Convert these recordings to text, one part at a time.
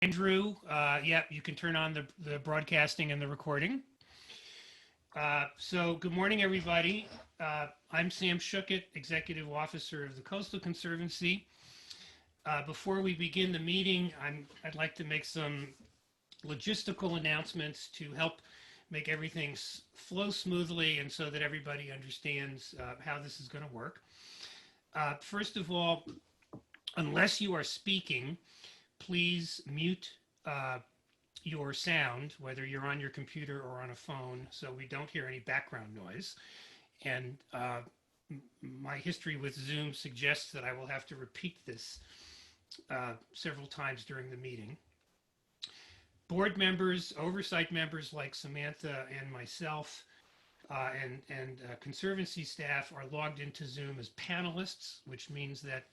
Andrew, yeah, you can turn on the broadcasting and the recording. So good morning, everybody. I'm Sam Schuckett, Executive Officer of the Coastal Conservancy. Before we begin the meeting, I'd like to make some logistical announcements to help make everything flow smoothly and so that everybody understands how this is going to work. First of all, unless you are speaking, please mute your sound, whether you're on your computer or on a phone, so we don't hear any background noise. And my history with Zoom suggests that I will have to repeat this several times during the meeting. Board members, oversight members like Samantha and myself, and Conservancy staff are logged into Zoom as panelists, which means that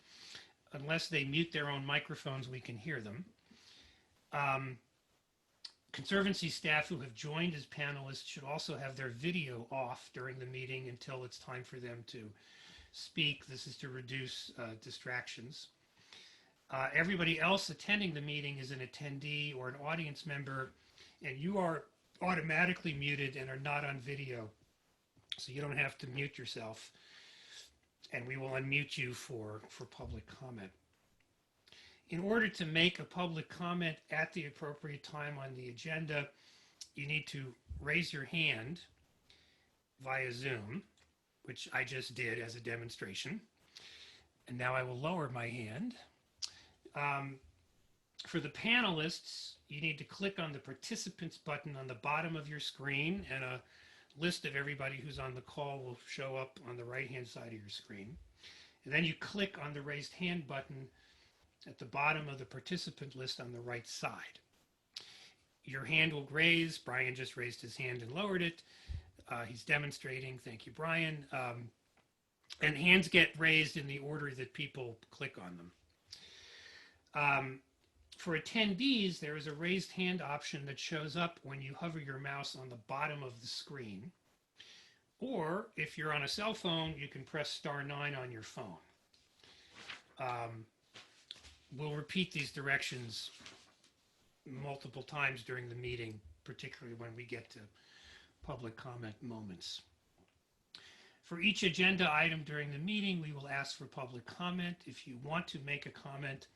unless they mute their own microphones, we can hear them. Conservancy staff who have joined as panelists should also have their video off during the meeting until it's time for them to speak. This is to reduce distractions. Everybody else attending the meeting is an attendee or an audience member, and you are automatically muted and are not on video, so you don't have to mute yourself, and we will unmute you for public comment. In order to make a public comment at the appropriate time on the agenda, you need to raise your hand via Zoom, which I just did as a demonstration. And now I will lower my hand. For the panelists, you need to click on the participants button on the bottom of your screen, and a list of everybody who's on the call will show up on the right-hand side of your screen. And then you click on the raised hand button at the bottom of the participant list on the right side. Your hand will raise. Brian just raised his hand and lowered it. He's demonstrating. Thank you, Brian. And hands get raised in the order that people click on them. For attendees, there is a raised hand option that shows up when you hover your mouse on the bottom of the screen. Or if you're on a cell phone, you can press *9 on your phone. We'll repeat these directions multiple times during the meeting, particularly when we get to public comment moments. For each agenda item during the meeting, we will ask for public comment. If you want to make a comment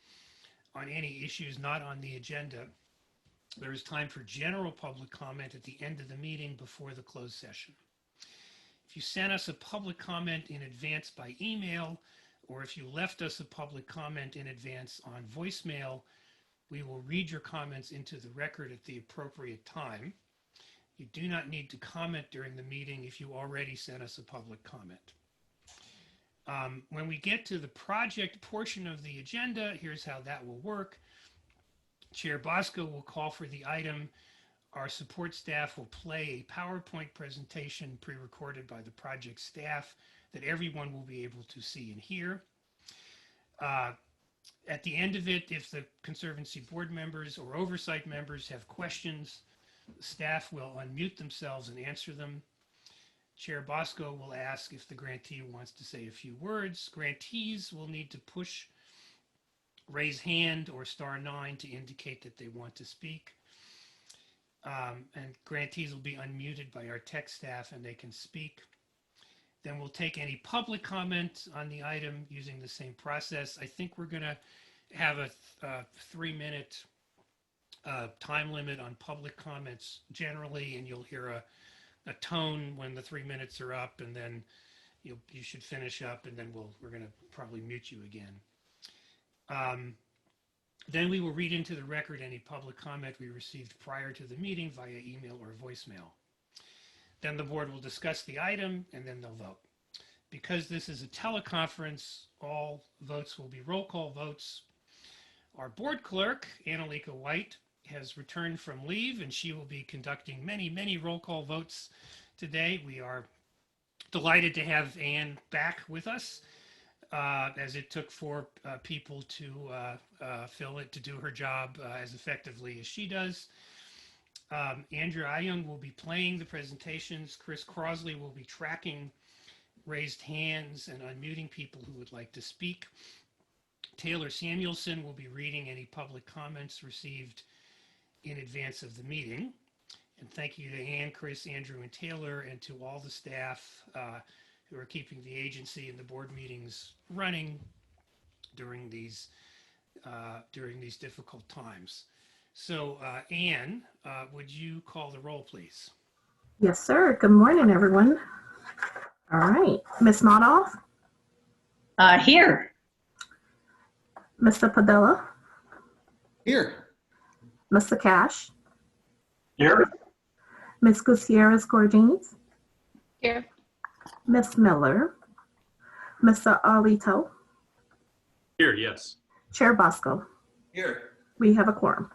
on any issues not on the agenda, there is time for general public comment at the end of the meeting before the closed session. If you sent us a public comment in advance by email, or if you left us a public comment in advance on voicemail, we will read your comments into the record at the appropriate time. You do not need to comment during the meeting if you already sent us a public comment. When we get to the project portion of the agenda, here's how that will work. Chair Bosco will call for the item. Our support staff will play a PowerPoint presentation pre-recorded by the project staff that everyone will be able to see and hear. At the end of it, if the Conservancy board members or oversight members have questions, the staff will unmute themselves and answer them. Chair Bosco will ask if the grantee wants to say a few words. Grantees will need to push raise hand or *9 to indicate that they want to speak. And grantees will be unmuted by our tech staff and they can speak. Then we'll take any public comment on the item using the same process. I think we're going to have a 3-minute time limit on public comments generally, and you'll hear a tone when the 3 minutes are up, and then you should finish up, and then we're going to probably mute you again. Then we will read into the record any public comment we received prior to the meeting via email or voicemail. Then the board will discuss the item, and then they'll vote. Because this is a teleconference, all votes will be roll call votes. Our board clerk, Annalika White, has returned from leave, and she will be conducting many roll call votes today. We are delighted to have Ann back with us, as it took 4 people to fill it, to do her job as effectively as she does. Andrew Ayung will be playing the presentations. Chris Crosley will be tracking raised hands and unmuting people who would like to speak. Taylor Samuelson will be reading any public comments received in advance of the meeting. And thank you to Ann, Chris, Andrew, and Taylor, and to all the staff who are keeping the agency and the board meetings running during these difficult times. So, Ann, would you call the roll, please? Yes, sir. Good morning, everyone. All right. Ms. Nodoff? Here. Mr. Padilla? Here. Mr. Cash? Here. Ms. Gutierrez Gordines? Here. Ms. Miller? Mr. Arlito? Here, yes. Chair Bosco? Here. We have a quorum.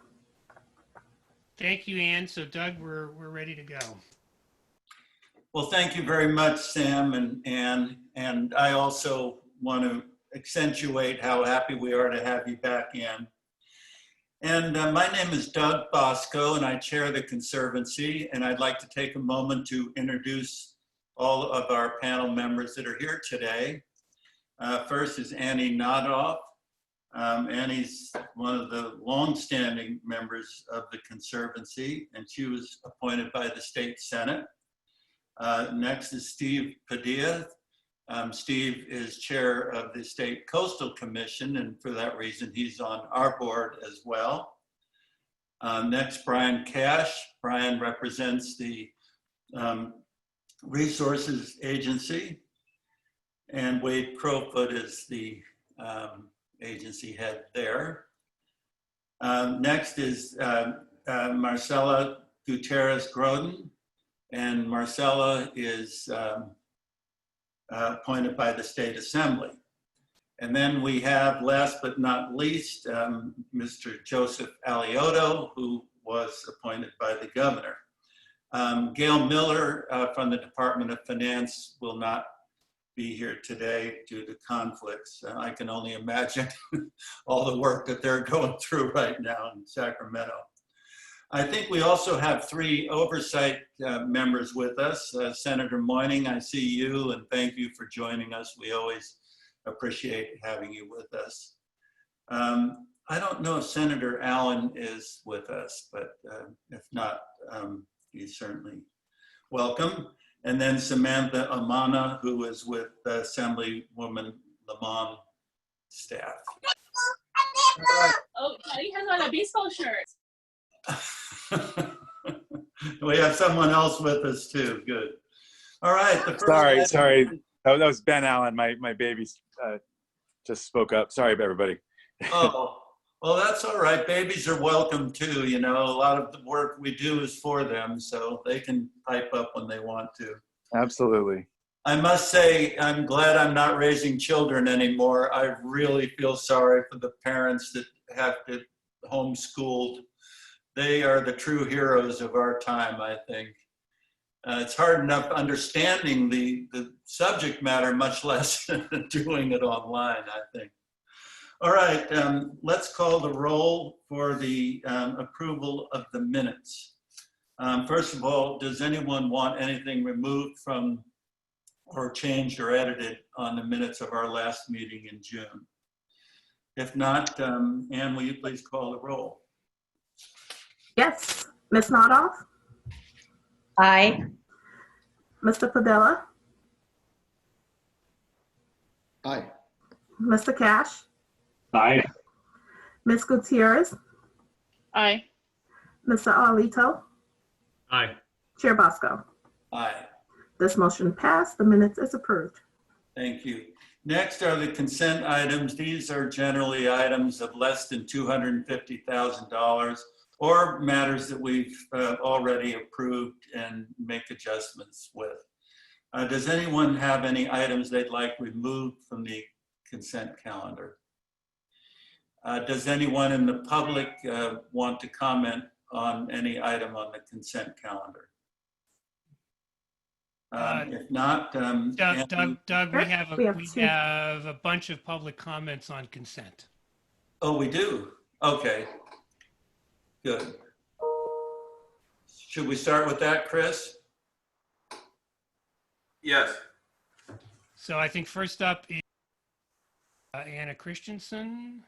Thank you, Ann. So, Doug, we're ready to go. Well, thank you very much, Sam and Ann. And I also want to accentuate how happy we are to have you back in. And my name is Doug Bosco, and I chair the Conservancy. And I'd like to take a moment to introduce all of our panel members that are here today. First is Annie Nodoff. Annie's one of the longstanding members of the Conservancy, and she was appointed by the State Senate. Next is Steve Padilla. Steve is chair of the State Coastal Commission, and for that reason, he's on our board as well. Next, Brian Cash. Brian represents the Resources Agency, and Wade Crowfoot is the agency head there. Next is Marcela Gutierrez Grodin, and Marcela is appointed by the State Assembly. And then we have, last but not least, Mr. Joseph Alioto, who was appointed by the governor. Gail Miller from the Department of Finance will not be here today due to conflicts. I can only imagine all the work that they're going through right now in Sacramento. I think we also have three oversight members with us. Senator Moyning, I see you, and thank you for joining us. We always appreciate having you with us. I don't know if Senator Allen is with us, but if not, he's certainly welcome. And then Samantha Amana, who is with Assemblywoman Lamont staff. Oh, he has on a baseball shirt. We have someone else with us too. Good. All right. The first Sorry. That was Ben Allen. My baby just spoke up. Sorry, everybody. Oh, well, that's all right. Babies are welcome too. You know, a lot of the work we do is for them, so they can pipe up when they want to. Absolutely. I must say, I'm glad I'm not raising children anymore. I really feel sorry for the parents that have to homeschool. They are the true heroes of our time, I think. It's hard enough understanding the subject matter, much less doing it online, I think. All right, let's call the roll for the approval of the minutes. First of all, does anyone want anything removed from or changed or edited on the minutes of our last meeting in June? If not, Ann, will you please call the roll? Yes. Ms. Nodoff? Aye. Mr. Padilla? Aye. Mr. Cash? Aye. Ms. Gutierrez? Aye. Mr. Arlito? Aye. Chair Bosco? Aye. This motion passed. The minutes is approved. Thank you. Next are the consent items. These are generally items of less than $250,000 or matters that we've already approved and make adjustments with. Does anyone have any items they'd like removed from the consent calendar? Does anyone in the public want to comment on any item on the consent calendar? If not, Doug, we have a bunch of public comments on consent. Oh, we do? Okay. Good. Should we start with that, Chris? Yes. So I think first up Anna Christensen.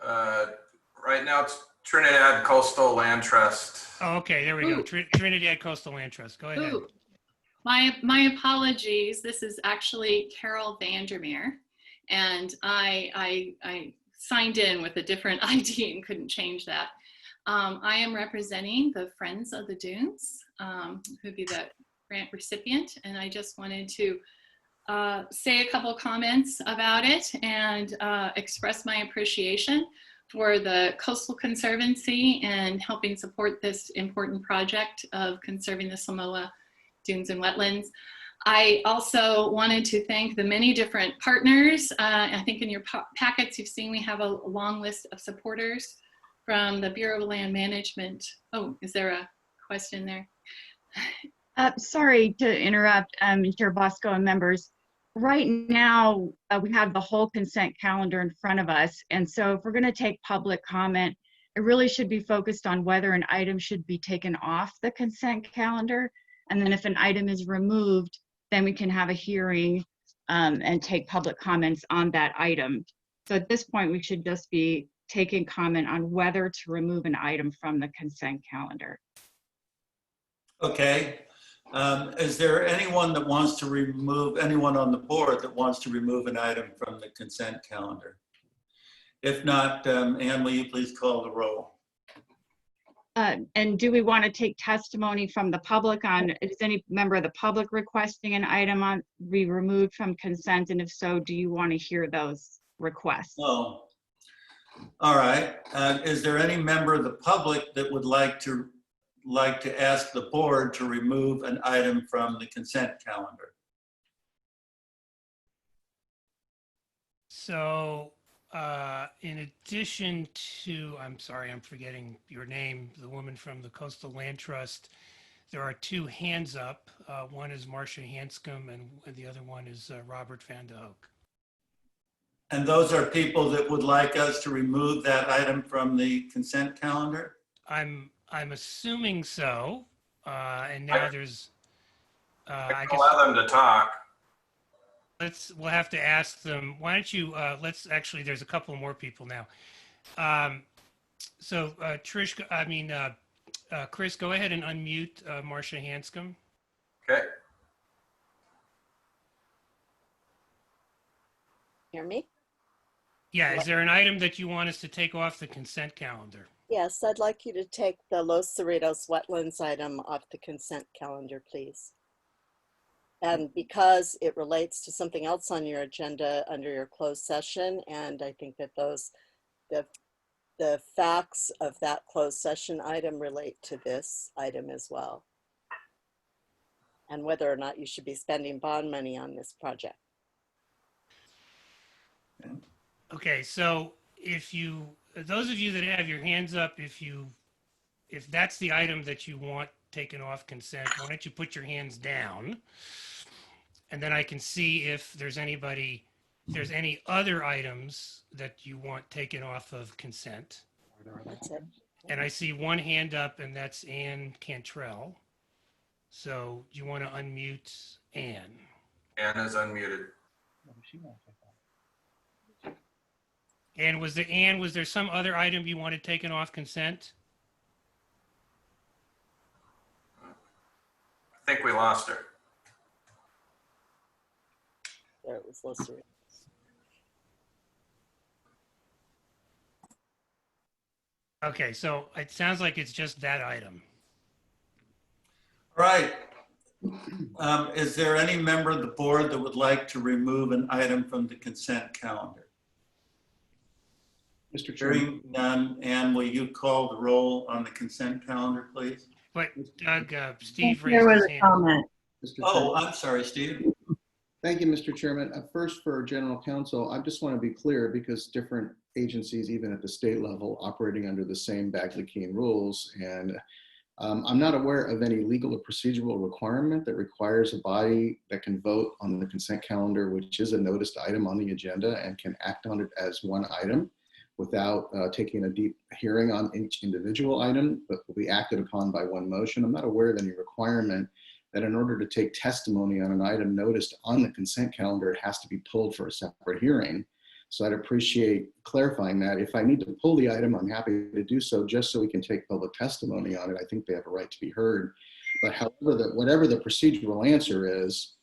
Right now it's Trinidad Coastal Land Trust. Oh, okay, there we go. Ooh. Trinidad Coastal Land Trust. Go ahead. Ooh, my apologies. This is actually Carol Vandermeer, and I signed in with a different ID and couldn't change that. I am representing the Friends of the Dunes, who'd be the grant recipient, and I just wanted to say a couple comments about it and express my appreciation for the Coastal Conservancy and helping support this important project of conserving the Samoa dunes and wetlands. I also wanted to thank the many different partners. I think in your packets you've seen we have a long list of supporters from the Bureau of Land Management. Oh, is there a question there? Sorry to interrupt, Chair Bosco and members. Right now, we have the whole consent calendar in front of us. And so if we're going to take public comment, it really should be focused on whether an item should be taken off the consent calendar. And then if an item is removed, then we can have a hearing and take public comments on that item. So at this point, we should just be taking comment on whether to remove an item from the consent calendar. Okay. Is there anyone that wants to remove, anyone on the board that wants to remove an item from the consent calendar? If not, Anne, will you please call the roll? And do we want to take testimony from the public on, is any member of the public requesting an item on be removed from consent? And if so, do you want to hear those requests? Oh, all right. Is there any member of the public that would like to ask the board to remove an item from the consent calendar? So in addition to, I'm sorry, I'm forgetting your name, the woman from the Coastal Land Trust, there are two hands up. One is Marcia Hanscom and the other one is Robert Van de Hoek. And those are people that would like us to remove that item from the consent calendar? I'm assuming so. And now there's, I guess Allow them to talk. we'll have to ask them. Why don't you, actually, there's a couple more people now. Trish, Chris, go ahead and unmute Marcia Hanscom. Okay. Hear me? Yeah, is there an item that you want us to take off the consent calendar? Yes, I'd like you to take the Los Cerritos wetlands item off the consent calendar, please. And because it relates to something else on your agenda under your closed session, and I think that the facts of that closed session item relate to this item as well. And whether or not you should be spending bond money on this project. Okay, so those of you that have your hands up, if that's the item that you want taken off consent, why don't you put your hands down? And then I can see if there's any other items that you want taken off of consent. That's it. And I see one hand up, and that's Ann Cantrell. So do you want to unmute Ann? Ann is unmuted. And was there some other item you wanted taken off consent? I think we lost her. There it was, Los Cerritos. Okay, so it sounds like it's just that item. All right. Is there any member of the board that would like to remove an item from the consent calendar? Mr. Chairman. Hearing none, Anne, will you call the roll on the consent calendar, please? But Doug, Steve There raised was his a hand. comment. Mr. Oh, Chairman. I'm sorry, Steve. Thank you, Mr. Chairman. First, for General Counsel, I just want to be clear because different agencies, even at the state level, operating under the same Bagley-Keene rules, and I'm not aware of any legal or procedural requirement that requires a body that can vote on the consent calendar, which is a noticed item on the agenda, and can act on it as one item without taking a deep hearing on each individual item, but will be acted upon by one motion. I'm not aware of any requirement that in order to take testimony on an item noticed on the consent calendar, it has to be pulled for a separate hearing. So I'd appreciate clarifying that. If I need to pull the item, I'm happy to do so just so we can take public testimony on it. I think they have a right to be heard. But however, whatever the procedural answer is,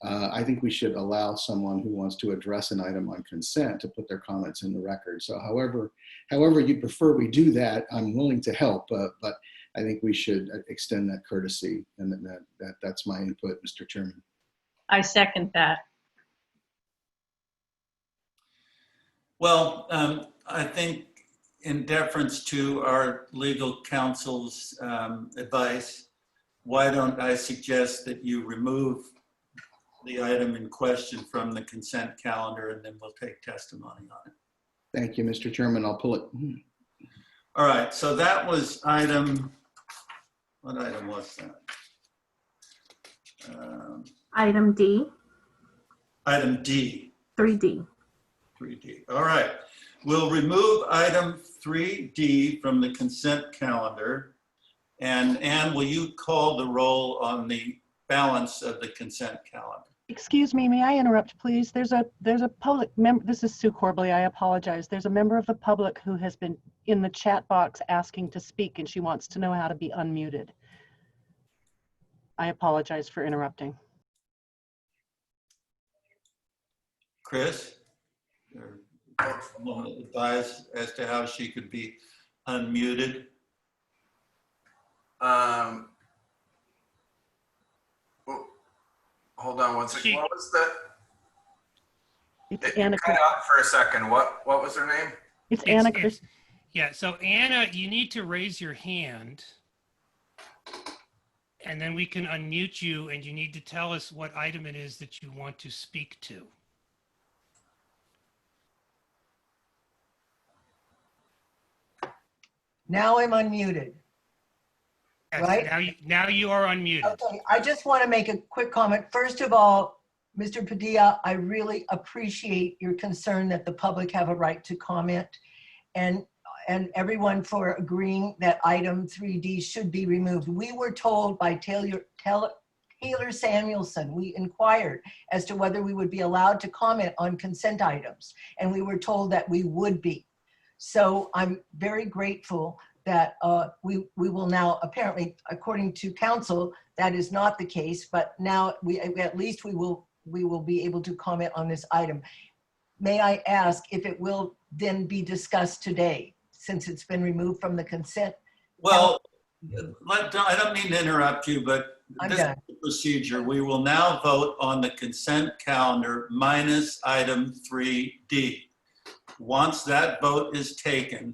I think we should allow someone who wants to address an item on consent to put their comments in the record. So however you prefer we do that, I'm willing to help, but I think we should extend that courtesy, and that's my input, Mr. Chairman. I second that. Well, I think in deference to our legal counsel's advice, why don't I suggest that you remove the item in question from the consent calendar, and then we'll take testimony on it. Thank you, Mr. Chairman. I'll pull it. All right, so that was item, what item was that? Item D, Item D. 3D. 3D. All right. We'll remove item 3D from the consent calendar. And Anne, will you call the roll on the balance of the consent calendar? Excuse me, may I interrupt, please? There's a public member, this is Sue Corbley, I apologize. There's a member of the public who has been in the chat box asking to speak, and she wants to know how to be unmuted. I apologize for interrupting. Chris? Someone advise as to how she could be unmuted? Hold on one second. What was that? It's It Anna. cut out for a second. What was her name? It's Anna. Yeah, so Anna, you need to raise your hand, and then we can unmute you, and you need to tell us what item it is that you want to speak to. Now I'm unmuted. Yes, Right? now you are unmuted. Okay, I just want to make a quick comment. First of all, Mr. Padilla, I really appreciate your concern that the public have a right to comment, and everyone for agreeing that item 3D should be removed. We were told by Taylor Samuelson, we inquired as to whether we would be allowed to comment on consent items, and we were told that we would be. So I'm very grateful that we will now, apparently, according to council, that is not the case, but now at least we will be able to comment on this item. May I ask if it will then be discussed today, since it's been removed from the consent? Well, I don't mean to interrupt you, but this is done. the procedure. We will now vote on the consent calendar minus item 3D. Once that vote is taken,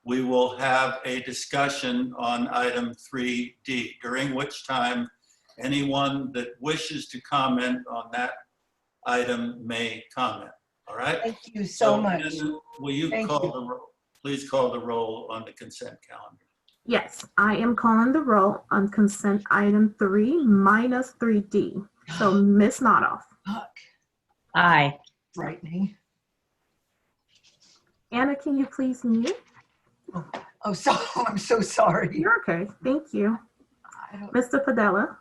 we will have a discussion on item 3D, during which time anyone that wishes to comment on that item may comment. All right? Thank you so much. Anna, will you please call the roll on the consent calendar? Yes, I am calling the roll on consent item 3 minus 3D. So Ms. Nodoff. Aye. Frightening. Anna, can you please mute? Oh, so I'm so sorry. You're okay. Thank you. Mr. Padilla.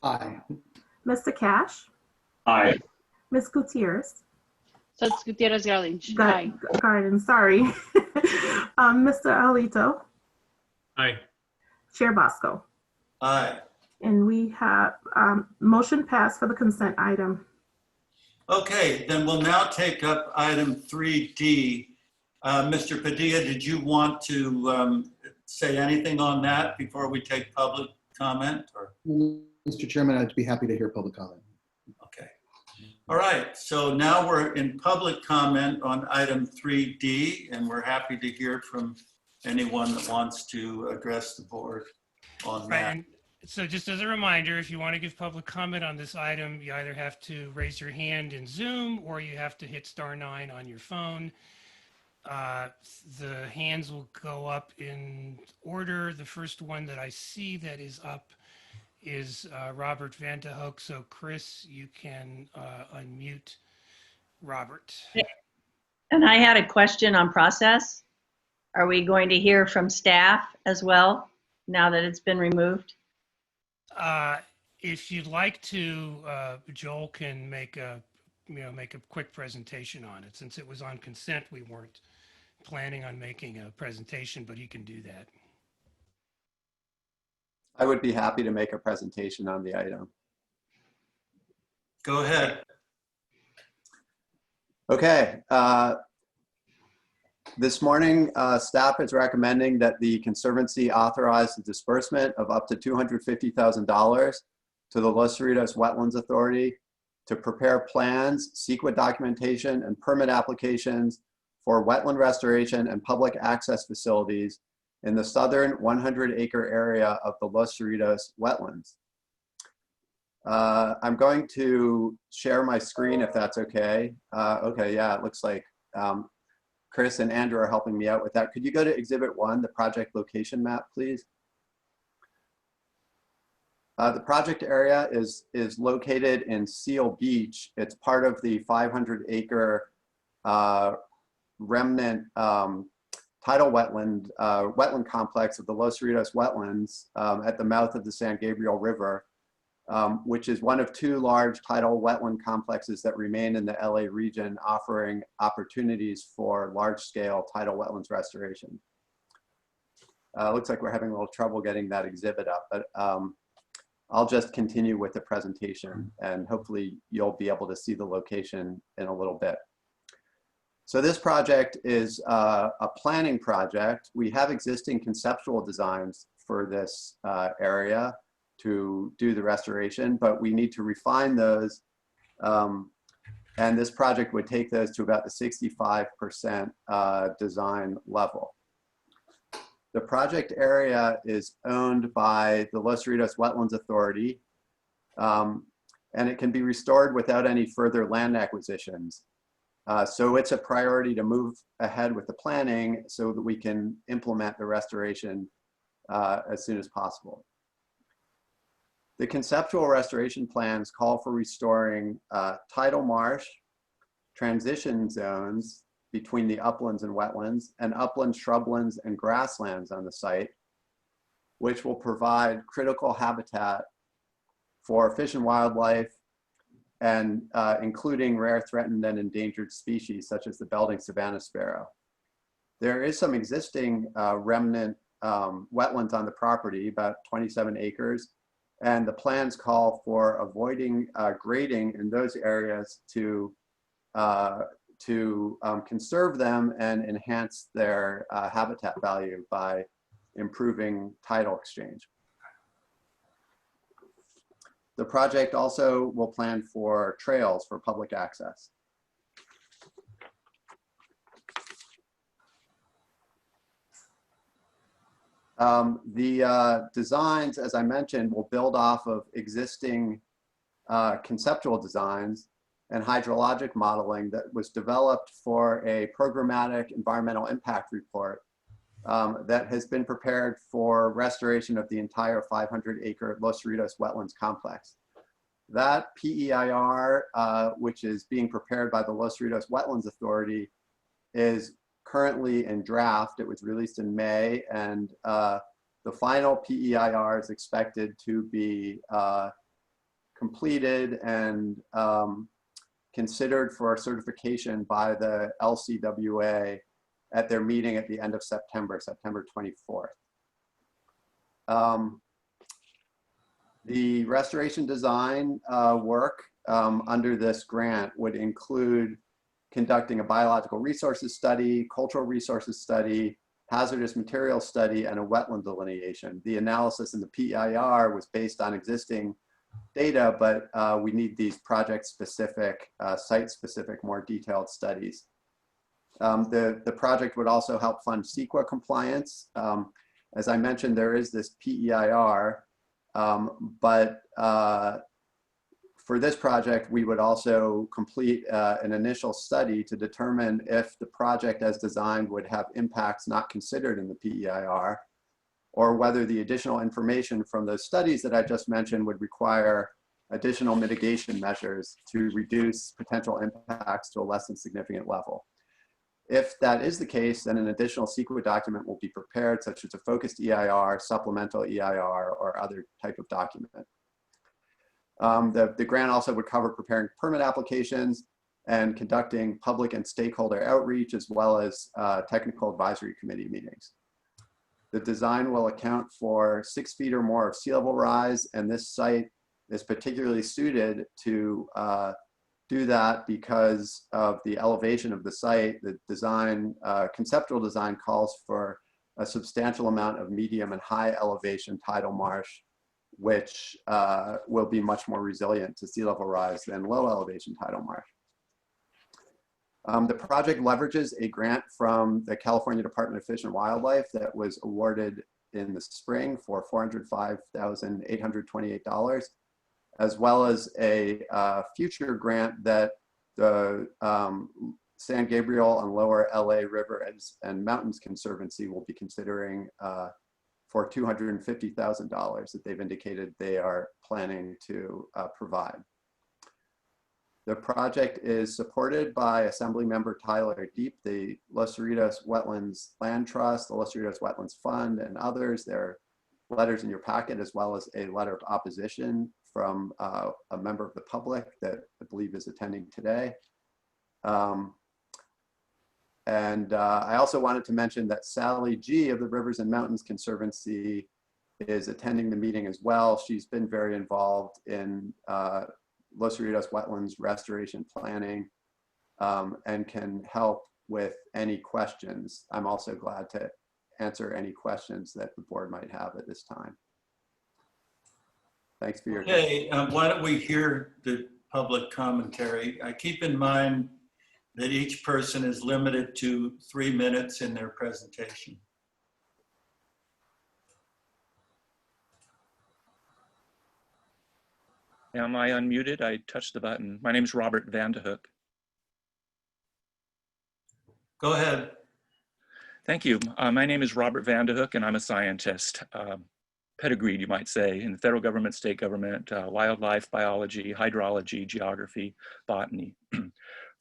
Aye. Mr. Cash. Aye. Ms. Gutierrez. Sots Gutierrez Garland. Aye. Garden, sorry. Mr. Alito. Aye. Chair Bosco. Aye. And we have motion passed for the consent item. Okay, then we'll now take up item 3D. Mr. Padilla, did you want to say anything on that before we take public comment? Or? Mr. Chairman, I'd be happy to hear public comment. Okay. All right, so now we're in public comment on item 3D, and we're happy to hear from anyone that wants to address the board on that. And so just as a reminder, if you want to give public comment on this item, you either have to raise your hand in Zoom or you have to hit *9 on your phone. The hands will go up in order. The first one that I see that is up is Robert Vanderhoek. So Chris, you can unmute Robert. And I had a question on process. Are we going to hear from staff as well now that it's been removed? If you'd like to, Joel can make a quick presentation on it. Since it was on consent, we weren't planning on making a presentation, but he can do that. I would be happy to make a presentation on the item. Go ahead. Okay. This morning, staff is recommending that the Conservancy authorize the disbursement of up to $250,000 to the Los Cerritos Wetlands Authority to prepare plans, CEQA documentation, and permit applications for wetland restoration and public access facilities in the southern 100-acre area of the Los Cerritos wetlands. I'm going to share my screen if that's okay. Okay, yeah, it looks like Chris and Andrew are helping me out with that. Could you go to Exhibit 1, the project location map, please? The project area is located in Seal Beach. It's part of the 500-acre remnant tidal wetland complex of the Los Cerritos wetlands at the mouth of the San Gabriel River, which is one of two large tidal wetland complexes that remain in the LA region, offering opportunities for large-scale tidal wetlands restoration. Looks like we're having a little trouble getting that exhibit up, but I'll just continue with the presentation and hopefully you'll be able to see the location in a little bit. So this project is a planning project. We have existing conceptual designs for this area to do the restoration, but we need to refine those. And this project would take those to about the 65% design level. The project area is owned by the Los Cerritos Wetlands Authority, and it can be restored without any further land acquisitions. So it's a priority to move ahead with the planning so that we can implement the restoration as soon as possible. The conceptual restoration plans call for restoring tidal marsh, transition zones between the uplands and wetlands, and uplands, shrublands, and grasslands on the site, which will provide critical habitat for fish and wildlife, and including rare, threatened, and endangered species such as the Belding savanna sparrow. There is some existing remnant wetlands on the property, about 27 acres, and the plans call for avoiding grading in those areas to conserve them and enhance their habitat value by improving tidal exchange. The project also will plan for trails for public access. The designs, as I mentioned, will build off of existing conceptual designs and hydrologic modeling that was developed for a programmatic environmental impact report that has been prepared for restoration of the entire 500-acre Los Cerritos wetlands complex. That PEIR, which is being prepared by the Los Cerritos Wetlands Authority, is currently in draft. It was released in May, and the final PEIR is expected to be completed and considered for certification by the LCWA at their meeting at the end of September, September 24th. The restoration design work under this grant would include conducting a biological resources study, cultural resources study, hazardous materials study, and a wetland delineation. The analysis in the PEIR was based on existing data, but we need these project-specific, site-specific, more detailed studies. The project would also help fund CEQA compliance. As I mentioned, there is this PEIR, but for this project, we would also complete an initial study to determine if the project as designed would have impacts not considered in the PEIR, or whether the additional information from those studies that I just mentioned would require additional mitigation measures to reduce potential impacts to a less than significant level. If that is the case, then an additional CEQA document will be prepared, such as a focused EIR, supplemental EIR, or other type of document. The grant also would cover preparing permit applications and conducting public and stakeholder outreach, as well as technical advisory committee meetings. The design will account for 6 feet or more of sea level rise, and this site is particularly suited to do that because of the elevation of the site. The design, conceptual design, calls for a substantial amount of medium and high elevation tidal marsh, which will be much more resilient to sea level rise than low elevation tidal marsh. The project leverages a grant from the California Department of Fish and Wildlife that was awarded in the spring for $405,828, as well as a future grant that the San Gabriel and Lower LA River and Mountains Conservancy will be considering for $250,000 that they've indicated they are planning to provide. The project is supported by Assemblymember Tyler Deep, the Los Cerritos Wetlands Land Trust, the Los Cerritos Wetlands Fund, and others. There are letters in your packet, as well as a letter of opposition from a member of the public that I believe is attending today. I also wanted to mention that Sally G of the Rivers and Mountains Conservancy is attending the meeting as well. She's been very involved in Los Cerritos wetlands restoration planning and can help with any questions. I'm also glad to answer any questions that the board might have at this time. Thanks for your time. Okay, why don't we hear the public commentary? I keep in mind that each person is limited to 3 minutes in their presentation. Am I unmuted? I touched the button. My name is Robert Vandehoek. Go ahead. Thank you. My name is Robert Vandehoek, and I'm a scientist. Pedigreed, you might say, in the federal government, state government, wildlife, biology, hydrology, geography, botany.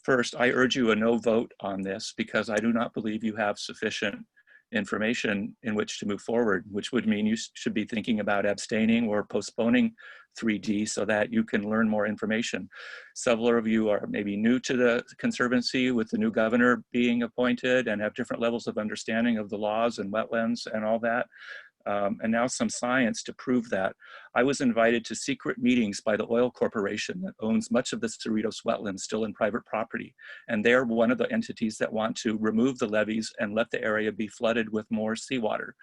First, I urge you a no vote on this because I do not believe you have sufficient information in which to move forward, which would mean you should be thinking about abstaining or postponing 3D so that you can learn more information. Several of you are maybe new to the Conservancy with the new governor being appointed and have different levels of understanding of the laws and wetlands and all that. And now some science to prove that. I was invited to secret meetings by the oil corporation that owns much of the Cerritos wetlands still in private property. And they're one of the entities that want to remove the levees and let the area be flooded with more seawater.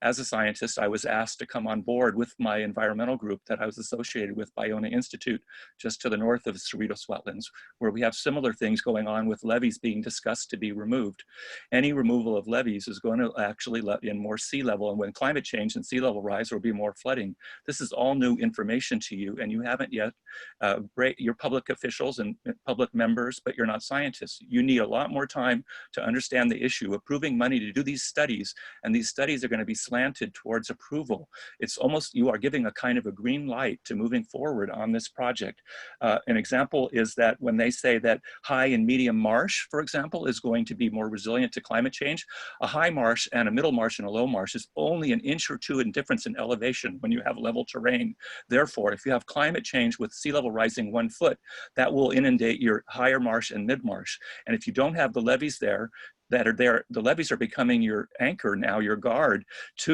As a scientist, I was asked to come on board with my environmental group that I was associated with, Biona Institute, just to the north of Cerritos wetlands, where we have similar things going on with levees being discussed to be removed. Any removal of levees is going to actually let in more sea level, and when climate change and sea level rise, there will be more flooding. This is all new information to you, and you haven't yet, you're public officials and public members, but you're not scientists. You need a lot more time to understand the issue, approving money to do these studies, and these studies are going to be slanted towards approval. It's almost, you are giving a kind of a green light to moving forward on this project. An example is that when they say that high and medium marsh, for example, is going to be more resilient to climate change, a high marsh and a middle marsh and a low marsh is only an inch or two in difference in elevation when you have level terrain. Therefore, if you have climate change with sea level rising 1 foot, that will inundate your higher marsh and mid marsh. And if you don't have the levees there, the levees are becoming your anchor now, your guard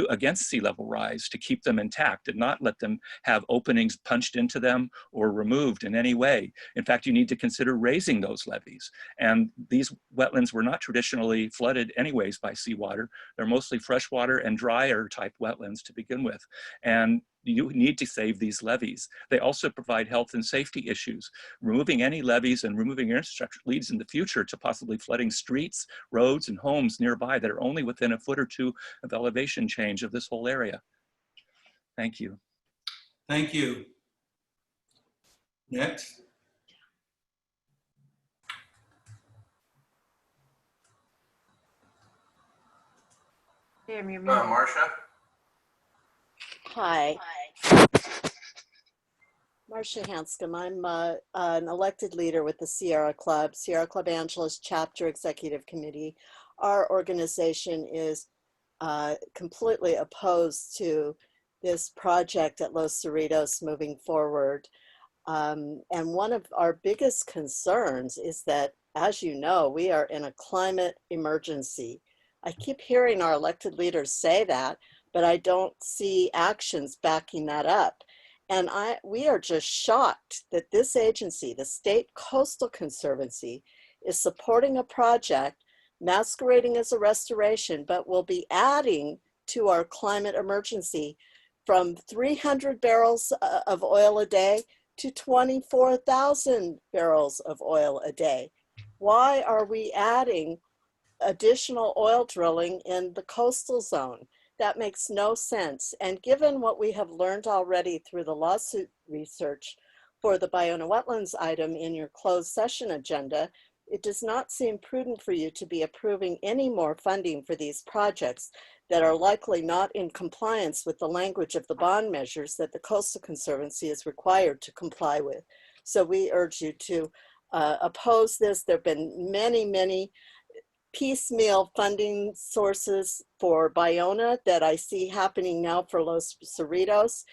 against sea level rise, to keep them intact and not let them have openings punched into them or removed in any way. In fact, you need to consider raising those levees. And these wetlands were not traditionally flooded anyways by seawater. They're mostly freshwater and drier type wetlands to begin with. And you need to save these levees. They also provide health and safety issues. Removing any levees and removing infrastructure leads in the future to possibly flooding streets, roads, and homes nearby that are only within a foot or two of elevation change of this whole area. Thank you. Thank you. Next. Marcia? Hi. Marcia Hanscom. I'm an elected leader with the Sierra Club Angeles Chapter Executive Committee. Our organization is completely opposed to this project at Los Cerritos moving forward. And one of our biggest concerns is that, as you know, we are in a climate emergency. I keep hearing our elected leaders say that, but I don't see actions backing that up. And we are just shocked that this agency, the State Coastal Conservancy, is supporting a project masquerading as a restoration, but will be adding to our climate emergency from 300 barrels of oil a day to 24,000 barrels of oil a day. Why are we adding additional oil drilling in the coastal zone? That makes no sense. And given what we have learned already through the lawsuit research for the Ballona wetlands item in your closed session agenda, it does not seem prudent for you to be approving any more funding for these projects that are likely not in compliance with the language of the bond measures that the Coastal Conservancy is required to comply with. So we urge you to oppose this. There have been many piecemeal funding sources for Ballona that I see happening now for Los Cerritos.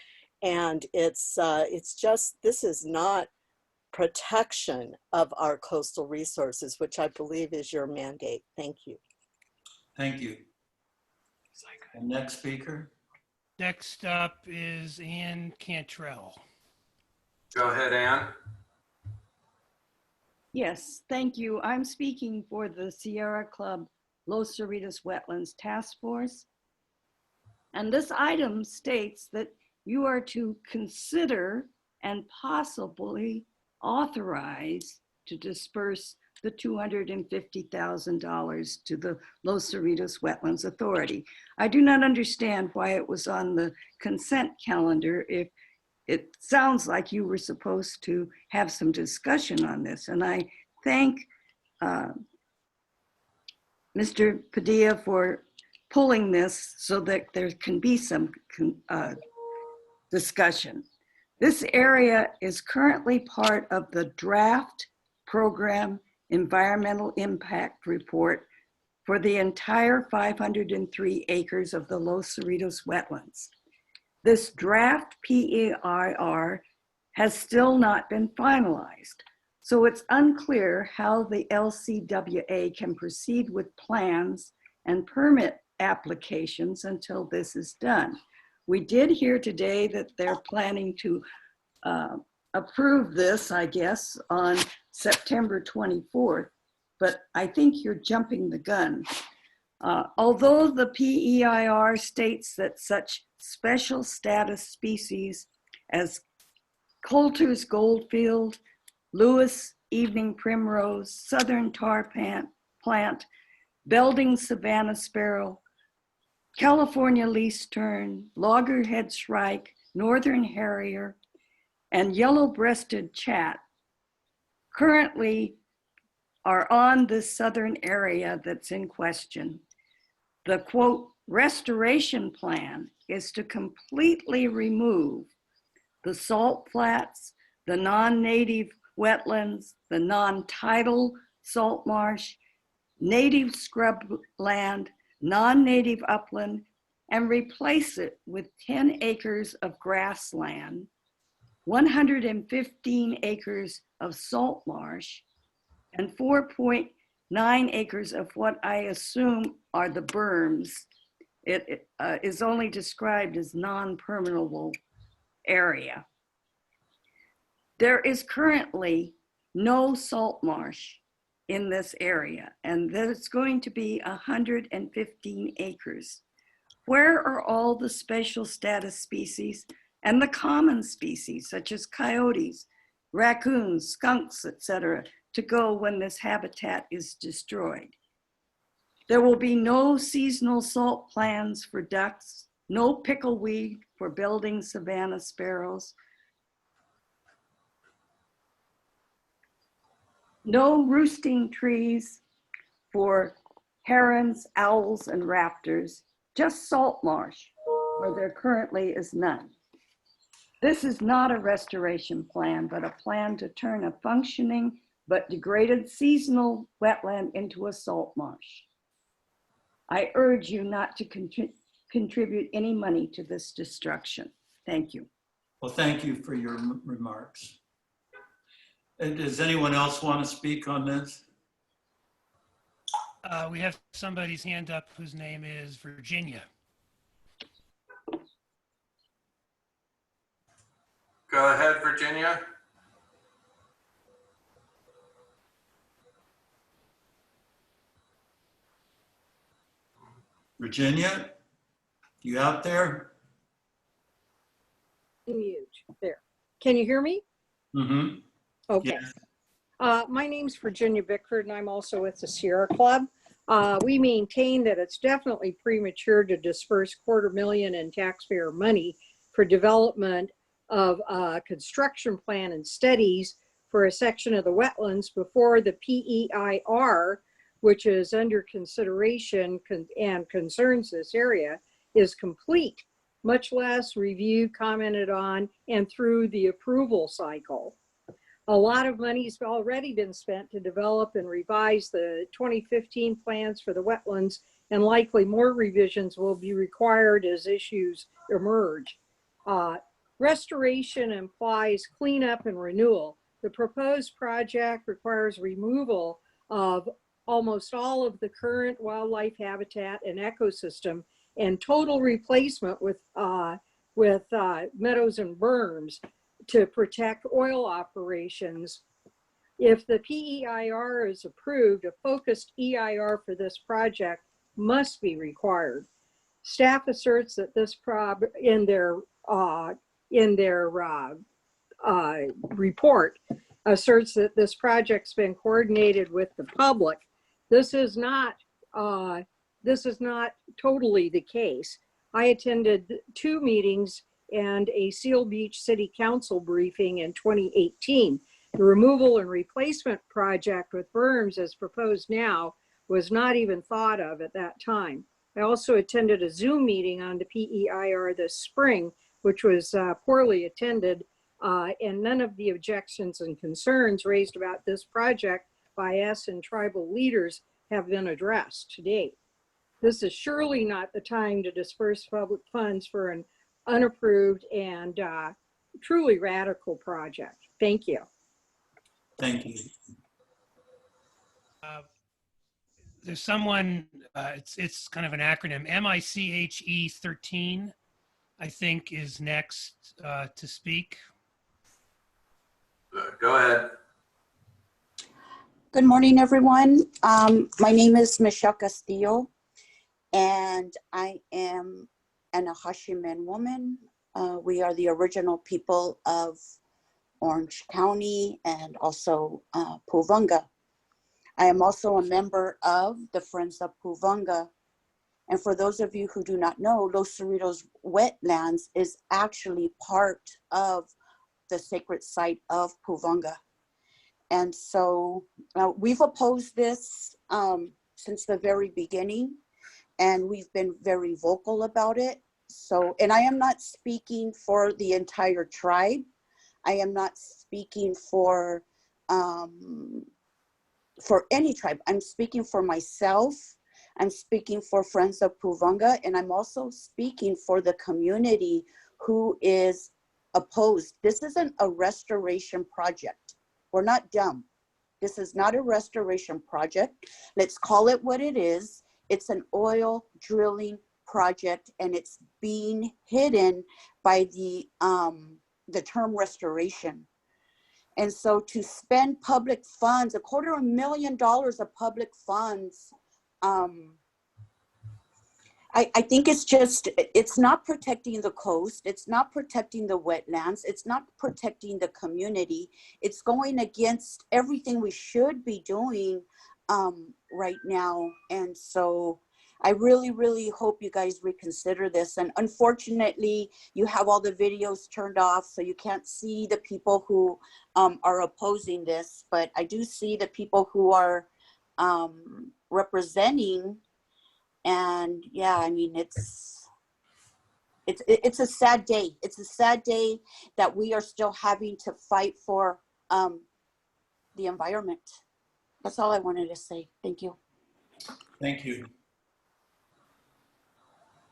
And it's just, this is not protection of our coastal resources, which I believe is your mandate. Thank you. Thank you. And next speaker. Next up is Ann Cantrell. Go ahead, Ann. Yes, thank you. I'm speaking for the Sierra Club Los Cerritos Wetlands Task Force. And this item states that you are to consider and possibly authorize to disperse the $250,000 to the Los Cerritos Wetlands Authority. I do not understand why it was on the consent calendar if it sounds like you were supposed to have some discussion on this. And I thank Mr. Padilla for pulling this so that there can be some discussion. This area is currently part of the draft program environmental impact report for the entire 503 acres of the Los Cerritos wetlands. This draft PEIR has still not been finalized, so it's unclear how the LCWA can proceed with plans and permit applications until this is done. We did hear today that they're planning to approve this, I guess, on September 24th, but I think you're jumping the gun. Although the PEIR states that such special status species as Coulter's goldfield, Lewis evening primrose, southern tar plant, Belding savanna sparrow, California least tern, loggerhead shrike, northern harrier, and yellow-breasted chat currently are on this southern area that's in question. The quote, restoration plan is to completely remove the salt flats, the non-native wetlands, the non-tidal salt marsh, native scrub land, non-native upland, and replace it with 10 acres of grassland, 115 acres of salt marsh, and 4.9 acres of what I assume are the berms. It is only described as non-permeable area. There is currently no salt marsh in this area, and there's going to be 115 acres. Where are all the special status species and the common species, such as coyotes, raccoons, skunks, etc., to go when this habitat is destroyed? There will be no seasonal salt plans for ducks, no pickleweed for Belding savanna sparrows, no roosting trees for herons, owls, and raptors, just salt marsh where there currently is none. This is not a restoration plan, but a plan to turn a functioning but degraded seasonal wetland into a salt marsh. I urge you not to contribute any money to this destruction. Thank you. Well, thank you for your remarks. And does anyone else want to speak on this? We have somebody's hand up whose name is Virginia. Go ahead, Virginia. Virginia, you out there? Mute. There. Can you hear me? Mm-hmm. Okay. Yes. My name's Virginia Bickford, and I'm also with the Sierra Club. We maintain that it's definitely premature to disperse $250,000 in taxpayer money for development of a construction plan and studies for a section of the wetlands before the PEIR, which is under consideration and concerns this area, is complete, much less reviewed, commented on, and through the approval cycle. A lot of money's already been spent to develop and revise the 2015 plans for the wetlands, and likely more revisions will be required as issues emerge. Restoration implies cleanup and renewal. The proposed project requires removal of almost all of the current wildlife habitat and ecosystem, and total replacement with meadows and berms to protect oil operations. If the PEIR is approved, a focused EIR for this project must be required. Staff asserts that this in their report asserts that this project's been coordinated with the public. This is not totally the case. I attended 2 meetings and a Seal Beach City Council briefing in 2018. The removal and replacement project with berms as proposed now was not even thought of at that time. I also attended a Zoom meeting on the PEIR this spring, which was poorly attended, and none of the objections and concerns raised about this project by us and tribal leaders have been addressed to date. This is surely not the time to disperse public funds for an unapproved and truly radical project. Thank you. Thank you. There's someone, it's kind of an acronym, MICHE 13, I think is next to speak. Go ahead. Good morning, everyone. My name is Michelle Castillo, and I am an Ahashimen woman. We are the original people of Orange County and also Puvunga. I am also a member of the Friends of Puvunga. And for those of you who do not know, Los Cerritos wetlands is actually part of the sacred site of Puvunga. And so we've opposed this since the very beginning, and we've been very vocal about it. So, and I am not speaking for the entire tribe. I am not speaking for any tribe. I'm speaking for myself. I'm speaking for Friends of Puvunga, and I'm also speaking for the community who is opposed. This isn't a restoration project. We're not dumb. This is not a restoration project. Let's call it what it is. It's an oil drilling project, and it's being hidden by the term restoration. And so to spend public funds, $250,000 of public funds, I think it's not protecting the coast. It's not protecting the wetlands. It's not protecting the community. It's going against everything we should be doing right now. And so I really, really hope you guys reconsider this. And unfortunately, you have all the videos turned off, so you can't see the people who are opposing this. But I do see the people who are representing. And yeah, I mean, it's it's a sad day. It's a sad day that we are still having to fight for the environment. That's all I wanted to say. Thank you. Thank you.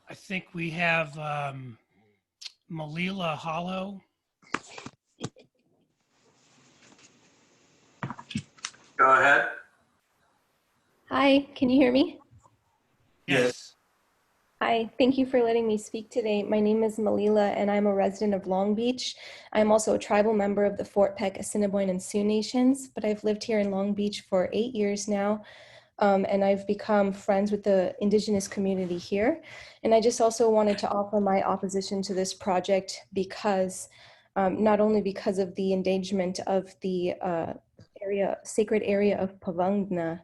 I think we have Malila Hollow. Go ahead. Hi, can you hear me? Yes. Hi, thank you for letting me speak today. My name is Malila and I'm a resident of Long Beach. I'm also a tribal member of the Fort Peck, Assiniboine, and Sioux Nations, but I've lived here in Long Beach for 8 years now. And I've become friends with the Indigenous community here. And I just also wanted to offer my opposition to this project because, not only because of the endangerment of the sacred area of Pavangna,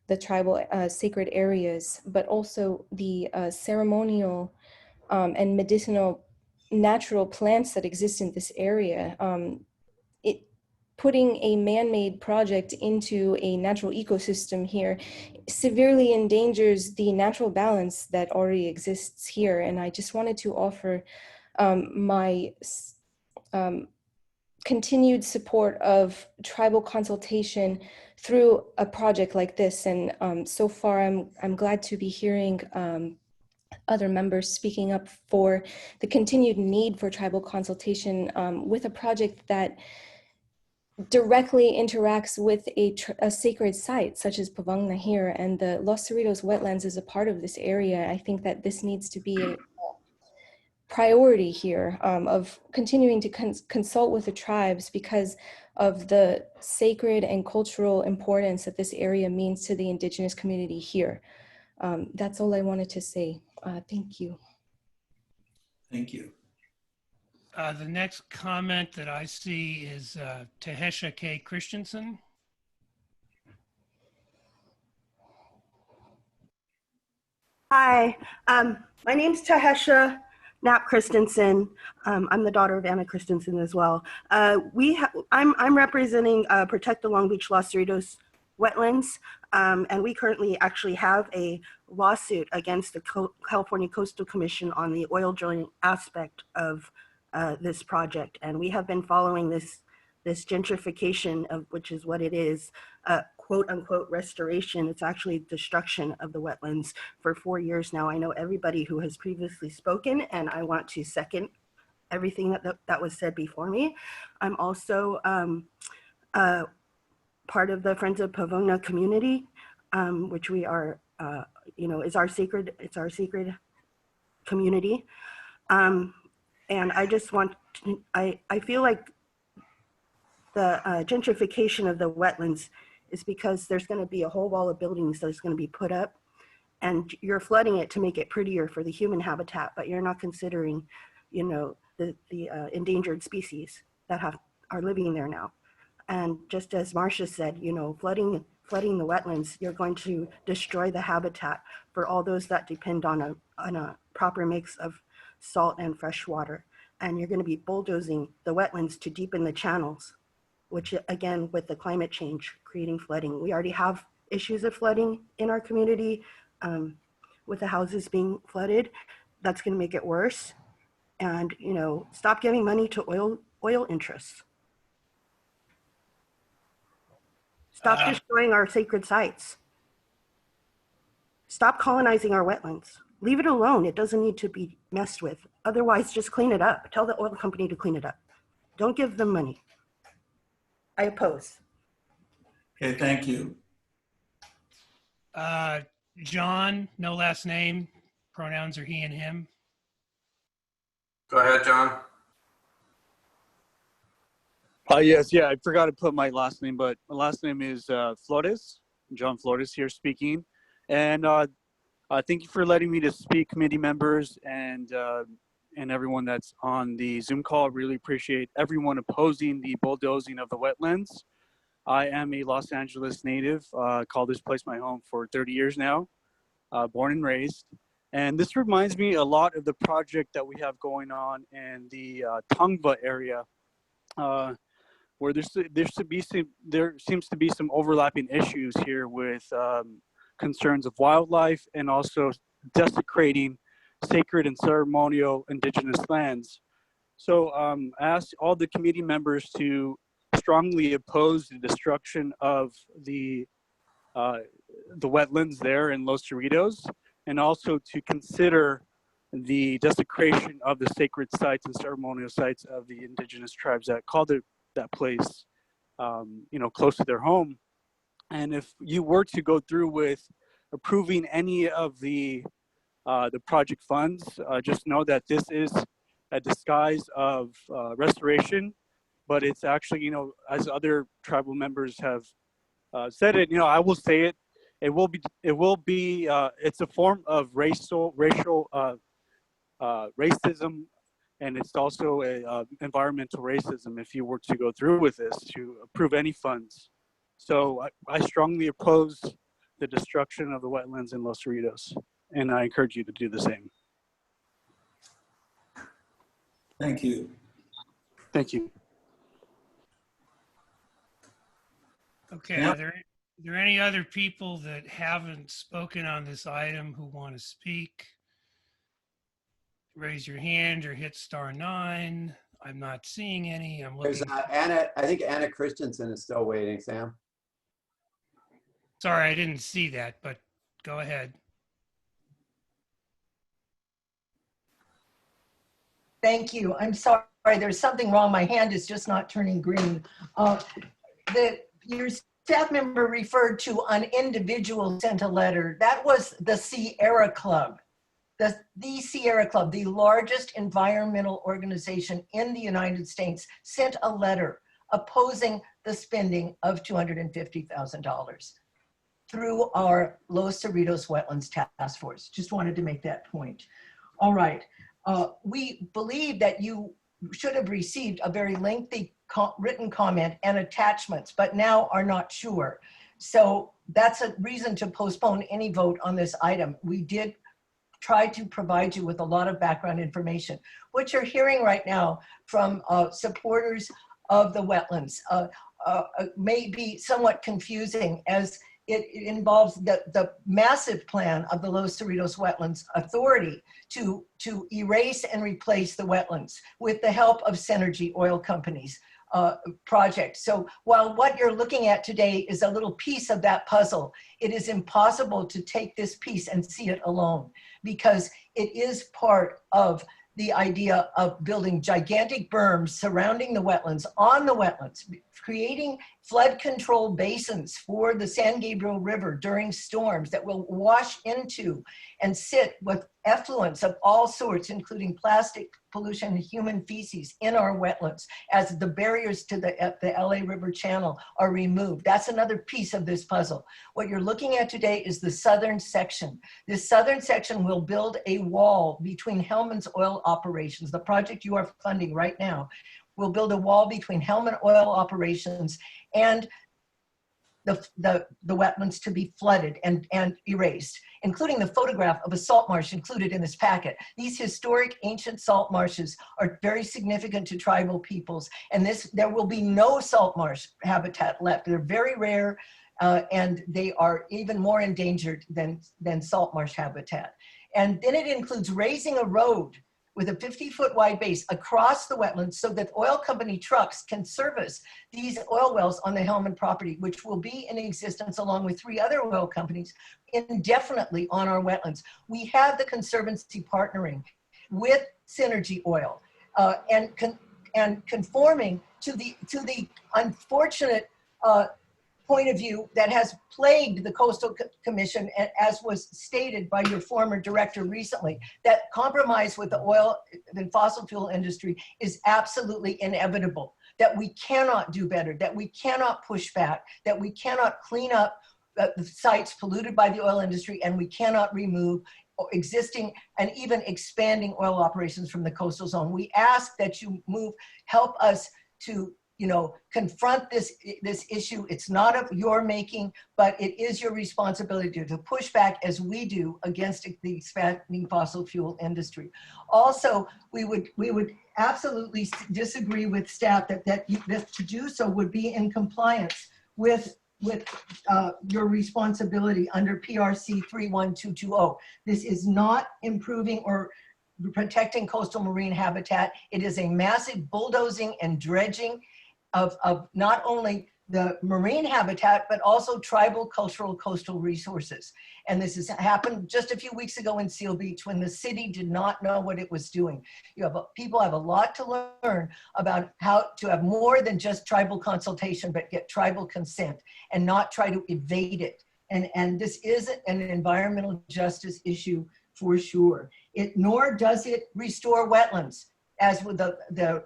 the tribal sacred areas, but also the ceremonial and medicinal natural plants that exist in this area. Putting a man-made project into a natural ecosystem here severely endangers the natural balance that already exists here. And I just wanted to offer my continued support of tribal consultation through a project like this. And so far, I'm glad to be hearing other members speaking up for the continued need for tribal consultation with a project that directly interacts with a sacred site such as Pavangna here, and the Los Cerritos wetlands is a part of this area. I think that this needs to be a priority here of continuing to consult with the tribes because of the sacred and cultural importance that this area means to the Indigenous community here. That's all I wanted to say. Thank you. Thank you. The next comment that I see is Tehesha K. Christensen. Hi, my name's Tehesha Knapp Christensen. I'm the daughter of Anna Christensen as well. I'm representing Protect the Long Beach Los Cerritos wetlands, and we currently actually have a lawsuit against the California Coastal Commission on the oil drilling aspect of this project, and we have been following this gentrification of, which is what it is, quote unquote restoration. It's actually destruction of the wetlands for 4 years now. I know everybody who has previously spoken, and I want to second everything that was said before me. I'm also part of the Friends of Pavona community, which we are, is our sacred, it's our sacred community. And I just want to, I feel like the gentrification of the wetlands is because there's going to be a whole wall of buildings that's going to be put up, and you're flooding it to make it prettier for the human habitat, but you're not considering, the endangered species that are living there now. And just as Marcia said, flooding the wetlands, you're going to destroy the habitat for all those that depend on a proper mix of salt and fresh water. And you're going to be bulldozing the wetlands to deepen the channels, which again, with the climate change, creating flooding. We already have issues of flooding in our community with the houses being flooded. That's going to make it worse. And, stop giving money to oil interests. Stop destroying our sacred sites. Stop colonizing our wetlands. Leave it alone. It doesn't need to be messed with. Otherwise, just clean it up. Tell the oil company to clean it up. Don't give them money. I oppose. Okay, thank you. John, no last name. Pronouns are he and him. Go ahead, John. Yes, I forgot to put my last name, but my last name is Flores, John Flores here speaking. And thank you for letting me to speak, committee members and everyone that's on the Zoom call. Really appreciate everyone opposing the bulldozing of the wetlands. I am a Los Angeles native, call this place my home for 30 years now, born and raised. And this reminds me a lot of the project that we have going on in the Tongva area, where there seems to be some overlapping issues here with concerns of wildlife and also desecrating sacred and ceremonial indigenous lands. So ask all the committee members to strongly oppose the destruction of the wetlands there in Los Cerritos, and also to consider the desecration of the sacred sites and ceremonial sites of the indigenous tribes that call that place, close to their home. And if you were to go through with approving any of the project funds, just know that this is a disguise of restoration, but it's actually, as other tribal members have said it, I will say it. It will be. It's a form of racial racism, and it's also a environmental racism if you were to go through with this to approve any funds. So I strongly oppose the destruction of the wetlands in Los Cerritos, and I encourage you to do the same. Thank you. Thank you. Okay, are there any other people that haven't spoken on this item who want to speak? Raise your hand or hit *9. I'm not seeing any. I'm There's looking. Anna, I think Anna Christensen is still waiting, Sam. Sorry, I didn't see that, but go ahead. Thank you. I'm sorry. There's something wrong. My hand is just not turning green. Your staff member referred to an individual sent a letter. That was the Sierra Club. The Sierra Club, the largest environmental organization in the United States, sent a letter opposing the spending of $250,000 through our Los Cerritos Wetlands Task Force. Just wanted to make that point. All right. We believe that you should have received a very lengthy written comment and attachments, but now are not sure. So that's a reason to postpone any vote on this item. We did try to provide you with a lot of background information. What you're hearing right now from supporters of the wetlands may be somewhat confusing, as it involves the massive plan of the Los Cerritos Wetlands Authority to erase and replace the wetlands with the help of Synergy Oil Company's project. So while what you're looking at today is a little piece of that puzzle, it is impossible to take this piece and see it alone, because it is part of the idea of building gigantic berms surrounding the wetlands, on the wetlands, creating flood control basins for the San Gabriel River during storms that will wash into and sit with effluents of all sorts, including plastic pollution and human feces in our wetlands as the barriers to the LA River Channel are removed. That's another piece of this puzzle. What you're looking at today is the southern section. This southern section will build a wall between Hellman's oil operations, the project you are funding right now. We'll build a wall between Hellman oil operations and the wetlands to be flooded and erased, including the photograph of a salt marsh included in this packet. These historic ancient salt marshes are very significant to tribal peoples, and there will be no salt marsh habitat left. They're very rare, and they are even more endangered than salt marsh habitat. And then it includes raising a road with a 50-foot wide base across the wetlands so that oil company trucks can service these oil wells on the Hellman property, which will be in existence along with 3 other oil companies indefinitely on our wetlands. We have the Conservancy partnering with Synergy Oil and conforming to the unfortunate point of view that has plagued the Coastal Commission, as was stated by your former director recently, that compromise with the oil and fossil fuel industry is absolutely inevitable, that we cannot do better, that we cannot push back, that we cannot clean up the sites polluted by the oil industry, and we cannot remove existing and even expanding oil operations from the coastal zone. We ask that you help us to confront this issue. It's not of your making, but it is your responsibility to push back as we do against the expanding fossil fuel industry. Also, we would absolutely disagree with staff that to do so would be in compliance with your responsibility under PRC 31220. This is not improving or protecting coastal marine habitat. It is a massive bulldozing and dredging of not only the marine habitat, but also tribal, cultural, coastal resources. And this has happened just a few weeks ago in Seal Beach when the city did not know what it was doing. People have a lot to learn about how to have more than just tribal consultation, but get tribal consent and not try to evade it. And this is an environmental justice issue for sure. Nor does it restore wetlands, as with the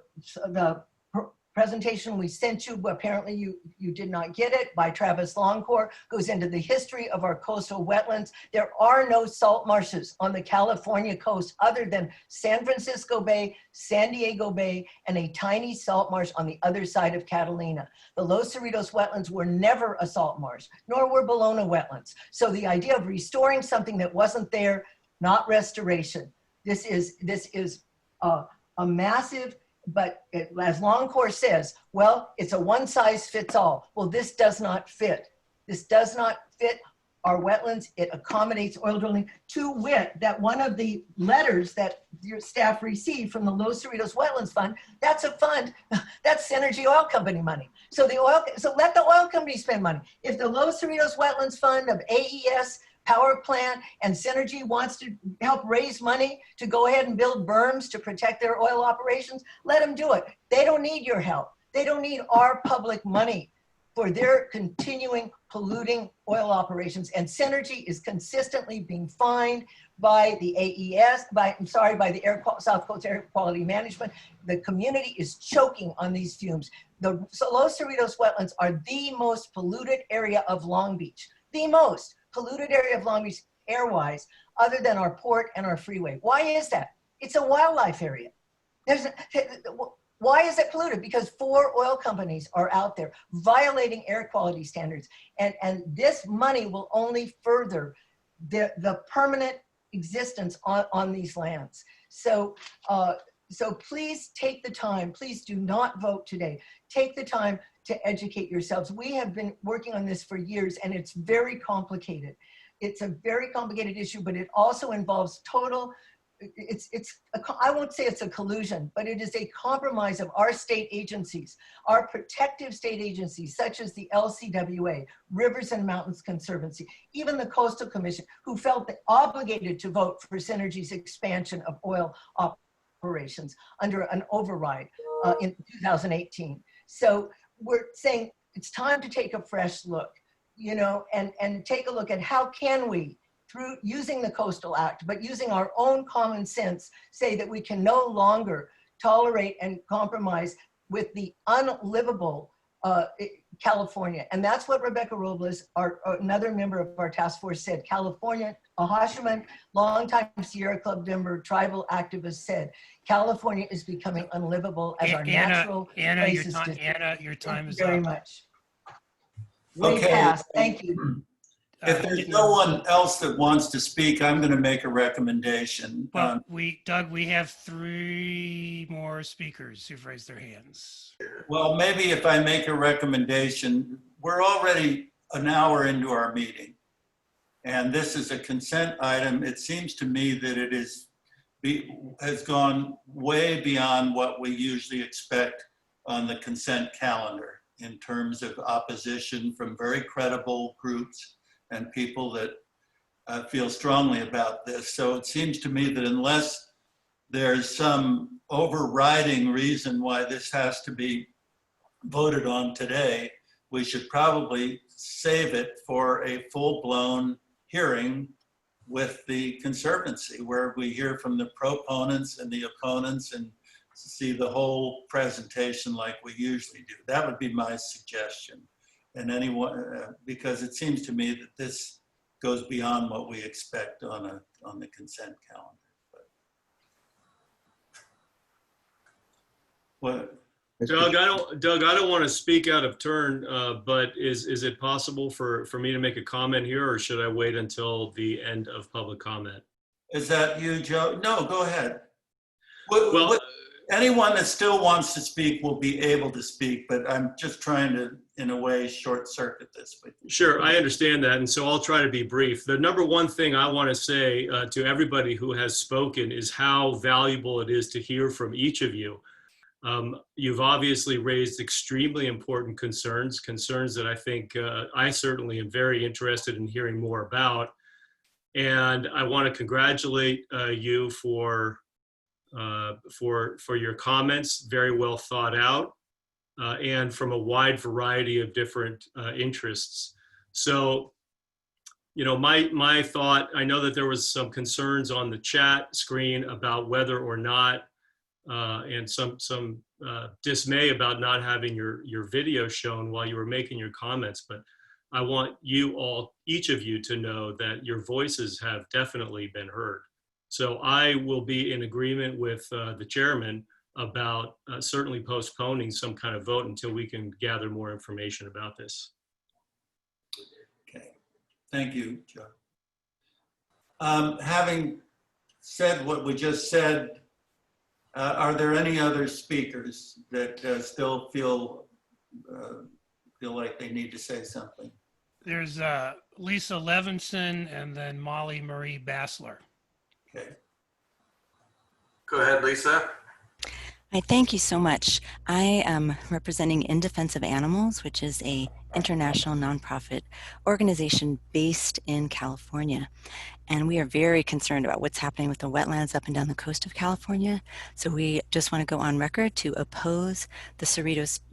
presentation we sent you, but apparently you did not get it, by Travis Longcore, goes into the history of our coastal wetlands. There are no salt marshes on the California coast other than San Francisco Bay, San Diego Bay, and a tiny salt marsh on the other side of Catalina. The Los Cerritos wetlands were never a salt marsh, nor were Bologna wetlands. So the idea of restoring something that wasn't there, not restoration. This is a massive, but as Longcore says, well, it's a one size fits all. Well, this does not fit. This does not fit our wetlands. It accommodates oil drilling, to wit that one of the letters that your staff received from the Los Cerritos Wetlands Fund, that's a fund, that's Synergy Oil Company money. So let the oil company spend money. If the Los Cerritos Wetlands Fund of AES power plant and Synergy wants to help raise money to go ahead and build berms to protect their oil operations, let them do it. They don't need your help. They don't need our public money for their continuing polluting oil operations. And Synergy is consistently being fined by the AES, by the South Coast Air Quality Management. The community is choking on these fumes. The Los Cerritos wetlands are the most polluted area of Long Beach, the most polluted area of Long Beach air-wise, other than our port and our freeway. Why is that? It's a wildlife area. Why is it polluted? Because 4 oil companies are out there violating air quality standards. And this money will only further the permanent existence on these lands. So please take the time, please do not vote today. Take the time to educate yourselves. We have been working on this for years and it's very complicated. It's a very complicated issue, but it also involves I won't say it's a collusion, but it is a compromise of our state agencies, our protective state agencies, such as the LCWA, Rivers and Mountains Conservancy, even the Coastal Commission, who felt obligated to vote for Synergy's expansion of oil operations under an override in 2018. So we're saying it's time to take a fresh look, and take a look at how can we, through using the Coastal Act, but using our own common sense, say that we can no longer tolerate and compromise with the unlivable California. And that's what Rebecca Robles, another member of our task force, said. California, a Hashiman, longtime Sierra Club member, tribal activist, said, California is becoming unlivable as our natural places. Anna, your time is up. Very much. Way past. Thank you. If there's no one else that wants to speak, I'm going to make a recommendation. Well, Doug, we have 3 more speakers who've raised their hands. Well, maybe if I make a recommendation, we're already an hour into our meeting, and this is a consent item. It seems to me that it has gone way beyond what we usually expect on the consent calendar in terms of opposition from very credible groups and people that feel strongly about this. So it seems to me that unless there's some overriding reason why this has to be voted on today, we should probably save it for a full-blown hearing with the Conservancy, where we hear from the proponents and the opponents and see the whole presentation like we usually do. That would be my suggestion. And anyone, because it seems to me that this goes beyond what we expect on the consent calendar. What? Doug, I don't want to speak out of turn, but is it possible for me to make a comment here, or should I wait until the end of public comment? Is that you, Joe? No, go ahead. anyone that still wants to speak will be able to speak, but I'm just trying to, in a way, short circuit this. Sure, I understand that, and so I'll try to be brief. The number one thing I want to say to everybody who has spoken is how valuable it is to hear from each of you. You've obviously raised extremely important concerns that I think I certainly am very interested in hearing more about. And I want to congratulate you for your comments, very well thought out, and from a wide variety of different interests. So, you know, my thought, I know that there was some concerns on the chat screen about whether or not, and some dismay about not having your video shown while you were making your comments, but I want you all, each of you, to know that your voices have definitely been heard. So I will be in agreement with the chairman about certainly postponing some kind of vote until we can gather more information about this. Okay, thank you, Joe. Having said what we just said, are there any other speakers that still feel like they need to say something? There's Lisa Levinson and then Molly Marie Bassler. Okay. Go ahead, Lisa. Hi, thank you so much. I am representing In Defense of Animals, which is a international nonprofit organization based in California. And we are very concerned about what's happening with the wetlands up and down the coast of California. So we just want to go on record to oppose the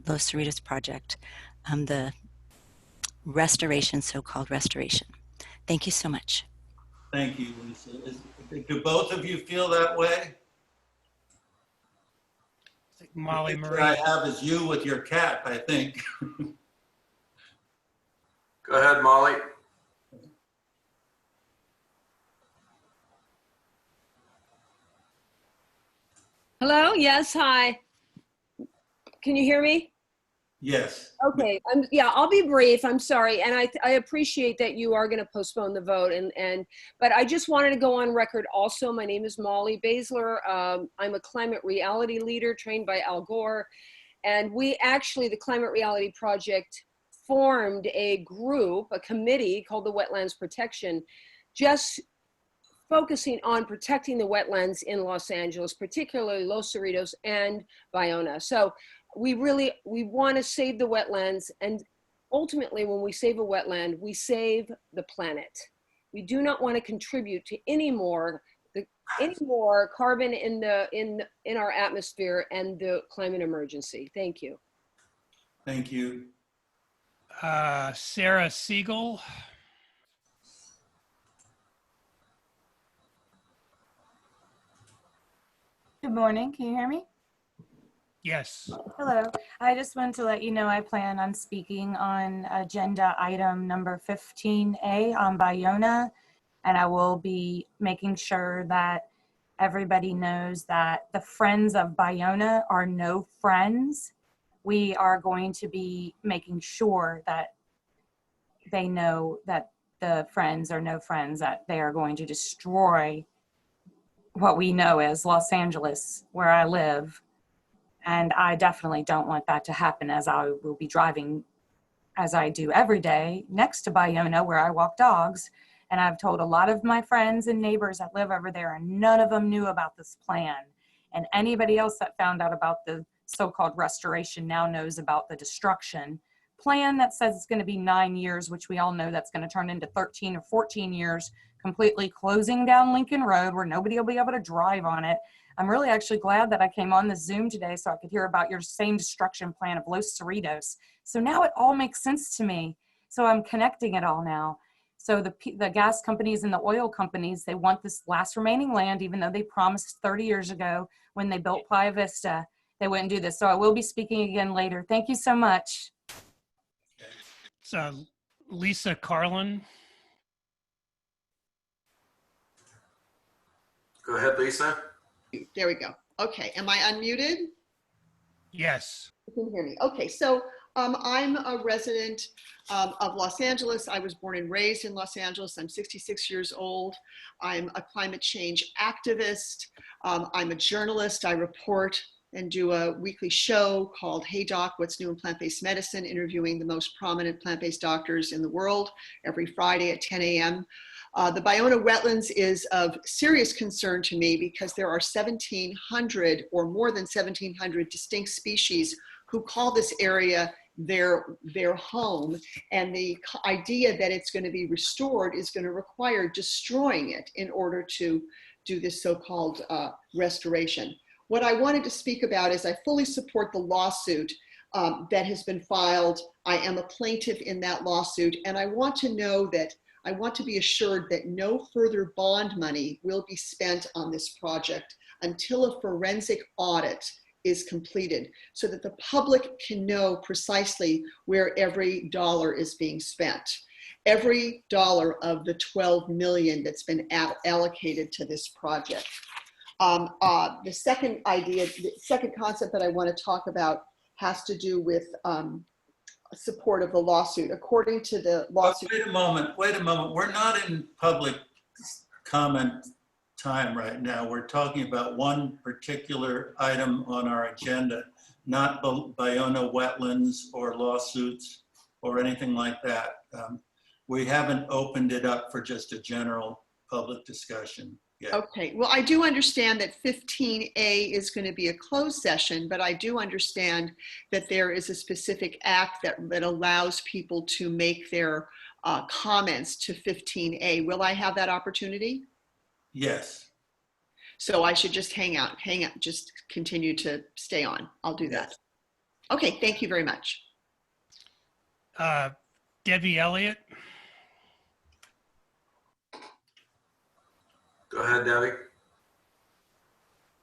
Los Cerritos project, the restoration, so-called restoration. Thank you so much. Thank you, Lisa. Do both of you feel that way? Molly the Marie. I have is you with your cat, I think. Go ahead, Molly. Hello? Yes, hi. Can you hear me? Yes. Okay, yeah, I'll be brief. I'm sorry. And I appreciate that you are going to postpone the vote. But I just wanted to go on record also. My name is Molly Bassler. I'm a climate reality leader trained by Al Gore. And we actually, the Climate Reality Project, formed a group, a committee called the Wetlands Protection, just focusing on protecting the wetlands in Los Angeles, particularly Los Cerritos and Bayona. So we want to save the wetlands, and ultimately when we save a wetland, we save the planet. We do not want to contribute to any more carbon in our atmosphere and the climate emergency. Thank you. Thank you. Sarah Siegel. Good morning. Can you hear me? Yes. Hello. I just wanted to let you know I plan on speaking on agenda item number 15A on Bayona, and I will be making sure that everybody knows that the Friends of Bayona are no friends. We are going to be making sure that they know that the Friends are no friends, that they are going to destroy what we know as Los Angeles, where I live. And I definitely don't want that to happen, as I will be driving, as I do every day, next to Bayona, where I walk dogs. And I've told a lot of my friends and neighbors that live over there, and none of them knew about this plan. And anybody else that found out about the so-called restoration now knows about the destruction plan that says it's going to be 9 years, which we all know that's going to turn into 13 or 14 years, completely closing down Lincoln Road where nobody will be able to drive on it. I'm really actually glad that I came on the Zoom today so I could hear about your same destruction plan of Los Cerritos. So now it all makes sense to me. So I'm connecting it all now. So the gas companies and the oil companies, they want this last remaining land, even though they promised 30 years ago when they built Playa Vista, they wouldn't do this. So I will be speaking again later. Thank you so much. So Lisa Carlin. Go ahead, Lisa. There we go. Okay, am I unmuted? Yes. You can hear me. Okay, so I'm a resident of Los Angeles. I was born and raised in Los Angeles. I'm 66 years old. I'm a climate change activist. I'm a journalist. I report and do a weekly show called Hey Doc, What's New in Plant-Based Medicine, interviewing the most prominent plant-based doctors in the world every Friday at 10 a.m. The Ballona wetlands is of serious concern to me because there are 1,700 or more than 1,700 distinct species who call this area their home, and the idea that it's going to be restored is going to require destroying it in order to do this so-called restoration. What I wanted to speak about is I fully support the lawsuit that has been filed. I am a plaintiff in that lawsuit, and I want to know that I want to be assured that no further bond money will be spent on this project until a forensic audit is completed, so that the public can know precisely where every dollar is being spent. Every dollar of the 12 million that's been allocated to this project. The second idea, the second concept that I want to talk about has to do with support of the lawsuit. According to the lawsuit. Wait a moment. We're not in public comment time right now. We're talking about one particular item on our agenda, not Ballona wetlands or lawsuits or anything like that. We haven't opened it up for just a general public discussion yet. Okay, well, I do understand that 15A is going to be a closed session, but I do understand that there is a specific act that allows people to make their comments to 15A. Will I have that opportunity? Yes. So I should just hang out, just continue to stay on. I'll do that. Okay, thank you very much. Debbie Elliott. Go ahead, Debbie.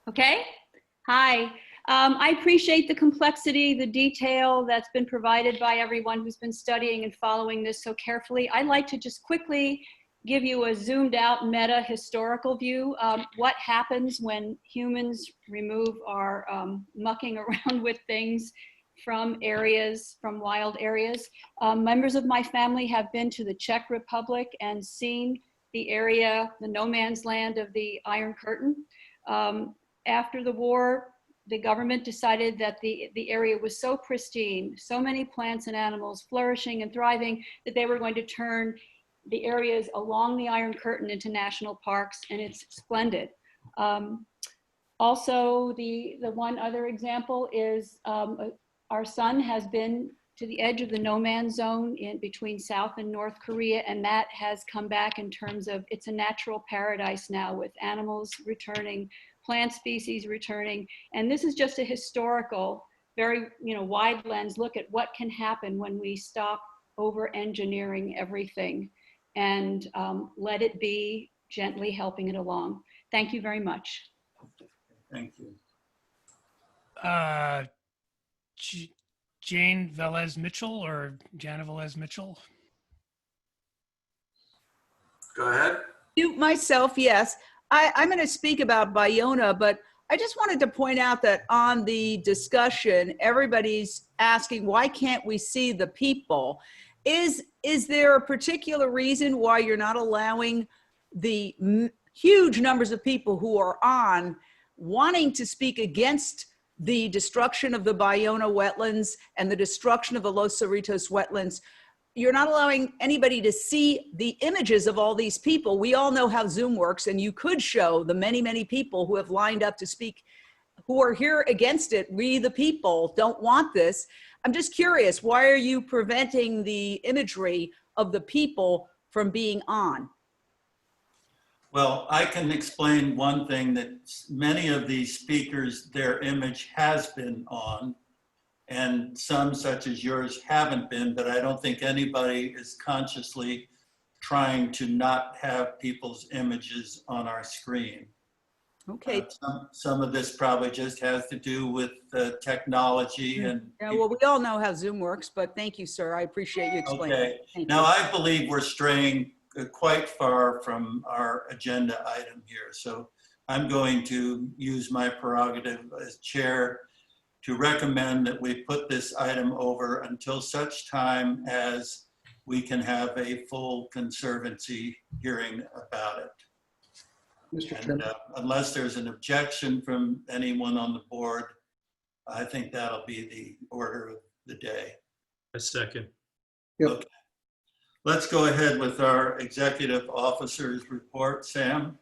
Okay. Hi. I appreciate the complexity, the detail that's been provided by everyone who's been studying and following this so carefully. I'd like to just quickly give you a zoomed out meta historical view. What happens when humans remove our mucking around with things from areas, from wild areas. Members of my family have been to the Czech Republic and seen the area, the no man's land of the Iron Curtain. After the war, the government decided that the area was so pristine, so many plants and animals flourishing and thriving, that they were going to turn the areas along the Iron Curtain into national parks, and it's splendid. Also, the one other example is our son has been to the edge of the no man's zone in between South and North Korea, and that has come back in terms of it's a natural paradise now with animals returning, plant species returning, and this is just a historical, very wide lens look at what can happen when we stop over-engineering everything and let it be gently helping it along. Thank you very much. Thank you. Jane Velez Mitchell or Jana Velez Mitchell? Go ahead. Myself, yes. I'm going to speak about Ballona, but I just wanted to point out that on the discussion, everybody's asking, why can't we see the people? Is there a particular reason why you're not allowing the huge numbers of people who are on wanting to speak against the destruction of the Ballona wetlands and the destruction of the Los Cerritos wetlands? You're not allowing anybody to see the images of all these people. We all know how Zoom works, and you could show the many, many people who have lined up to speak, who are here against it. We, the people, don't want this. I'm just curious, why are you preventing the imagery of the people from being on? Well, I can explain one thing, that many of these speakers, their image has been on, and some such as yours haven't been, but I don't think anybody is consciously trying to not have people's images on our screen. Okay. Some of this probably just has to do with technology and. Yeah, well, we all know how Zoom works, but thank you, sir. I appreciate you explaining. Okay. Thank Now, you. I believe we're straying quite far from our agenda item here. So I'm going to use my prerogative as chair to recommend that we put this item over until such time as we can have a full Conservancy hearing about it. Mr. And, Chairman. unless there's an objection from anyone on the board, I think that'll be the order of the day. A second. Yep. Okay. Let's go ahead with our executive officers report. Sam?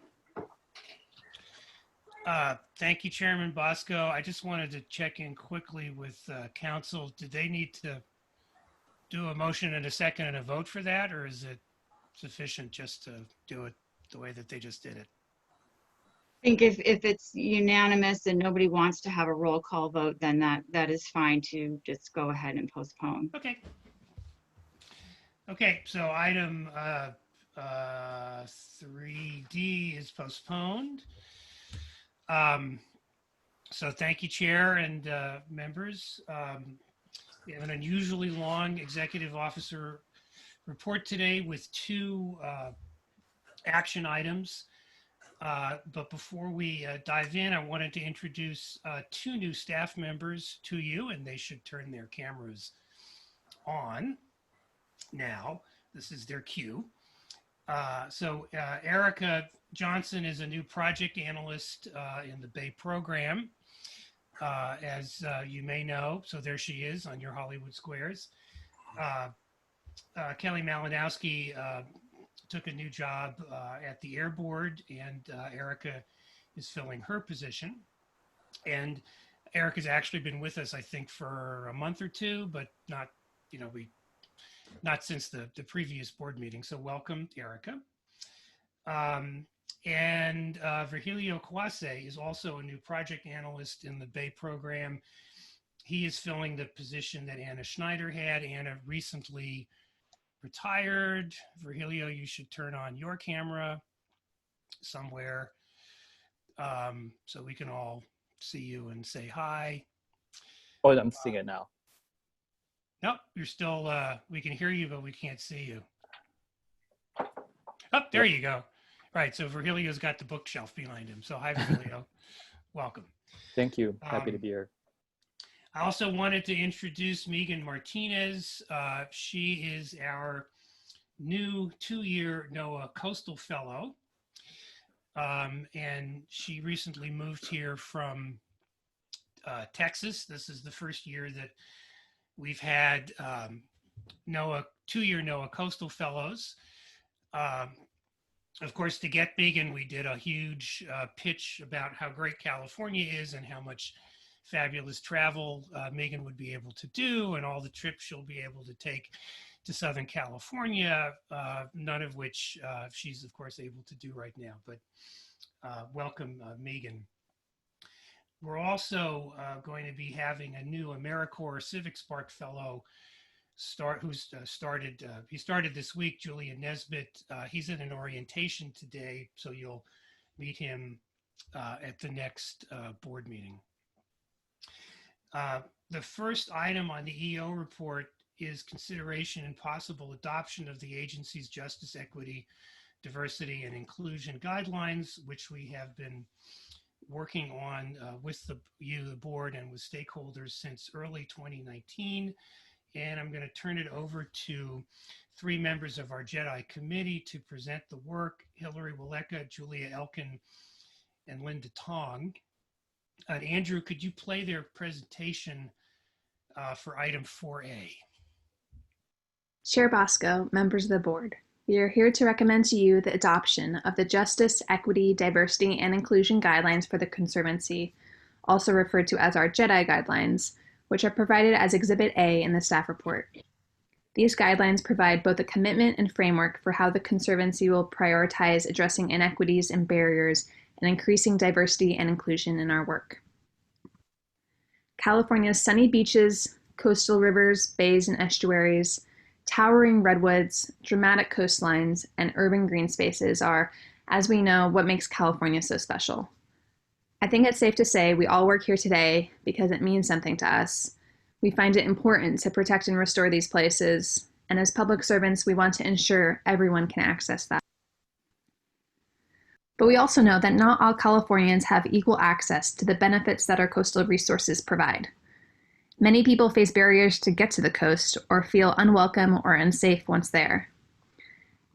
Thank you, Chairman Bosco. I just wanted to check in quickly with council. Did they need to do a motion and a second and a vote for that, or is it sufficient just to do it the way that they just did it? I think if it's unanimous and nobody wants to have a roll call vote, then that is fine to just go ahead and postpone. Okay. Okay, so item 3D is postponed. So thank you, Chair and members. We have an unusually long executive officer report today with 2 action items. But before we dive in, I wanted to introduce 2 new staff members to you, and they should turn their cameras on now. This is their cue. So Erica Johnson is a new project analyst in the Bay program, as you may know. So there she is on your Hollywood Squares. Kelly Malinowski took a new job at the Air Board, and Erica is filling her position. And Erica's actually been with us, I think, for a month or 2, but not, not since the previous board meeting. So welcome, Erica. And Virgilio Kawase is also a new project analyst in the Bay program. He is filling the position that Anna Schneider had. Anna recently retired. Virgilio, you should turn on your camera somewhere so we can all see you and say hi. Oh, I'm seeing it now. Nope, you're still, we can hear you, but we can't see you. Oh, there you go. Right, so Virgilio's got the bookshelf behind him. So hi, Virgilio. Welcome. Thank you. Happy to be here. I also wanted to introduce Megan Martinez. She is our new 2-year NOAA Coastal Fellow. And she recently moved here from Texas. This is the first year that we've had NOAA 2-year NOAA Coastal Fellows. Of course, to get Megan, we did a huge pitch about how great California is and how much fabulous travel Megan would be able to do, and all the trips she'll be able to take to Southern California, none of which she's, of course, able to do right now. But welcome, Megan. We're also going to be having a new AmeriCorps Civic Spark Fellow he started this week, Julian Nesbitt. He's in an orientation today, so you'll meet him at the next board meeting. The first item on the EO report is consideration and possible adoption of the agency's Justice, Equity, Diversity, and Inclusion guidelines, which we have been working on with the board and with stakeholders since early 2019. And I'm going to turn it over to 3 members of our JEDI committee to present the work: Hillary Waleka, Julia Elkin, and Linda Tong. Andrew, could you play their presentation for item 4A? Chair Bosco, members of the board, we are here to recommend to you the adoption of the Justice, Equity, Diversity, and Inclusion Guidelines for the Conservancy, also referred to as our JEDI guidelines, which are provided as Exhibit A in the staff report. These guidelines provide both a commitment and framework for how the Conservancy will prioritize addressing inequities and barriers and increasing diversity and inclusion in our work. California's sunny beaches, coastal rivers, bays, and estuaries, towering redwoods, dramatic coastlines, and urban green spaces are, as we know, what makes California so special. I think it's safe to say we all work here today because it means something to us. We find it important to protect and restore these places, and as public servants, we want to ensure everyone can access that. But we also know that not all Californians have equal access to the benefits that our coastal resources provide. Many people face barriers to get to the coast or feel unwelcome or unsafe once there.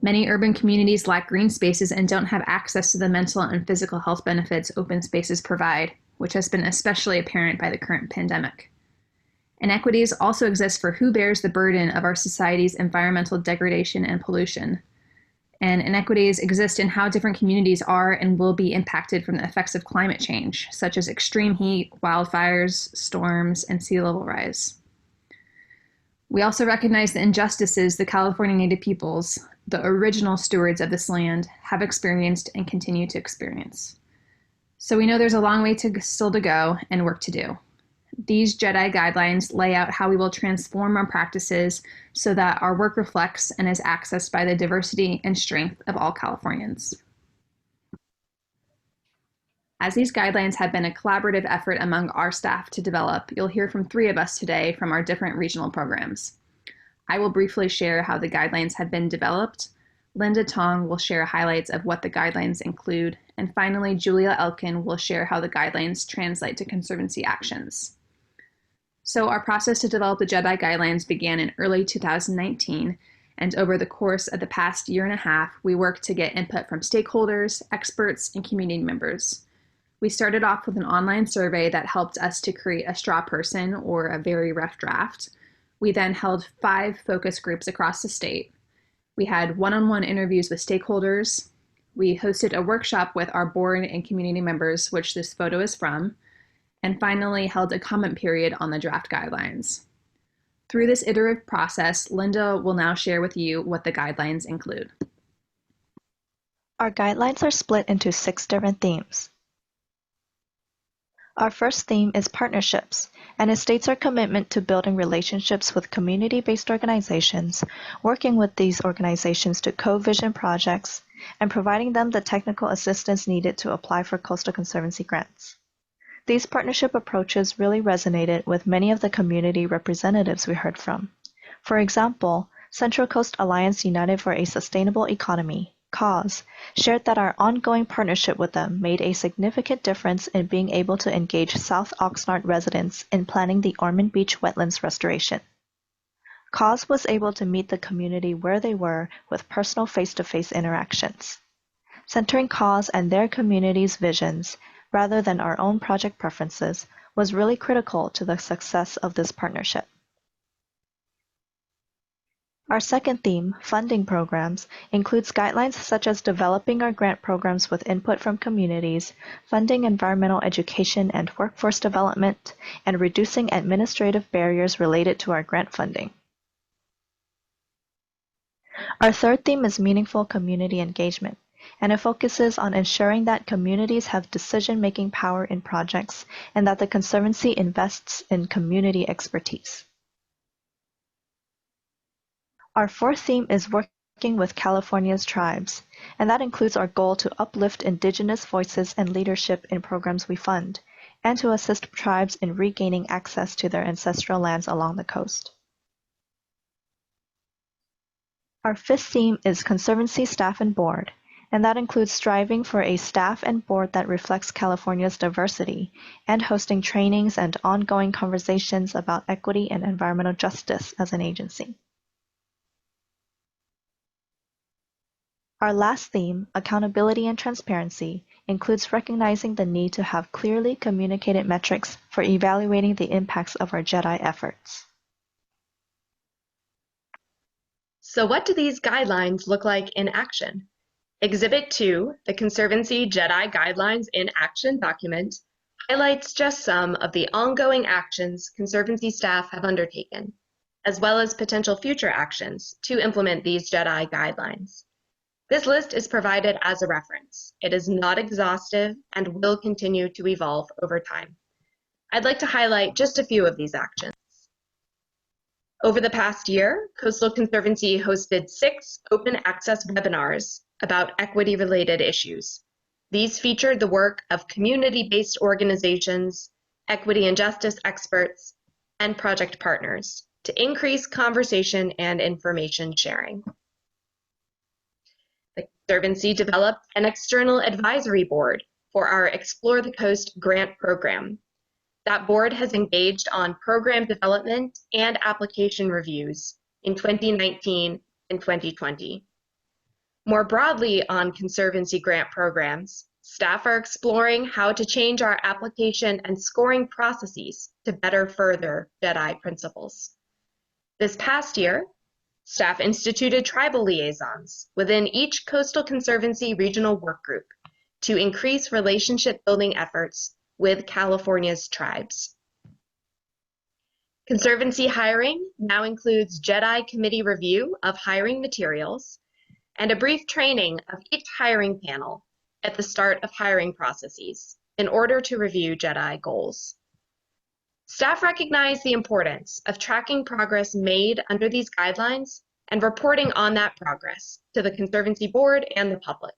Many urban communities lack green spaces and don't have access to the mental and physical health benefits open spaces provide, which has been especially apparent by the current pandemic. Inequities also exist for who bears the burden of our society's environmental degradation and pollution. And inequities exist in how different communities are and will be impacted from the effects of climate change, such as extreme heat, wildfires, storms, and sea level rise. We also recognize the injustices the California Native peoples, the original stewards of this land, have experienced and continue to experience. So we know there's a long way still to go and work to do. These JEDI guidelines lay out how we will transform our practices so that our work reflects and is accessed by the diversity and strength of all Californians. As these guidelines have been a collaborative effort among our staff to develop, you'll hear from 3 of us today from our different regional programs. I will briefly share how the guidelines have been developed. Linda Tong will share highlights of what the guidelines include. And finally, Julia Elkin will share how the guidelines translate to Conservancy actions. So our process to develop the JEDI guidelines began in early 2019, and over the course of the past year and a half, we worked to get input from stakeholders, experts, and community members. We started off with an online survey that helped us to create a straw person or a very rough draft. We then held 5 focus groups across the state. We had one-on-one interviews with stakeholders. We hosted a workshop with our board and community members, which this photo is from, and finally held a comment period on the draft guidelines. Through this iterative process, Linda will now share with you what the guidelines include. Our guidelines are split into 6 different themes. Our first theme is partnerships, and it states our commitment to building relationships with community-based organizations, working with these organizations to co-vision projects, and providing them the technical assistance needed to apply for Coastal Conservancy grants. These partnership approaches really resonated with many of the community representatives we heard from. For example, Central Coast Alliance United for a Sustainable Economy, CAUSE, shared that our ongoing partnership with them made a significant difference in being able to engage South Oxnard residents in planning the Ormond Beach wetlands restoration. CAUSE was able to meet the community where they were with personal face-to-face interactions. Centering CAUSE and their community's visions, rather than our own project preferences, was really critical to the success of this partnership. Our second theme, funding programs, includes guidelines such as developing our grant programs with input from communities, funding environmental education and workforce development, and reducing administrative barriers related to our grant funding. Our third theme is meaningful community engagement, and it focuses on ensuring that communities have decision-making power in projects and that the Conservancy invests in community expertise. Our fourth theme is working with California's tribes, and that includes our goal to uplift Indigenous voices and leadership in programs we fund, and to assist tribes in regaining access to their ancestral lands along the coast. Our fifth theme is Conservancy staff and board, and that includes striving for a staff and board that reflects California's diversity and hosting trainings and ongoing conversations about equity and environmental justice as an agency. Our last theme, accountability and transparency, includes recognizing the need to have clearly communicated metrics for evaluating the impacts of our JEDI efforts. So what do these guidelines look like in action? Exhibit 2, the Conservancy JEDI Guidelines in Action document, highlights just some of the ongoing actions Conservancy staff have undertaken, as well as potential future actions to implement these JEDI guidelines. This list is provided as a reference. It is not exhaustive and will continue to evolve over time. I'd like to highlight just a few of these actions. Over the past year, Coastal Conservancy hosted 6 open access webinars about equity-related issues. These featured the work of community-based organizations, equity and justice experts, and project partners to increase conversation and information sharing. The Conservancy developed an external advisory board for our Explore the Coast grant program. That board has engaged on program development and application reviews in 2019 and 2020. More broadly on Conservancy grant programs, Staff are exploring how to change our application and scoring processes to better further JEDI principles. This past year, staff instituted tribal liaisons within each Coastal Conservancy regional work group to increase relationship building efforts with California's tribes. Conservancy hiring now includes JEDI committee review of hiring materials and a brief training of each hiring panel at the start of hiring processes in order to review JEDI goals. Staff recognize the importance of tracking progress made under these guidelines and reporting on that progress to the Conservancy Board and the public.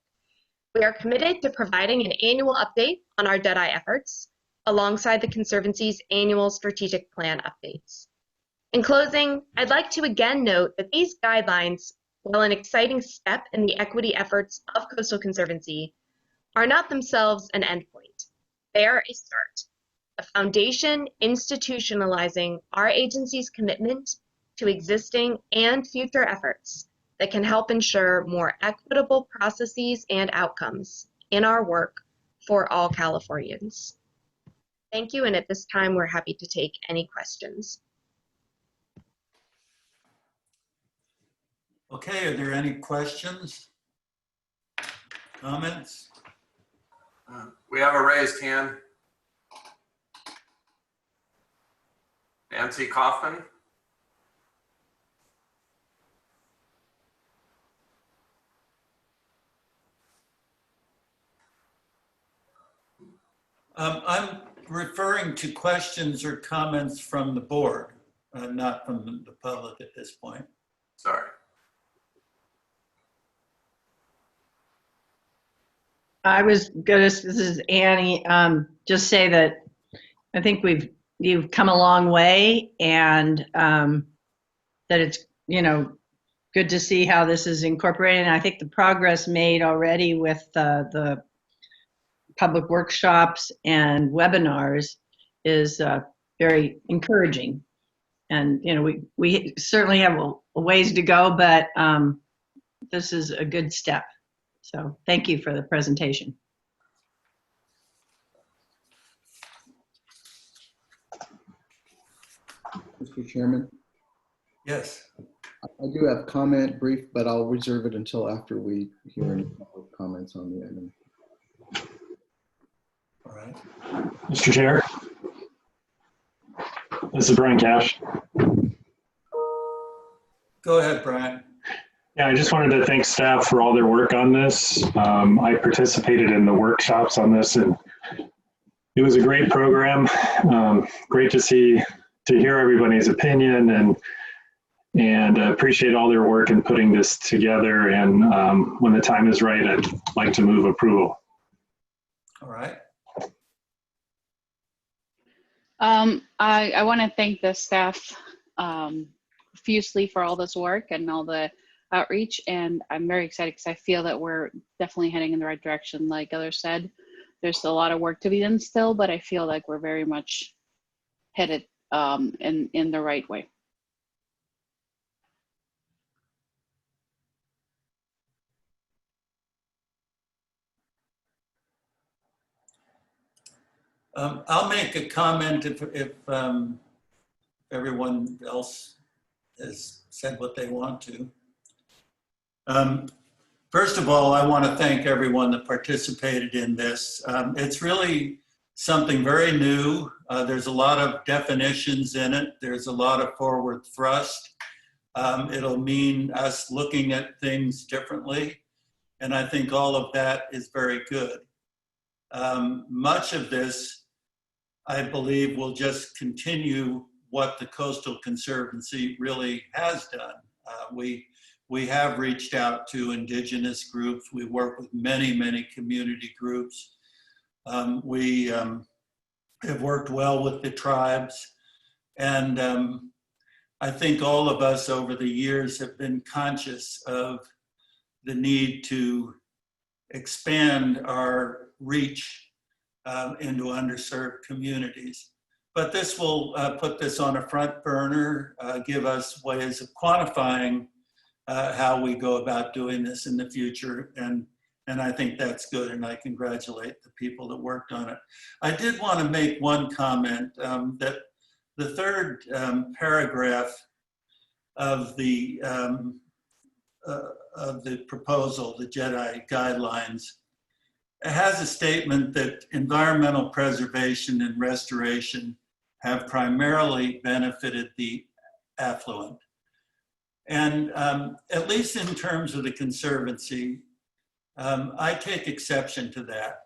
We are committed to providing an annual update on our JEDI efforts alongside the Conservancy's annual strategic plan updates. In closing, I'd like to again note that these guidelines, while an exciting step in the equity efforts of Coastal Conservancy, are not themselves an endpoint. They are a start, a foundation institutionalizing our agency's commitment to existing and future efforts that can help ensure more equitable processes and outcomes in our work for all Californians. Thank you, and at this time, we're happy to take any questions. Okay, are there any questions? Comments? We have a raised hand. Nancy Kaufman. I'm referring to questions or comments from the board, not from the public at this point. Sorry. I was gonna, this is Annie, just say that I think you've come a long way, and that it's, good to see how this is incorporated. And I think the progress made already with the public workshops and webinars is very encouraging. And, we certainly have a ways to go, but this is a good step. So thank you for the presentation. Mr. Chairman? Yes. I do have comment brief, but I'll reserve it until after we hear any public comments on the item. All right. Mr. Chair, this is Brian Cash. Go ahead, Brian. Yeah, I just wanted to thank staff for all their work on this. I participated in the workshops on this, and it was a great program. Great to hear everybody's opinion, and appreciate all their work in putting this together. And when the time is right, I'd like to move approval. All right. I want to thank the staff profusely for all this work and all the outreach, and I'm very excited because I feel that we're definitely heading in the right direction. Like others said, there's a lot of work to be done still, but I feel like we're very much headed in the right way. I'll make a comment if everyone else has said what they want to. First of all, I want to thank everyone that participated in this. It's really something very new. There's a lot of definitions in it. There's a lot of forward thrust. It'll mean us looking at things differently. And I think all of that is very good. Much of this, I believe, will just continue what the Coastal Conservancy really has done. We have reached out to indigenous groups. We work with many, many community groups. We have worked well with the tribes. And I think all of us over the years have been conscious of the need to expand our reach into underserved communities. But this will put this on a front burner, give us ways of quantifying how we go about doing this in the future, and And I think that's good, and I congratulate the people that worked on it. I did want to make one comment that the third paragraph of the proposal, the JEDI guidelines, has a statement that environmental preservation and restoration have primarily benefited the affluent. And at least in terms of the Conservancy, I take exception to that.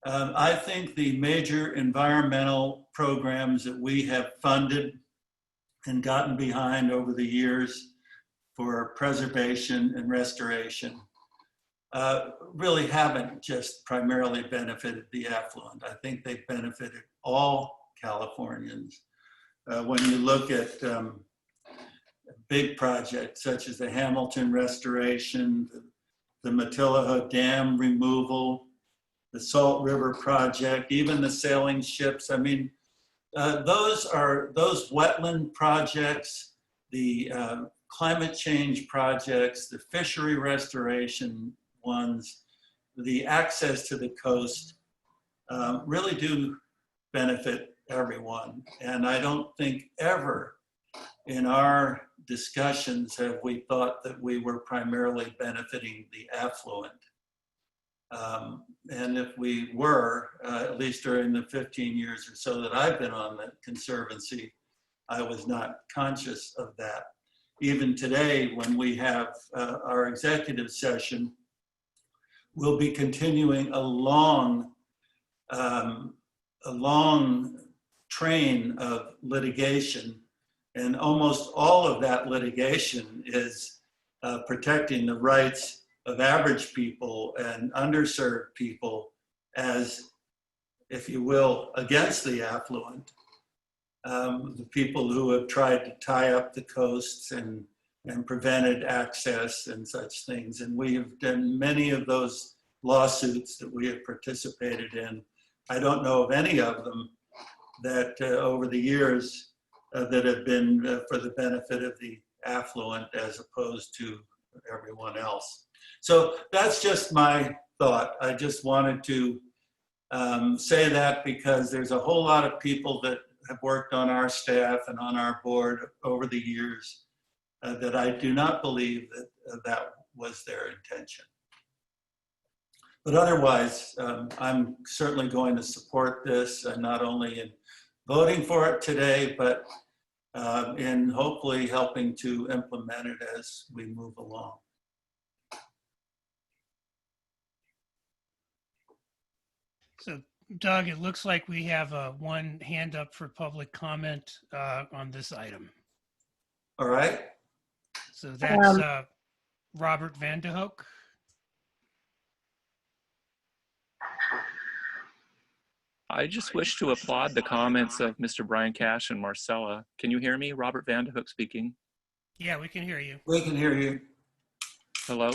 I think the major environmental programs that we have funded and gotten behind over the years for preservation and restoration really haven't just primarily benefited the affluent. I think they've benefited all Californians. When you look at big projects such as the Hamilton restoration, the Matilaha Dam removal, the Salt River project, even the sailing ships. I mean, those wetland projects, the climate change projects, the fishery restoration ones, the access to the coast really do benefit everyone. And I don't think ever in our discussions have we thought that we were primarily benefiting the affluent. And if we were, at least during the 15 years or so that I've been on the Conservancy, I was not conscious of that. Even today, when we have our executive session, we'll be continuing a long train of litigation, and almost all of that litigation is protecting the rights of average people and underserved people as, if you will, against the affluent. The people who have tried to tie up the coasts and prevented access and such things. And we have done many of those lawsuits that we have participated in. I don't know of any of them that over the years that have been for the benefit of the affluent as opposed to everyone else. So that's just my thought. I just wanted to say that because there's a whole lot of people that have worked on our staff and on our board over the years that I do not believe that that was their intention. But otherwise, I'm certainly going to support this, not only in voting for it today, but in hopefully helping to implement it as we move along. So, Doug, it looks like we have one hand up for public comment on this item. All right. So that's Robert Vanderhoek. I just wish to applaud the comments of Mr. Brian Cash and Marcella. Can you hear me? Robert Vanderhoek speaking. Yeah, we can hear you. We can hear you. Hello?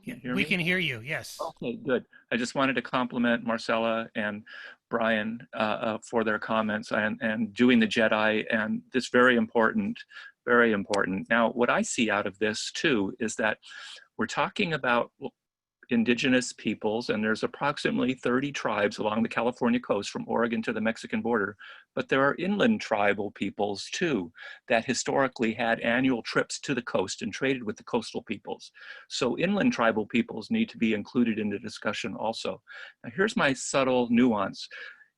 We can hear you, yes. Okay, good. I just wanted to compliment Marcella and Brian for their comments and doing the JEDI, and this very important, very important. Now, what I see out of this too is that we're talking about indigenous peoples, and there's approximately 30 tribes along the California coast from Oregon to the Mexican border, but there are inland tribal peoples too that historically had annual trips to the coast and traded with the coastal peoples. So inland tribal peoples need to be included in the discussion also. Now here's my subtle nuance.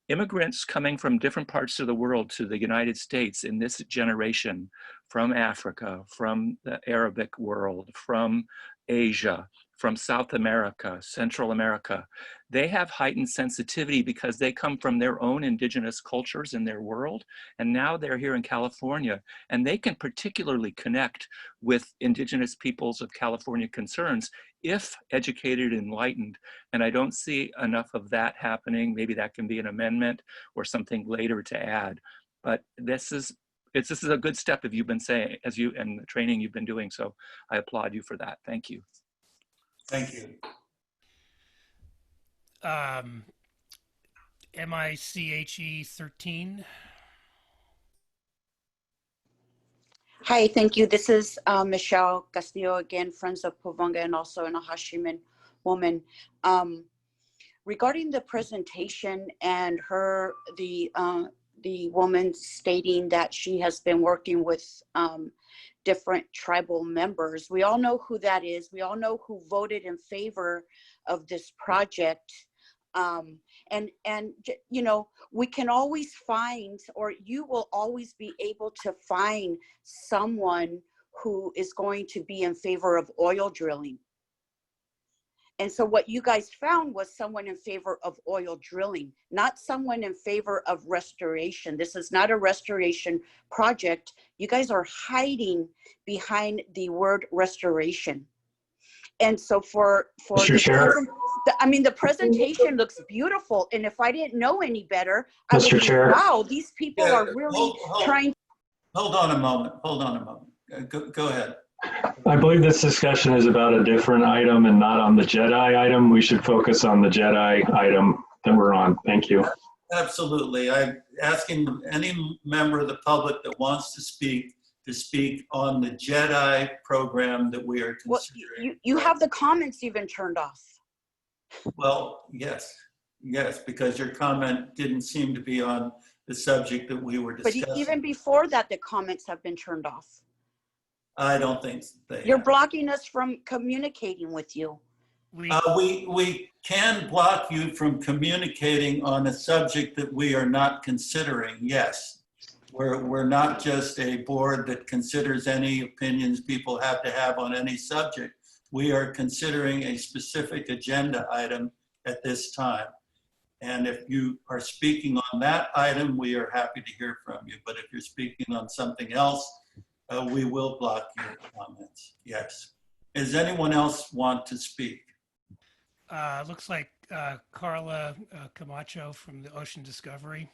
Immigrants coming from different parts of the world to the United States in this generation, from Africa, from the Arabic world, from Asia, from South America, Central America, they have heightened sensitivity because they come from their own indigenous cultures in their world. And now they're here in California, and they can particularly connect with indigenous peoples of California concerns if educated, enlightened. And I don't see enough of that happening. Maybe that can be an amendment or something later to add. But this is a good step, if you've been saying, as you and the training you've been doing. So I applaud you for that. Thank you. Thank you. MICHE 13. Hi, thank you. This is Michelle Castillo again, Friends of Povonga and also an Ohashiman woman. Regarding the presentation and the woman stating that she has been working with different tribal members. We all know who that is. We all know who voted in favor of this project. And you know, we can always find, or you will always be able to find someone who is going to be in favor of oil drilling. And so what you guys found was someone in favor of oil drilling, not someone in favor of restoration. This is not a restoration project. You guys are hiding behind the word restoration. And so for the presentation looks beautiful. And if I didn't know any better, I would think, wow, these people are really trying. Hold on a moment. Go ahead. I believe this discussion is about a different item and not on the JEDI item. We should focus on the JEDI item that we're on. Thank you. Absolutely. I'm asking any member of the public that wants to speak on the JEDI program that we are considering. Well, you have the comments even turned off. Well, yes, because your comment didn't seem to be on the subject that we were discussing. But even before that, the comments have been turned off. I don't think they You're blocking us from communicating with you. We can block you from communicating on a subject that we are not considering, yes. We're not just a board that considers any opinions people have to have on any subject. We are considering a specific agenda item at this time. And if you are speaking on that item, we are happy to hear from you. But if you're speaking on something else, we will block your comments, yes. Does anyone else want to speak? Looks like Carla Camacho from the Ocean Discovery.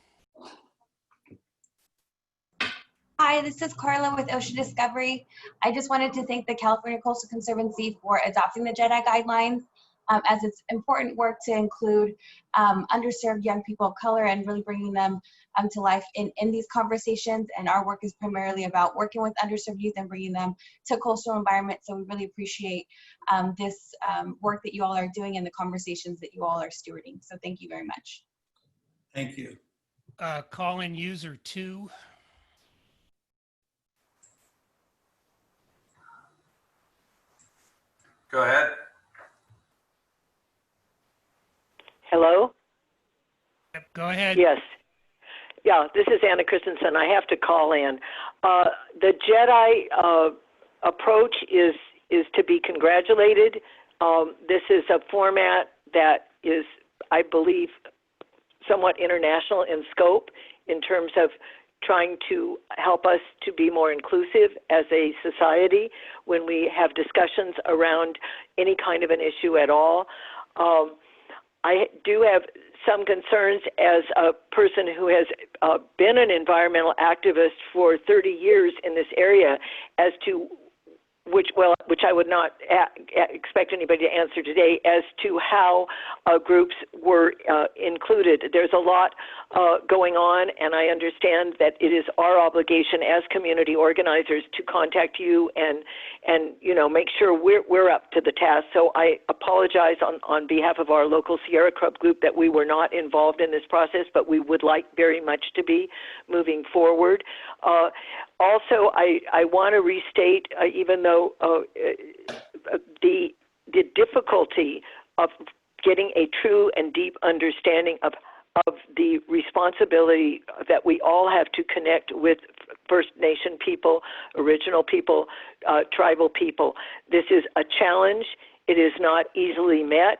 Hi, this is Carla with Ocean Discovery. I just wanted to thank the California Coastal Conservancy for adopting the JEDI guidelines, as it's important work to include underserved young people of color and really bringing them to life in these conversations. And our work is primarily about working with underserved youth and bringing them to coastal environments. So we really appreciate this work that you all are doing and the conversations that you all are stewarding. So thank you very much. Thank you. Call-in user 2. Go ahead. Hello? Go ahead. Yes. Yeah, this is Anna Christensen. I have to call in. The JEDI approach is to be congratulated. This is a format that is, I believe, somewhat international in scope in terms of trying to help us to be more inclusive as a society when we have discussions around any kind of an issue at all. I do have some concerns as a person who has been an environmental activist for 30 years in this area as to which I would not expect anybody to answer today, as to how groups were included. There's a lot going on, and I understand that it is our obligation as community organizers to contact you and make sure we're up to the task. So I apologize on behalf of our local Sierra Club group that we were not involved in this process, but we would like very much to be moving forward. Also, I want to restate, even though the difficulty of getting a true and deep understanding of the responsibility that we all have to connect with First Nation people, original people, tribal people. This is a challenge. It is not easily met,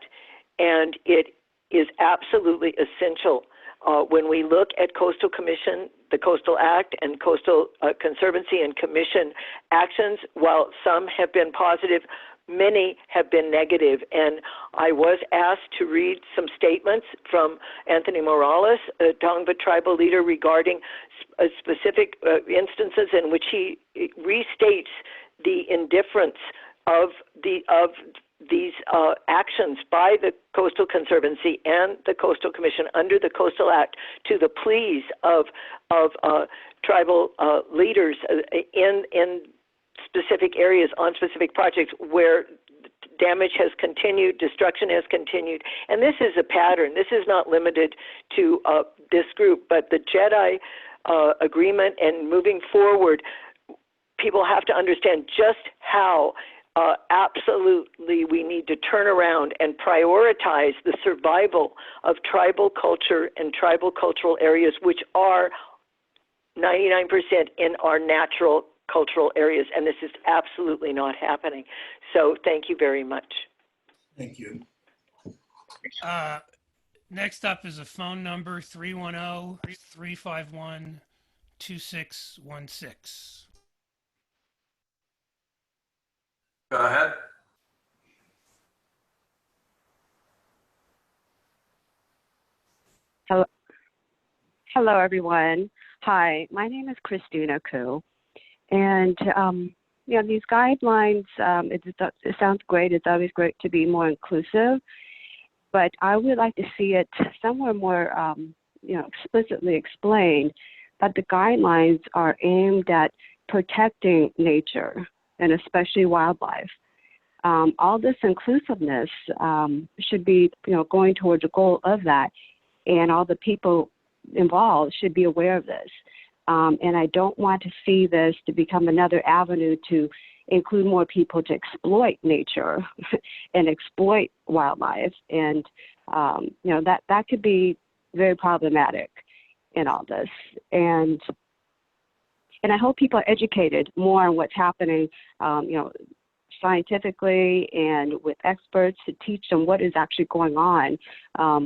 and it is absolutely essential. When we look at Coastal Commission, the Coastal Act, and Coastal Conservancy and Commission actions, while some have been positive, many have been negative. And I was asked to read some statements from Anthony Morales, a Tongva tribal leader, regarding specific instances in which he restates the indifference of these actions by the Coastal Conservancy and the Coastal Commission under the Coastal Act to the pleas of tribal leaders in specific areas on specific projects where damage has continued, destruction has continued. And this is a pattern. This is not limited to this group, but the JEDI agreement and moving forward, people have to understand just how absolutely we need to turn around and prioritize the survival of tribal culture and tribal cultural areas, which are 99% in our natural cultural areas, and this is absolutely not happening. So thank you very much. Thank you. Next up is a phone number, 310-351-2616. Go ahead. Hello, everyone. Hi, my name is Christina Koo. And, these guidelines, it sounds great. It's always great to be more inclusive. But I would like to see it somewhere more, explicitly explained that the guidelines are aimed at protecting nature and especially wildlife. All this inclusiveness should be, going towards the goal of that, and all the people involved should be aware of this. And I don't want to see this to become another avenue to include more people to exploit nature and exploit wildlife. And, that could be very problematic in all this. And I hope people are educated more on what's happening, scientifically and with experts to teach them what is actually going on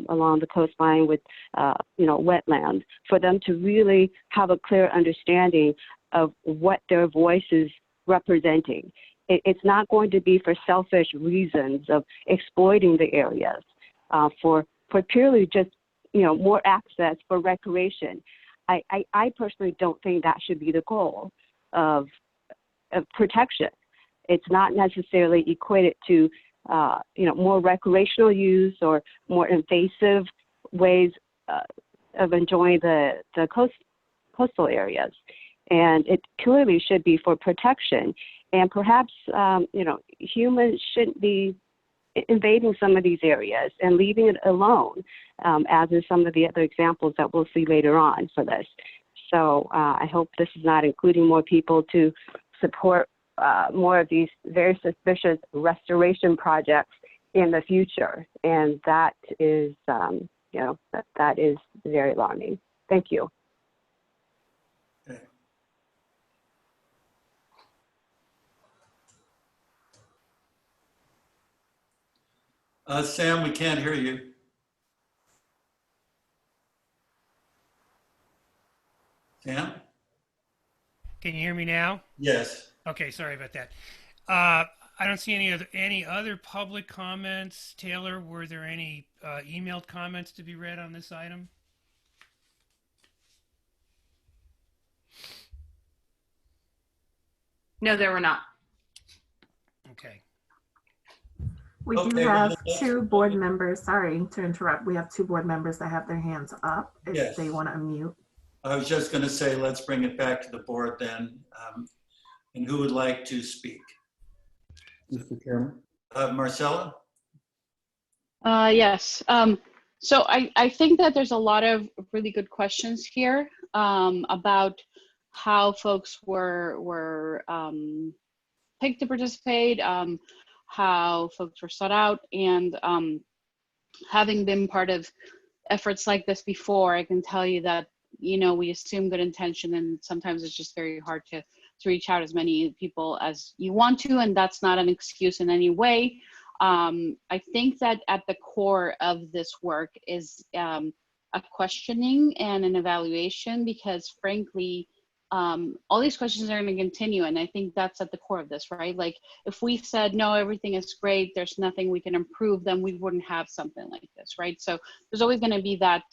along the coastline with, wetlands, for them to really have a clear understanding of what their voice is representing. It's not going to be for selfish reasons of exploiting the areas for purely just, more access for recreation. I personally don't think that should be the goal of protection. It's not necessarily equated to, more recreational use or more invasive ways of enjoying the coastal areas. And it clearly should be for protection. And perhaps, humans shouldn't be invading some of these areas and leaving it alone, as in some of the other examples that we'll see later on for this. So I hope this is not including more people to support more of these very suspicious restoration projects in the future. And that is, that is very alarming. Thank you. Okay. Sam, we can't hear you. Sam? Can you hear me now? Yes. Okay, sorry about that. I don't see any other public comments. Taylor, were there any emailed comments to be read on this item? No, there were not. Okay. We do have two board members. Sorry to interrupt. We have two board members that have their hands up if they want to unmute. I was just going to say, let's bring it back to the board then. And who would like to speak? Mr. Chairman. Marcella? Yes. So I think that there's a lot of really good questions here about how folks were picked to participate, how folks were sought out, and having been part of efforts like this before, I can tell you that, we assume good intention, and sometimes it's just very hard to reach out as many people as you want to, and that's not an excuse in any way. I think that at the core of this work is a questioning and an evaluation, because frankly, all these questions are going to continue, and I think that's at the core of this, right? Like, if we said, no, everything is great, there's nothing we can improve, then we wouldn't have something like this, right? So there's always going to be that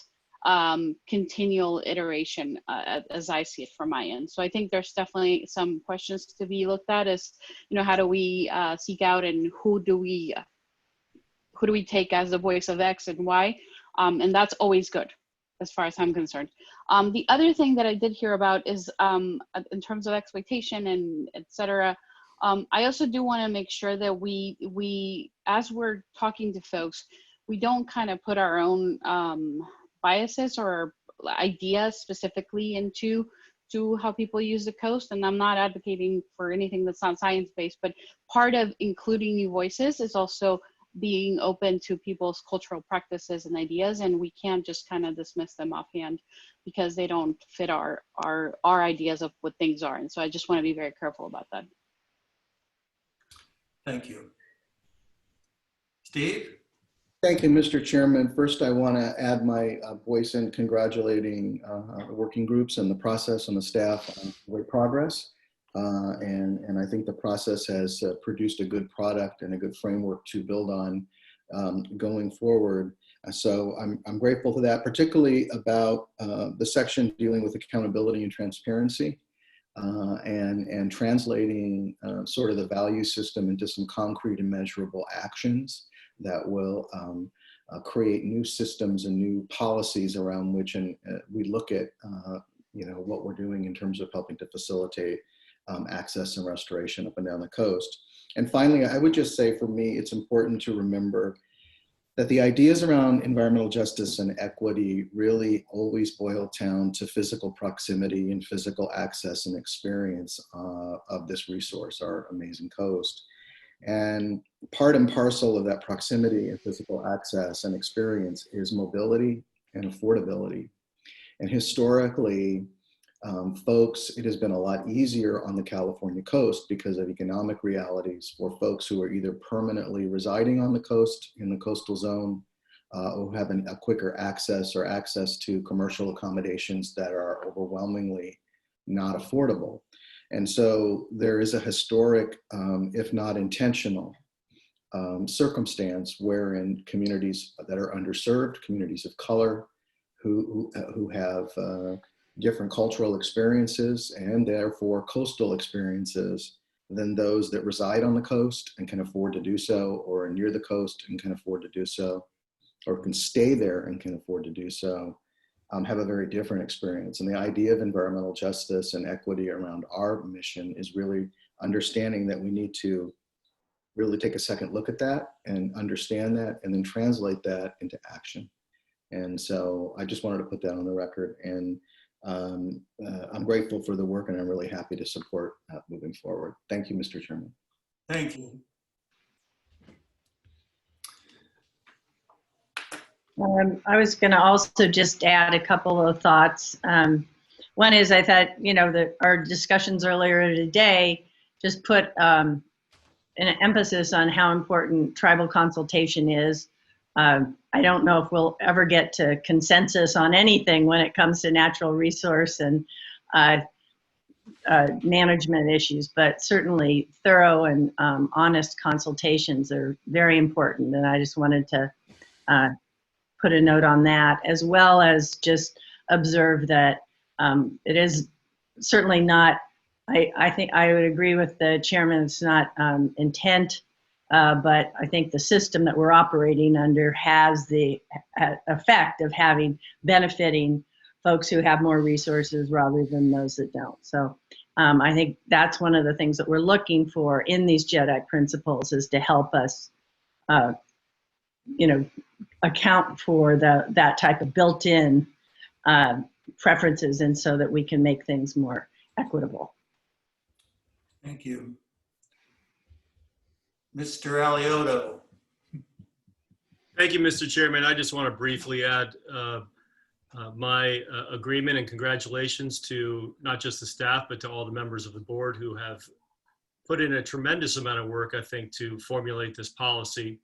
continual iteration as I see it from my end. So I think there's definitely some questions to be looked at as, how do we seek out and who do we take as the voice of X and Y? And that's always good as far as I'm concerned. The other thing that I did hear about is in terms of exploitation and et cetera, I also do want to make sure that we, as we're talking to folks, we don't kind of put our own biases or ideas specifically into how people use the coast. And I'm not advocating for anything that's not science-based, but part of including new voices is also being open to people's cultural practices and ideas, and we can't just kind of dismiss them offhand because they don't fit our ideas of what things are. And so I just want to be very careful about that. Thank you. Steve? Thank you, Mr. Chairman. First, I want to add my voice in congratulating the working groups and the process and the staff on great progress. And I think the process has produced a good product and a good framework to build on going forward. So I'm grateful for that, particularly about the section dealing with accountability and transparency and translating sort of the value system into some concrete and measurable actions that will create new systems and new policies around which we look at what we're doing in terms of helping to facilitate access and restoration up and down the coast. And finally, I would just say for me, it's important to remember that the ideas around environmental justice and equity really always boil down to physical proximity and physical access and experience of this resource, our amazing coast. And part and parcel of that proximity and physical access and experience is mobility and affordability. And historically, folks, it has been a lot easier on the California coast because of economic realities for folks who are either permanently residing on the coast in the coastal zone or have a quicker access or access to commercial accommodations that are overwhelmingly not affordable. And so there is a historic, if not intentional, circumstance wherein communities that are underserved, communities of color, who have different cultural experiences and therefore coastal experiences than those that reside on the coast and can afford to do so, or are near the coast and can afford to do so, or can stay there and can afford to do so, have a very different experience. And the idea of environmental justice and equity around our mission is really understanding that we need to really take a second look at that and understand that and then translate that into action. And so I just wanted to put that on the record, and I'm grateful for the work and I'm really happy to support moving forward. Thank you, Mr. Chairman. Thank you. I was going to also just add a couple of thoughts. One is I thought, that our discussions earlier today just put an emphasis on how important tribal consultation is. I don't know if we'll ever get to consensus on anything when it comes to natural resource and management issues, but certainly thorough and honest consultations are very important. And I just wanted to put a note on that, as well as just observe that it is certainly not, I think I would agree with the chairman, it's not intent, but I think the system that we're operating under has the effect of benefiting folks who have more resources rather than those that don't. So I think that's one of the things that we're looking for in these JEDI principles, is to help us account for that type of built-in preferences, and so that we can make things more equitable. Thank you. Mr. Aliotto. Thank you, Mr. Chairman. I just want to briefly add my agreement and congratulations to not just the staff, but to all the members of the board who have put in a tremendous amount of work, I think, to formulate this policy.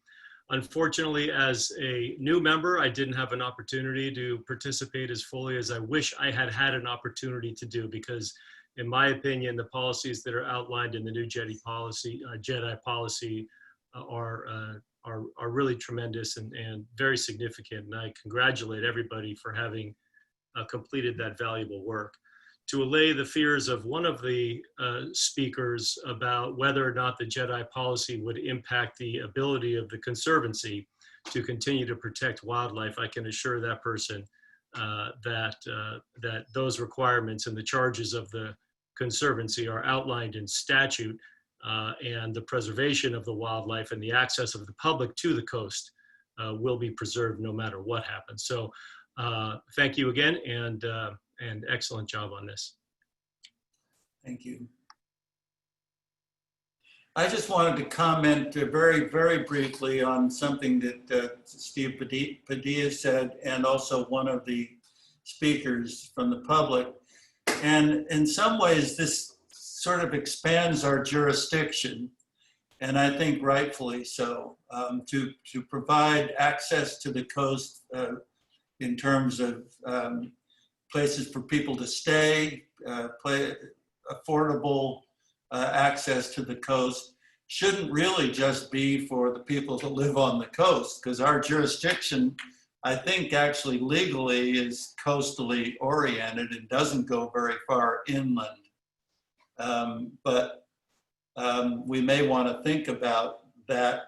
Unfortunately, as a new member, I didn't have an opportunity to participate as fully as I wish I had had an opportunity to do, because in my opinion, the policies that are outlined in the new JEDI policy are are really tremendous and very significant. And I congratulate everybody for having completed that valuable work. To allay the fears of one of the speakers about whether or not the JEDI policy would impact the ability of the Conservancy to continue to protect wildlife, I can assure that person that those requirements and the charges of the Conservancy are outlined in statute, and the preservation of the wildlife and the access of the public to the coast will be preserved no matter what happens. So thank you again, and excellent job on this. Thank you. I just wanted to comment very, very briefly on something that Steve Padilla said, and also one of the speakers from the public. And in some ways, this sort of expands our jurisdiction, and I think rightfully so, to provide access to the coast in terms of places for people to stay, affordable access to the coast shouldn't really just be for the people that live on the coast, because our jurisdiction, I think, actually legally is coastally oriented and doesn't go very far inland. But we may want to think about that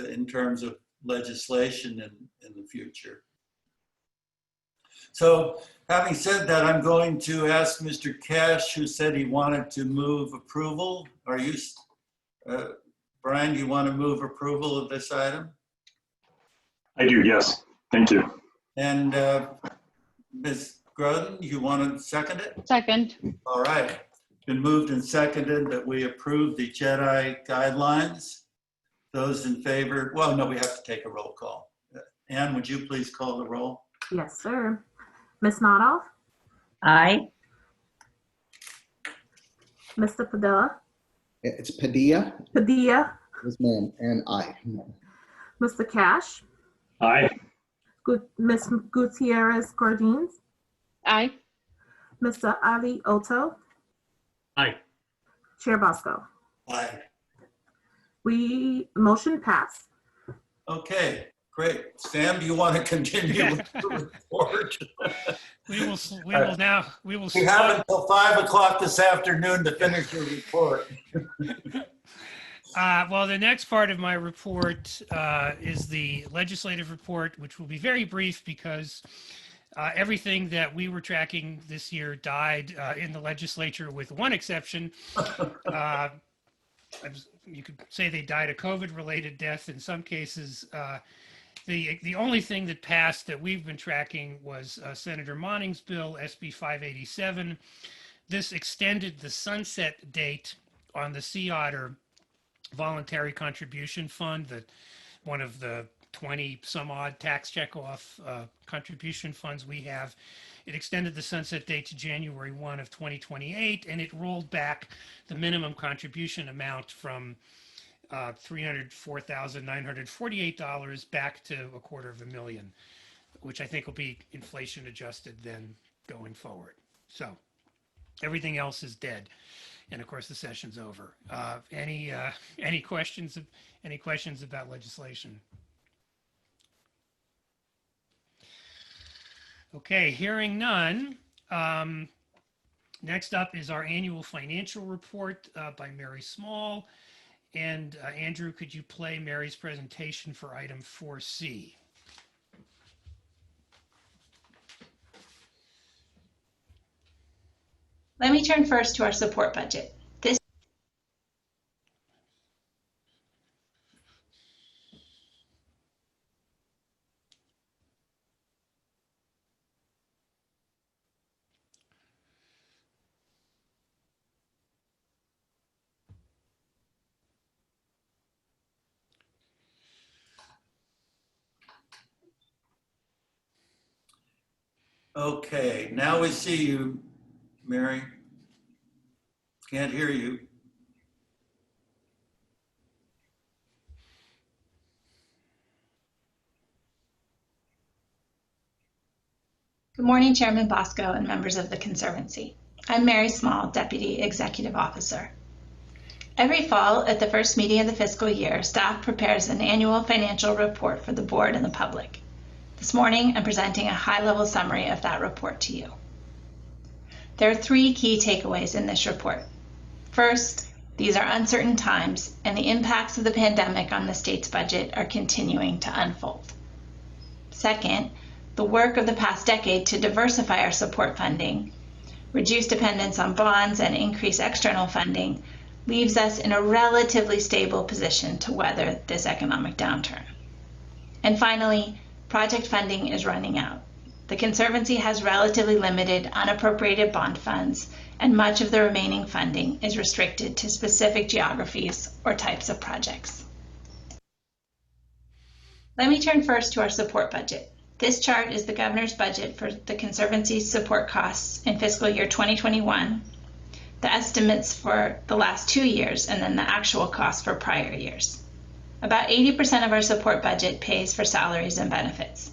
in terms of legislation in the future. So having said that, I'm going to ask Mr. Cash, who said he wanted to move approval. Are you, Brian, do you want to move approval of this item? I do, yes. Thank you. And Ms. Groden, you want to second it? Second. All right. Been moved and seconded that we approve the JEDI guidelines. Those in favor, well, no, we have to take a roll call. Ann, would you please call the roll? Yes, sir. Ms. Nodoff? Aye. Mr. Padilla? It's Padilla. Padilla? Yes, ma'am, and I. Mr. Cash? Aye. Ms. Gutierrez Cordines? Aye. Mr. Ali Otto? Aye. Chair Bosco? Aye. Motion passed. Okay, great. Sam, do you want to continue with the report? We will We have start. until 5 o'clock this afternoon to finish your report. Well, the next part of my report is the legislative report, which will be very brief because everything that we were tracking this year died in the legislature, with one exception. You could say they died a COVID-related death in some cases. The only thing that passed that we've been tracking was Senator Monning's bill, SB 587. This extended the sunset date on the Sea Otter Voluntary Contribution Fund, that one of the 20 some odd tax checkoff contribution funds we have. It extended the sunset date to January 1 of 2028, and it rolled back the minimum contribution amount from $304,948 back to $250,000, which I think will be inflation adjusted then going forward. So everything else is dead. And of course, the session's over. Any questions? Any questions about legislation? Okay, hearing none. Next up is our annual financial report by Mary Small. And Andrew, could you play Mary's presentation for item 4C? Let me turn first to our support budget. Okay, now we see you, Mary. Can't hear you. Good morning, Chairman Bosco and members of the Conservancy. I'm Mary Small, Deputy Executive Officer. Every fall, at the first meeting of the fiscal year, staff prepares an annual financial report for the board and the public. This morning, I'm presenting a high-level summary of that report to you. There are 3 key takeaways in this report. First, these are uncertain times, and the impacts of the pandemic on the state's budget are continuing to unfold. Second, the work of the past decade to diversify our support funding, reduce dependence on bonds, and increase external funding leaves us in a relatively stable position to weather this economic downturn. And finally, project funding is running out. The Conservancy has relatively limited unappropriated bond funds, and much of the remaining funding is restricted to specific geographies or types of projects. Let me turn first to our support budget. This chart is the governor's budget for the Conservancy's support costs in fiscal year 2021, the estimates for the last 2 years, and then the actual cost for prior years. About 80% of our support budget pays for salaries and benefits.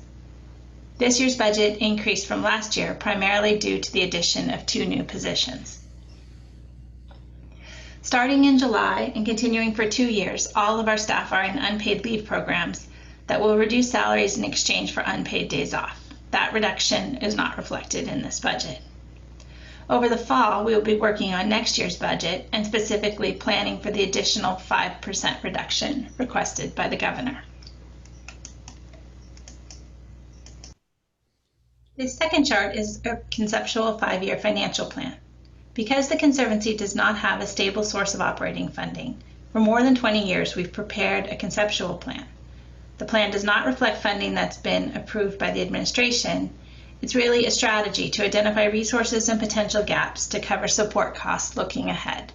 This year's budget increased from last year primarily due to the addition of 2 new positions. Starting in July and continuing for 2 years, all of our staff are in unpaid leave programs that will reduce salaries in exchange for unpaid days off. That reduction is not reflected in this budget. Over the fall, we will be working on next year's budget and specifically planning for the additional 5% reduction requested by the governor. This second chart is a conceptual 5-year financial plan. Because the Conservancy does not have a stable source of operating funding, for more than 20 years we've prepared a conceptual plan. The plan does not reflect funding that's been approved by the administration. It's really a strategy to identify resources and potential gaps to cover support costs looking ahead.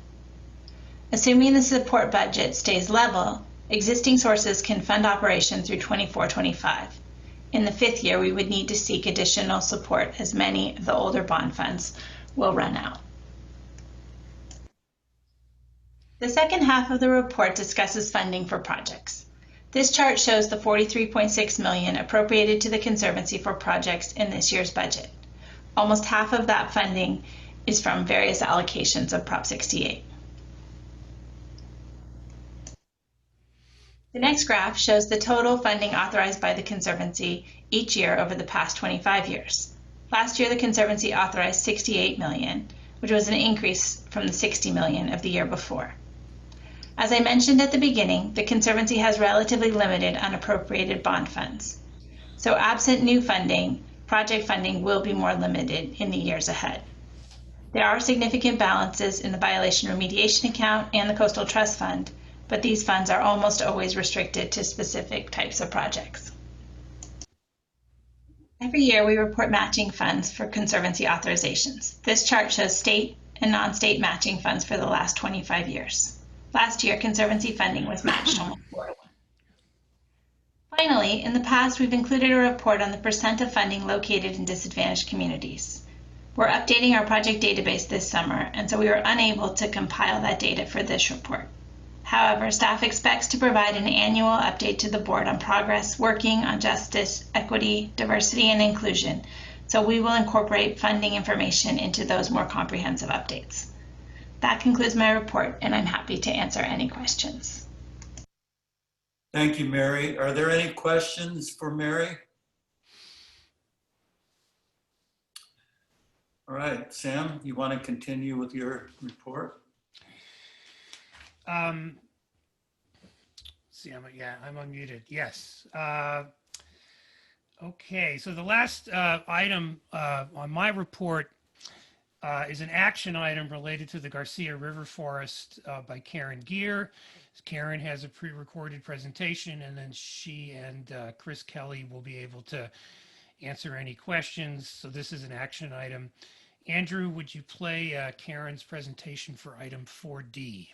Assuming the support budget stays level, existing sources can fund operations through 24-25. In the 5th year, we would need to seek additional support as many of the older bond funds will run out. The second half of the report discusses funding for projects. This chart shows the $43.6 million appropriated to the Conservancy for projects in this year's budget. Almost half of that funding is from various allocations of Prop 68. The next graph shows the total funding authorized by the Conservancy each year over the past 25 years. Last year, the Conservancy authorized $68 million, which was an increase from the $60 million of the year before. As I mentioned at the beginning, the Conservancy has relatively limited unappropriated bond funds. So absent new funding, project funding will be more limited in the years ahead. There are significant balances in the violation remediation account and the Coastal Trust Fund, but these funds are almost always restricted to specific types of projects. Every year we report matching funds for Conservancy authorizations. This chart shows state and non-state matching funds for the last 25 years. Last year, Conservancy funding was matched almost 4-1. Finally, in the past, we've included a report on the percent of funding located in disadvantaged communities. We're updating our project database this summer, and so we were unable to compile that data for this report. However, staff expects to provide an annual update to the board on progress working on justice, equity, diversity, and inclusion, so we will incorporate funding information into those more comprehensive updates. That concludes my report, and I'm happy to answer any questions. Thank you, Mary. Are there any questions for Mary? All right, Sam, you want to continue with your report? I'm unmuted. Yes. Okay, so the last item on my report is an action item related to the Garcia River Forest by Karen Geer. Karen has a pre-recorded presentation, and then she and Chris Kelly will be able to answer any questions. So this is an action item. Andrew, would you play Karen's presentation for item 4D?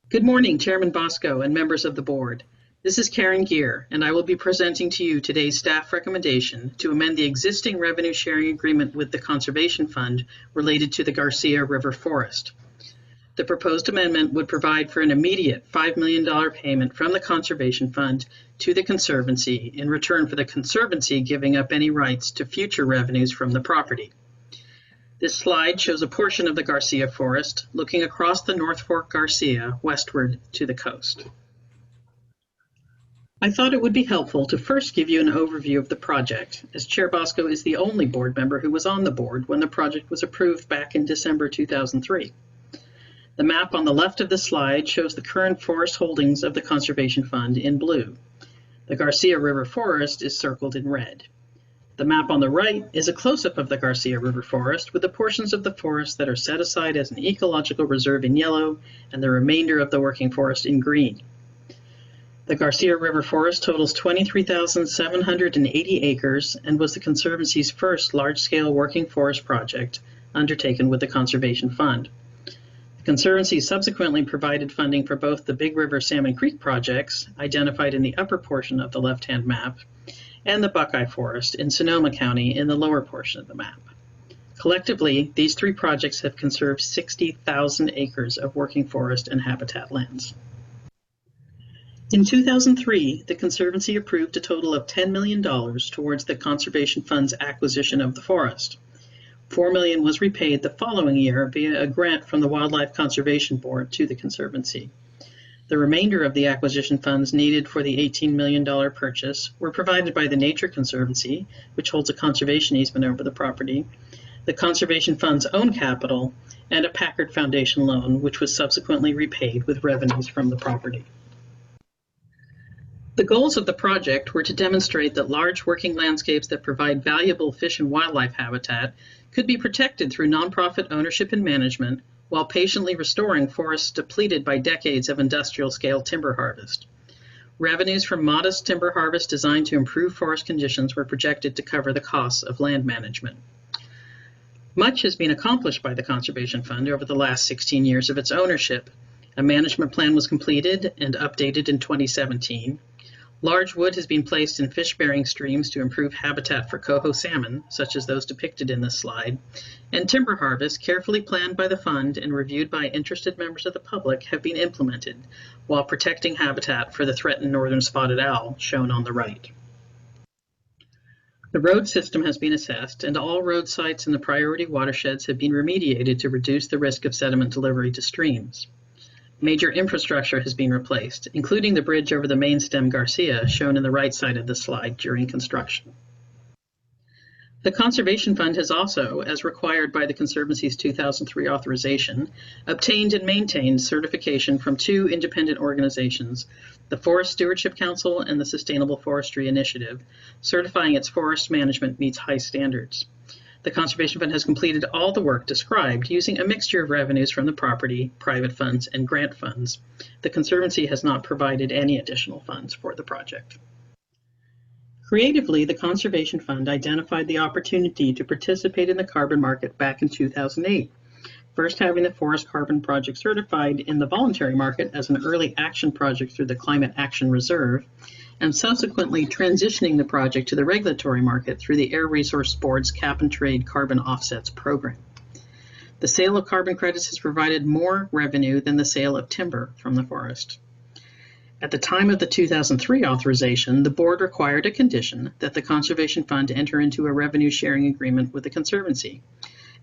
Good morning, Chairman Bosco and members of the board. This is Karen Geer, and I will be presenting to you today's staff recommendation to amend the existing revenue sharing agreement with the Conservation Fund related to the Garcia River Forest. The proposed amendment would provide for an immediate $5 million payment from the Conservation Fund to the Conservancy in return for the Conservancy giving up any rights to future revenues from the property. This slide shows a portion of the Garcia Forest looking across the North Fork Garcia westward to the coast. I thought it would be helpful to first give you an overview of the project, as Chair Bosco is the only board member who was on the board when the project was approved back in December 2003. The map on the left of the slide shows the current forest holdings of the Conservation Fund in blue. The Garcia River Forest is circled in red. The map on the right is a close-up of the Garcia River Forest with the portions of the forest that are set aside as an ecological reserve in yellow and the remainder of the working forest in green. The Garcia River Forest totals 23,780 acres and was the Conservancy's first large-scale working forest project undertaken with the Conservation Fund. The Conservancy subsequently provided funding for both the Big River Salmon Creek projects, identified in the upper portion of the left-hand map, and the Buckeye Forest in Sonoma County in the lower portion of the map. Collectively, these three projects have conserved 60,000 acres of working forest and habitat lands. In 2003, the Conservancy approved a total of $10 million towards the Conservation Fund's acquisition of the forest. $4 million was repaid the following year via a grant from the Wildlife Conservation Board to the Conservancy. The remainder of the acquisition funds needed for the $18 million purchase were provided by the Nature Conservancy, which holds a conservation easement over the property, the Conservation Fund's own capital, and a Packard Foundation loan, which was subsequently repaid with revenues from the property. The goals of the project were to demonstrate that large working landscapes that provide valuable fish and wildlife habitat could be protected through nonprofit ownership and management while patiently restoring forests depleted by decades of industrial-scale timber harvest. Revenues from modest timber harvest designed to improve forest conditions were projected to cover the costs of land management. Much has been accomplished by the Conservation Fund over the last 16 years of its ownership. A management plan was completed and updated in 2017. Large wood has been placed in fish-bearing streams to improve habitat for coho salmon, such as those depicted in this slide, and timber harvests, carefully planned by the fund and reviewed by interested members of the public, have been implemented, while protecting habitat for the threatened northern spotted owl, shown on the right. The road system has been assessed, and all road sites in the priority watersheds have been remediated to reduce the risk of sediment delivery to streams. Major infrastructure has been replaced, including the bridge over the main stem Garcia, shown in the right side of the slide during construction. The Conservation Fund has also, as required by the Conservancy's 2003 authorization, obtained and maintained certification from two independent organizations, the Forest Stewardship Council and the Sustainable Forestry Initiative, certifying its forest management meets high standards. The Conservation Fund has completed all the work described using a mixture of revenues from the property, private funds, and grant funds. The Conservancy has not provided any additional funds for the project. Creatively, the Conservation Fund identified the opportunity to participate in the carbon market back in 2008, first having the Forest Carbon Project certified in the voluntary market as an early action project through the Climate Action Reserve, and subsequently transitioning the project to the regulatory market through the Air Resource Board's Cap and Trade Carbon Offsets program. The sale of carbon credits has provided more revenue than the sale of timber from the forest. At the time of the 2003 authorization, the board required a condition that the Conservation Fund enter into a revenue sharing agreement with the Conservancy,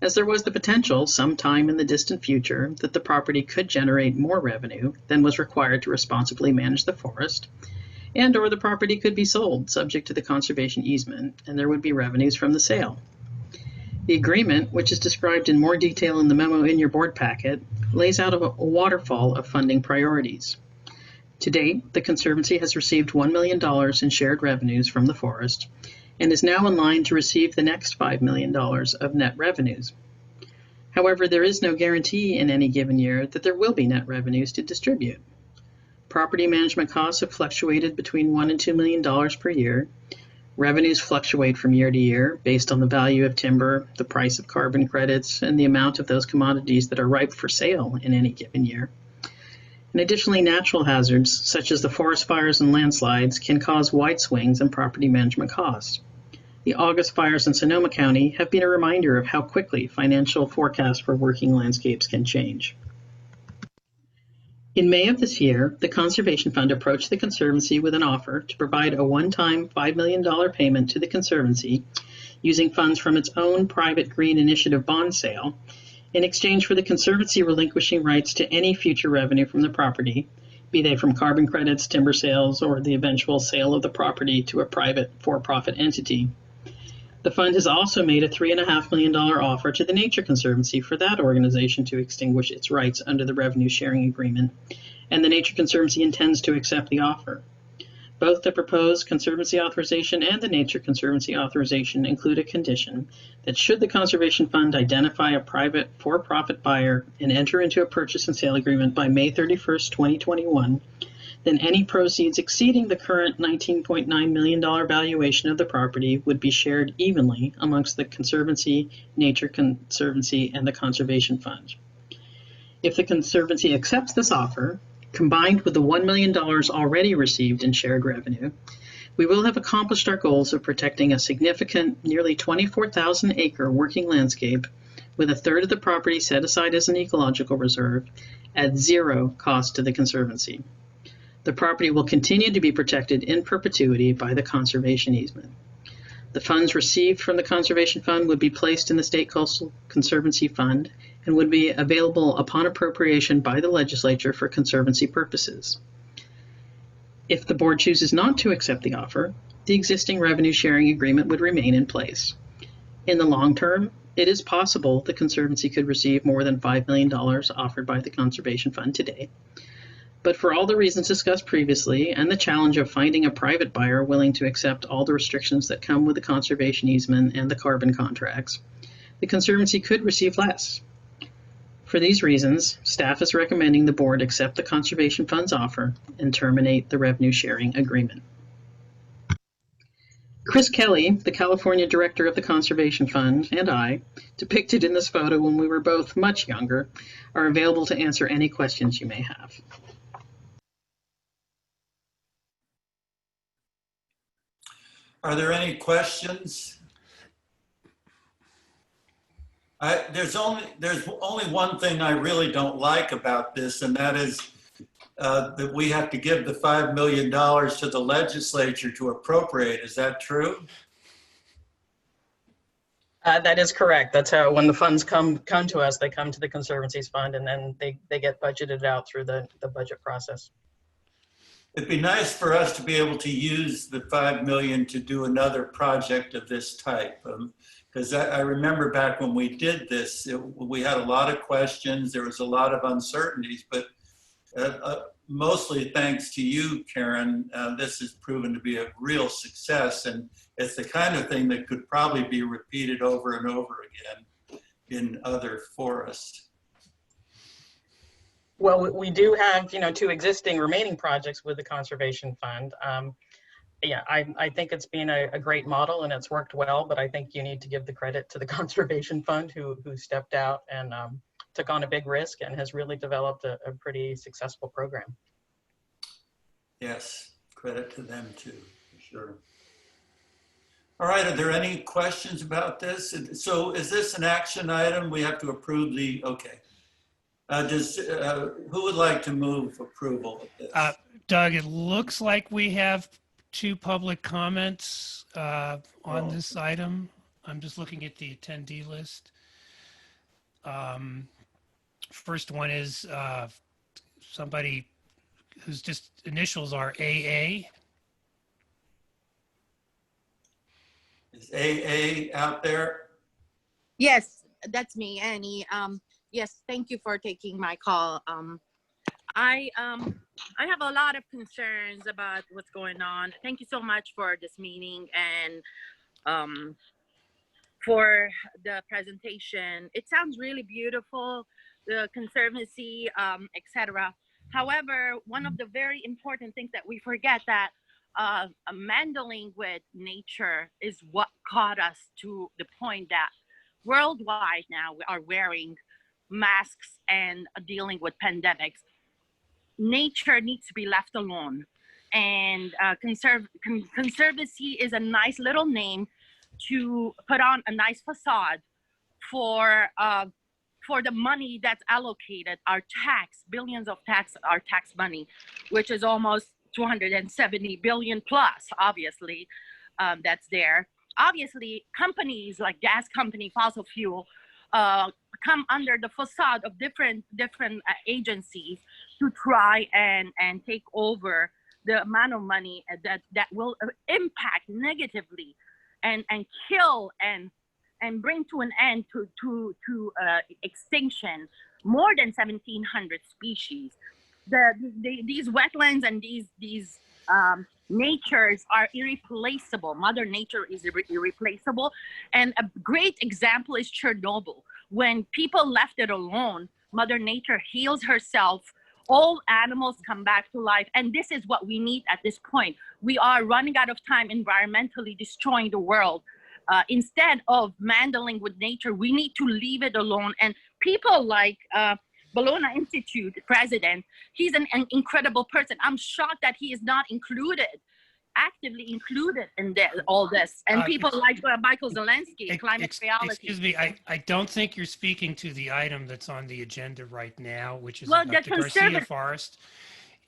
as there was the potential sometime in the distant future that the property could generate more revenue than was required to responsibly manage the forest, and or the property could be sold subject to the conservation easement, and there would be revenues from the sale. The agreement, which is described in more detail in the memo in your board packet, lays out a waterfall of funding priorities. To date, the Conservancy has received $1 million in shared revenues from the forest and is now in line to receive the next $5 million of net revenues. However, there is no guarantee in any given year that there will be net revenues to distribute. Property management costs have fluctuated between $1 and $2 million per year. Revenues fluctuate from year to year based on the value of timber, the price of carbon credits, and the amount of those commodities that are ripe for sale in any given year. And additionally, natural hazards, such as the forest fires and landslides, can cause wide swings in property management costs. The August fires in Sonoma County have been a reminder of how quickly financial forecasts for working landscapes can change. In May of this year, the Conservation Fund approached the Conservancy with an offer to provide a one-time $5 million payment to the Conservancy using funds from its own private Green Initiative bond sale in exchange for the Conservancy relinquishing rights to any future revenue from the property, be they from carbon credits, timber sales, or the eventual sale of the property to a private for-profit entity. The fund has also made a $3.5 million offer to the Nature Conservancy for that organization to extinguish its rights under the revenue sharing agreement, and the Nature Conservancy intends to accept the offer. Both the proposed Conservancy authorization and the Nature Conservancy authorization include a condition that should the Conservation Fund identify a private for-profit buyer and enter into a purchase and sale agreement by May 31st, 2021, then any proceeds exceeding the current $19.9 million valuation of the property would be shared evenly amongst the Conservancy, Nature Conservancy, and the Conservation Fund. If the Conservancy accepts this offer, combined with the $1 million already received in shared revenue, we will have accomplished our goals of protecting a significant, nearly 24,000-acre working landscape with a third of the property set aside as an ecological reserve at zero cost to the Conservancy. The property will continue to be protected in perpetuity by the conservation easement. The funds received from the Conservation Fund would be placed in the State Coastal Conservancy Fund and would be available upon appropriation by the legislature for conservancy purposes. If the board chooses not to accept the offer, the existing revenue sharing agreement would remain in place. In the long term, it is possible the Conservancy could receive more than $5 million offered by the Conservation Fund today. But for all the reasons discussed previously and the challenge of finding a private buyer willing to accept all the restrictions that come with the conservation easement and the carbon contracts, the Conservancy could receive less. For these reasons, staff is recommending the board accept the Conservation Fund's offer and terminate the revenue sharing agreement. Chris Kelly, the California director of the Conservation Fund, and I, depicted in this photo when we were both much younger, are available to answer any questions you may have. Are there any questions? There's only one thing I really don't like about this, and that is that we have to give the $5 million to the legislature to appropriate. Is that true? That is correct. That's how, when the funds come to us, they come to the Conservancy's fund, and then they get budgeted out through the budget process. It'd be nice for us to be able to use the $5 million to do another project of this type. Because I remember back when we did this, we had a lot of questions. There was a lot of uncertainties, but mostly thanks to you, Karen, this has proven to be a real success. And it's the kind of thing that could probably be repeated over and over again in other forests. Well, we do have, two existing remaining projects with the Conservation Fund. Yeah, I think it's been a great model and it's worked well, but I think you need to give the credit to the Conservation Fund who stepped out and took on a big risk and has really developed a pretty successful program. Yes, credit to them too, for sure. All right, are there any questions about this? So is this an action item? We have to approve the, okay. Who would like to move approval of this? Doug, it looks like we have 2 public comments on this item. I'm just looking at the attendee list. First one is somebody whose just initials are AA. Is AA out there? Yes, that's me, Annie. Yes, thank you for taking my call. I have a lot of concerns about what's going on. Thank you so much for this meeting and for the presentation. It sounds really beautiful, the Conservancy, etc. However, one of the very important things that we forget that meddling with nature is what caught us to the point that worldwide now we are wearing masks and dealing with pandemics. Nature needs to be left alone, and Conservancy is a nice little name to put on a nice facade for for the money that's allocated, our tax, billions of our tax money, which is almost 270 billion plus, obviously, that's there. Obviously, companies like gas company, fossil fuel, come under the facade of different agencies to try and take over the amount of money that will impact negatively and kill and bring to an end to extinction more than 1,700 species. These wetlands and these natures are irreplaceable. Mother Nature is irreplaceable. And a great example is Chernobyl. When people left it alone, Mother Nature heals herself. All animals come back to life. And this is what we need at this point. We are running out of time environmentally destroying the world. Instead of meddling with nature, we need to leave it alone. And people like Bologna Institute president, he's an incredible person. I'm shocked that he is not actively included in all this. And people like Michael Zelensky, climate reality. Excuse me, I don't think you're speaking to the item that's on the agenda right now, which is Well, about the Garcia Forest.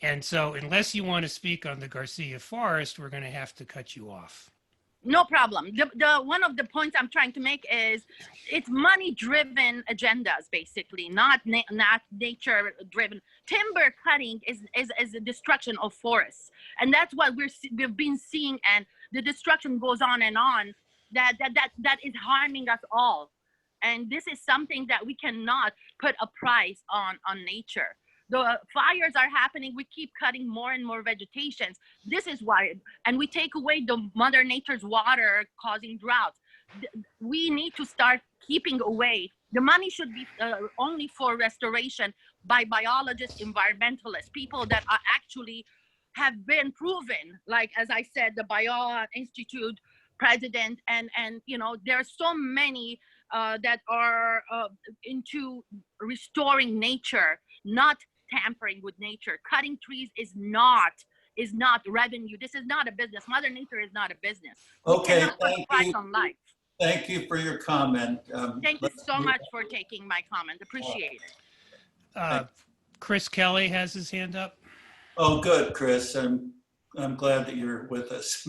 And so unless you want to speak on the Garcia Forest, we're going to have to cut you off. No problem. The one of the points I'm trying to make is it's money-driven agendas, basically, not nature-driven. Timber cutting is a destruction of forests, and that's what we've been seeing. And the destruction goes on and on. That is harming us all, and this is something that we cannot put a price on nature. The fires are happening. We keep cutting more and more vegetations. This is why, and we take away the Mother Nature's water, causing droughts. We need to start keeping away. The money should be only for restoration by biologists, environmentalists, people that are actually have been proven. Like, as I said, the Bologna Institute president, and there are so many that are into restoring nature, not tampering with nature. Cutting trees is not revenue. This is not a business. Mother Nature is not a business. Okay, thank you. On life. Thank you for your comment. Thank you so much for taking my comment. Appreciate it. Chris Kelly has his hand up. Oh, good, Chris. I'm glad that you're with us.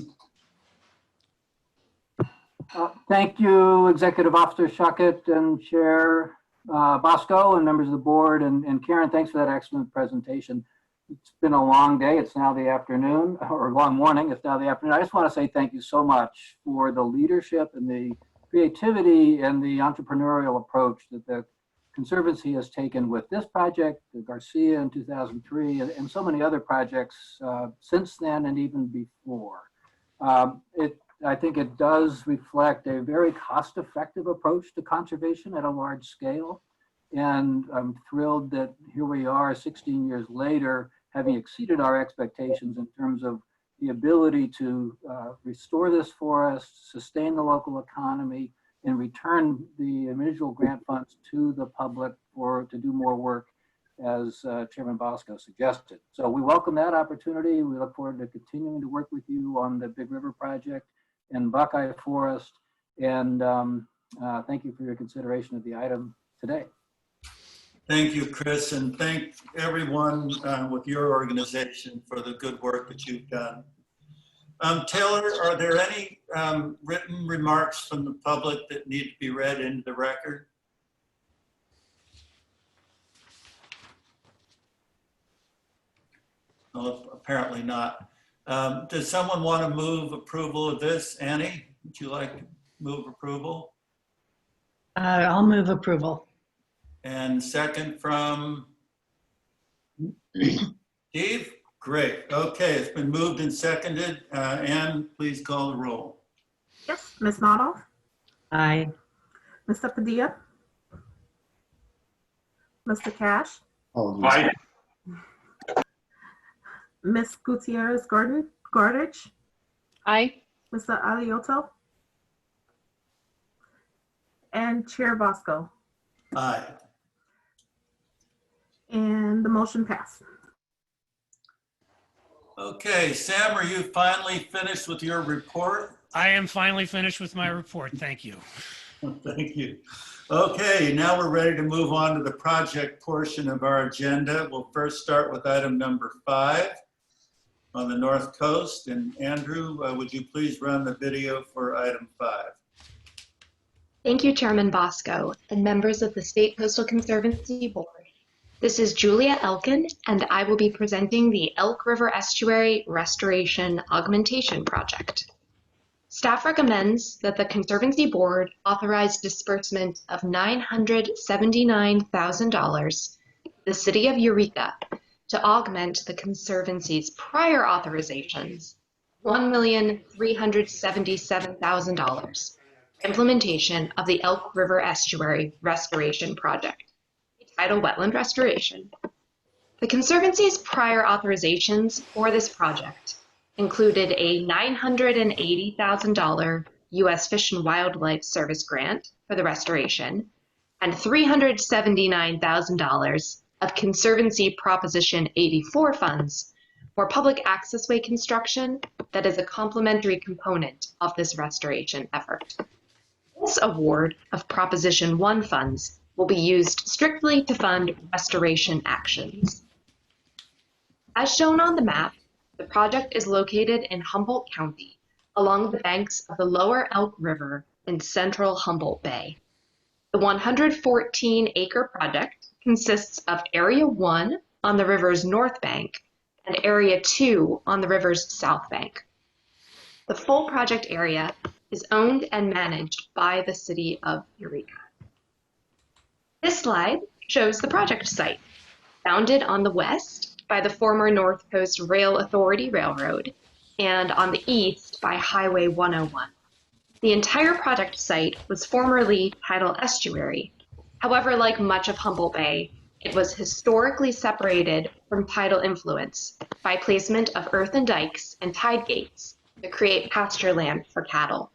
Thank you, Executive Officer Schuckett and Chair Bosco and members of the board, and Karen, thanks for that excellent presentation. It's been a long day. It's now the afternoon, or long morning. It's now the afternoon. I just want to say thank you so much for the leadership and the creativity and the entrepreneurial approach that the Conservancy has taken with this project, the Garcia in 2003, and so many other projects since then and even before. I think it does reflect a very cost-effective approach to conservation at a large scale. And I'm thrilled that here we are 16 years later, having exceeded our expectations in terms of the ability to restore this forest, sustain the local economy, and return the individual grant funds to the public to do more work, as Chairman Bosco suggested. So we welcome that opportunity. We look forward to continuing to work with you on the Big River project and Buckeye Forest. And thank you for your consideration of the item today. Thank you, Chris, and thank everyone with your organization for the good work that you've done. Taylor, are there any written remarks from the public that need to be read into the record? Well, apparently not. Does someone want to move approval of this? Annie, would you like to move approval? I'll move approval. And second from Steve? Great. Okay, it's been moved and seconded. Anne, please call the roll. Yes, Ms. Noddle? Aye. Mr. Padilla? Mr. Cash? Aye. Ms. Gutierrez Gordich? Aye. Mr. Alioto? And Chair Bosco? Aye. And the motion passed. Okay, Sam, are you finally finished with your report? I am finally finished with my report. Thank you. Thank you. Okay, now we're ready to move on to the project portion of our agenda. We'll first start with item number 5 on the North Coast. And Andrew, would you please run the video for item 5? Thank you, Chairman Bosco and members of the State Coastal Conservancy Board. This is Julia Elkin, and I will be presenting the Elk River Estuary Restoration Augmentation Project. Staff recommends that the Conservancy Board authorize disbursement of $979,000 to the City of Eureka to augment the Conservancy's prior authorizations, $1,377,000, implementation of the Elk River Estuary Restoration Project, a tidal wetland restoration. The Conservancy's prior authorizations for this project included a $980,000 U.S. Fish and Wildlife Service grant for the restoration and $379,000 of Conservancy Proposition 84 funds for public accessway construction that is a complementary component of this restoration effort. This award of Proposition 1 funds will be used strictly to fund restoration actions. As shown on the map, the project is located in Humboldt County, along the banks of the Lower Elk River in central Humboldt Bay. The 114-acre project consists of Area 1 on the river's north bank and Area 2 on the river's south bank. The full project area is owned and managed by the City of Eureka. This slide shows the project site, bounded on the west by the former North Coast Rail Authority Railroad and on the east by Highway 101. The entire project site was formerly tidal estuary. However, like much of Humboldt Bay, it was historically separated from tidal influence by placement of earthen dikes and tide gates to create pasture land for cattle.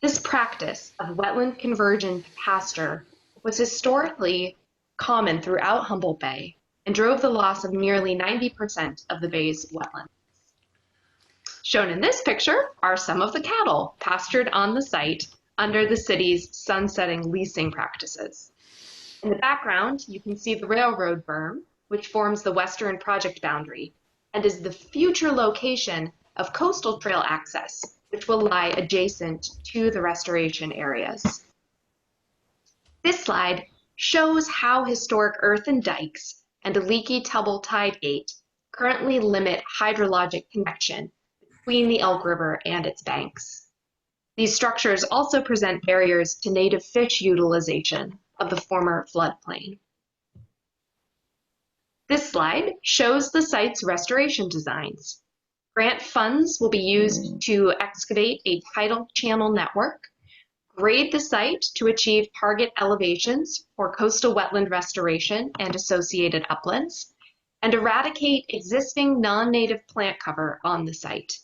This practice of wetland conversion to pasture was historically common throughout Humboldt Bay and drove the loss of nearly 90% of the bay's wetlands. Shown in this picture are some of the cattle pastured on the site under the city's sunsetting leasing practices. In the background, you can see the railroad berm, which forms the western project boundary and is the future location of coastal trail access, which will lie adjacent to the restoration areas. This slide shows how historic earthen dikes and a leaky Tubble tide gate currently limit hydrologic connection between the Elk River and its banks. These structures also present barriers to native fish utilization of the former floodplain. This slide shows the site's restoration designs. Grant funds will be used to excavate a tidal channel network, grade the site to achieve target elevations for coastal wetland restoration and associated uplands, and eradicate existing non-native plant cover on the site.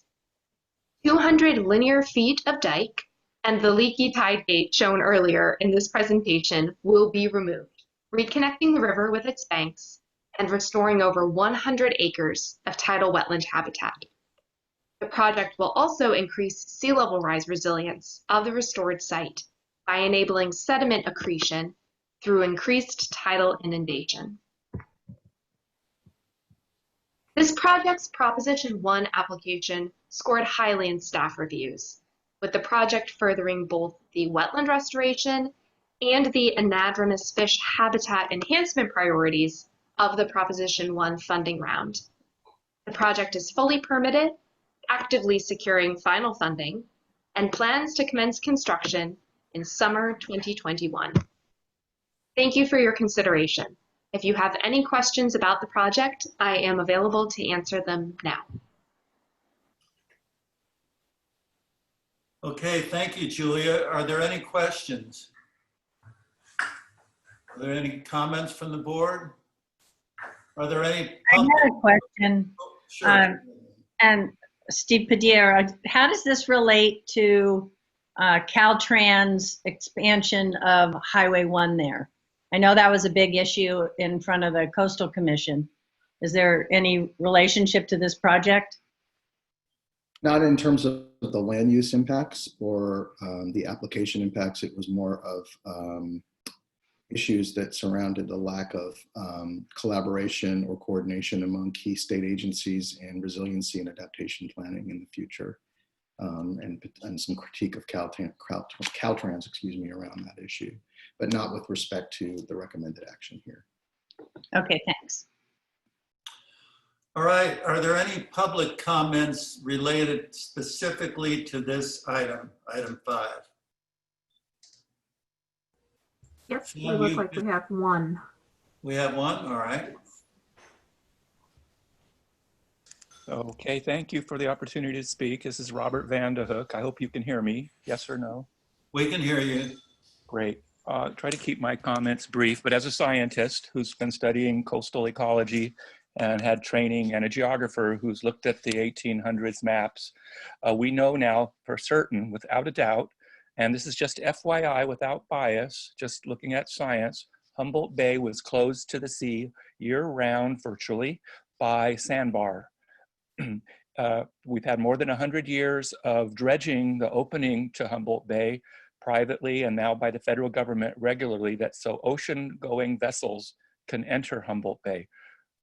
200 linear feet of dike and the leaky tide gate shown earlier in this presentation will be removed, reconnecting the river with its banks and restoring over 100 acres of tidal wetland habitat. The project will also increase sea level rise resilience of the restored site by enabling sediment accretion through increased tidal inundation. This project's Proposition 1 application scored highly in staff reviews, with the project furthering both the wetland restoration and the anadromous fish habitat enhancement priorities of the Proposition 1 funding round. The project is fully permitted, actively securing final funding, and plans to commence construction in summer 2021. Thank you for your consideration. If you have any questions about the project, I am available to answer them now. Okay, thank you, Julia. Are there any questions? Are there any comments from the board? Are there any? I had a question. Sure. And Steve Padilla, how does this relate to Caltrans expansion of Highway 1 there? I know that was a big issue in front of the Coastal Commission. Is there any relationship to this project? Not in terms of the land use impacts or the application impacts. It was more of issues that surrounded the lack of collaboration or coordination among key state agencies and resiliency and adaptation planning in the future, and some critique of Caltrans, excuse me, around that issue, but not with respect to the recommended action here. Okay, thanks. All right, are there any public comments related specifically to this item, item 5? Yes, we look like we have one. We have one, all right. Okay, thank you for the opportunity to speak. This is Robert Vanderhook. I hope you can hear me. Yes or no? We can hear you. Great. Try to keep my comments brief, but as a scientist who's been studying coastal ecology and had training, and a geographer who's looked at the 1800s maps, we know now for certain, without a doubt, and this is just FYI without bias, just looking at science, Humboldt Bay was closed to the sea year-round virtually by sandbar. We've had more than 100 years of dredging the opening to Humboldt Bay privately and now by the federal government regularly, that so ocean-going vessels can enter Humboldt Bay.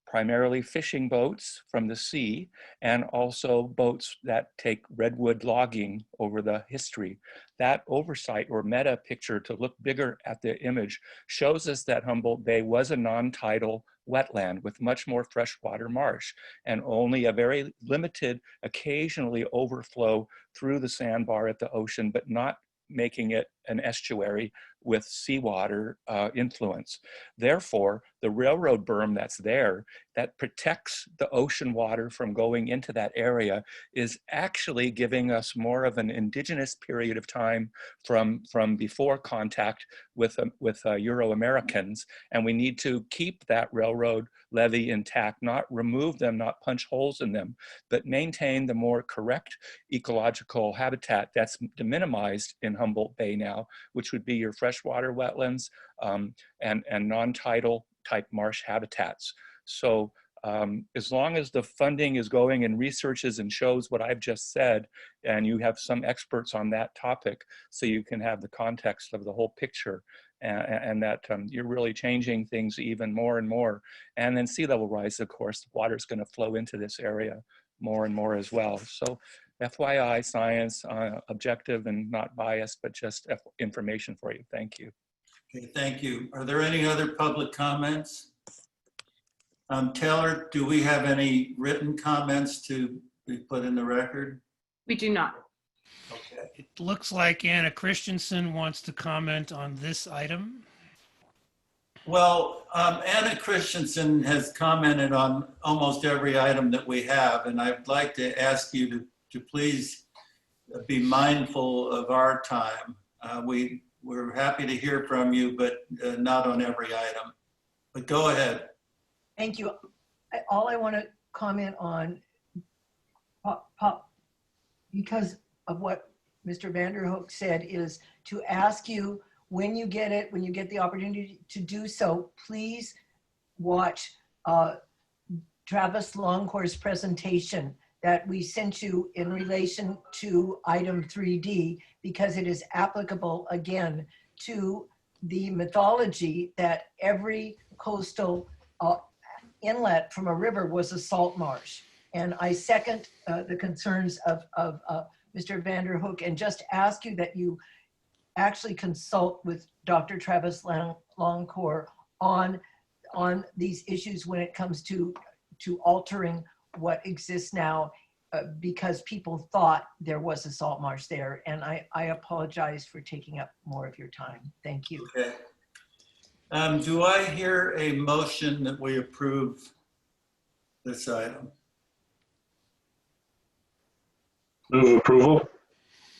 Primarily fishing boats from the sea, and also boats that take redwood logging over the history. That oversight or meta picture, to look bigger at the image, shows us that Humboldt Bay was a non-tidal wetland with much more freshwater marsh and only a very limited, occasionally overflow through the sandbar at the ocean, but not making it an estuary with seawater influence. Therefore, the railroad berm that's there that protects the ocean water from going into that area is actually giving us more of an indigenous period of time from before contact with Euro-Americans. And we need to keep that railroad levee intact, not remove them, not punch holes in them, but maintain the more correct ecological habitat that's minimized in Humboldt Bay now, which would be your freshwater wetlands and non-tidal type marsh habitats. So as long as the funding is going and researches and shows what I've just said, and you have some experts on that topic, so you can have the context of the whole picture, and that you're really changing things even more and more. And then sea level rise, of course, water is going to flow into this area more and more as well. So FYI, science, objective and not biased, but just information for you. Thank you. Okay, thank you. Are there any other public comments? Taylor, do we have any written comments to be put in the record? We do not. Okay. It looks like Anna Christensen wants to comment on this item. Well, Anna Christensen has commented on almost every item that we have, and I'd like to ask you to please be mindful of our time. We're happy to hear from you, but not on every item. But go ahead. Thank you. All I want to comment on, because of what Mr. Vanderhook said, is to ask you, when you get the opportunity to do so, please watch Travis Longcore's presentation that we sent you in relation to item 3D, because it is applicable again to the mythology that every coastal inlet from a river was a salt marsh. And I second the concerns of Mr. Vanderhook, and just ask you that you actually consult with Dr. Travis Longcore on these issues when it comes to altering what exists now, because people thought there was a salt marsh there. And I apologize for taking up more of your time. Thank you. Okay. Do I hear a motion that we approve this item? Move approval.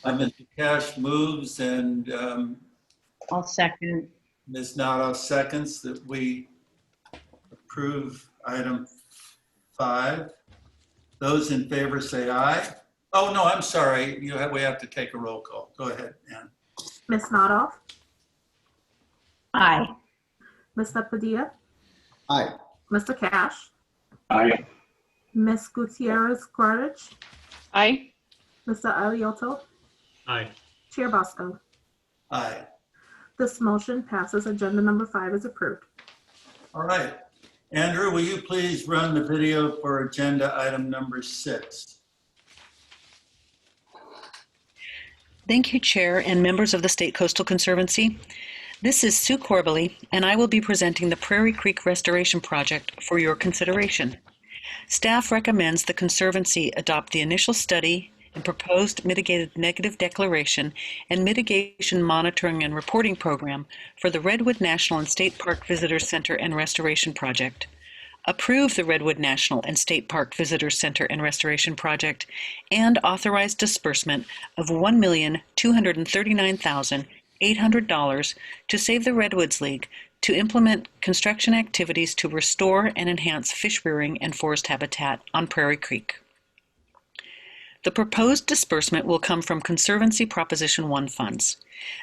Mr. Cash moves, and I'll second. Ms. Nato seconds that we approve item 5. Those in favor say aye. Oh, no, I'm sorry. We have to take a roll call. Go ahead, Ann. Ms. Nodoff? Aye. Mr. Padilla? Aye. Mr. Cash? Aye. Ms. Gutierrez Quaritch? Aye. Mr. Alioto, Aye. Chair Bosco. Aye. This motion passes. Agenda number 5 is approved. All right. Andrew, will you please run the video for agenda item number 6? Thank you, Chair and members of the State Coastal Conservancy. This is Sue Corbally, and I will be presenting the Prairie Creek Restoration Project for your consideration. Staff recommends the Conservancy adopt the initial study and proposed mitigated negative declaration and mitigation monitoring and reporting program for the Redwood National and State Park Visitor Center and Restoration Project. Approve the Redwood National and State Park Visitor Center and Restoration Project and authorize disbursement of $1,239,800 to Save the Redwoods League to implement construction activities to restore and enhance fish rearing and forest habitat on Prairie Creek. The proposed disbursement will come from Conservancy Proposition 1 funds.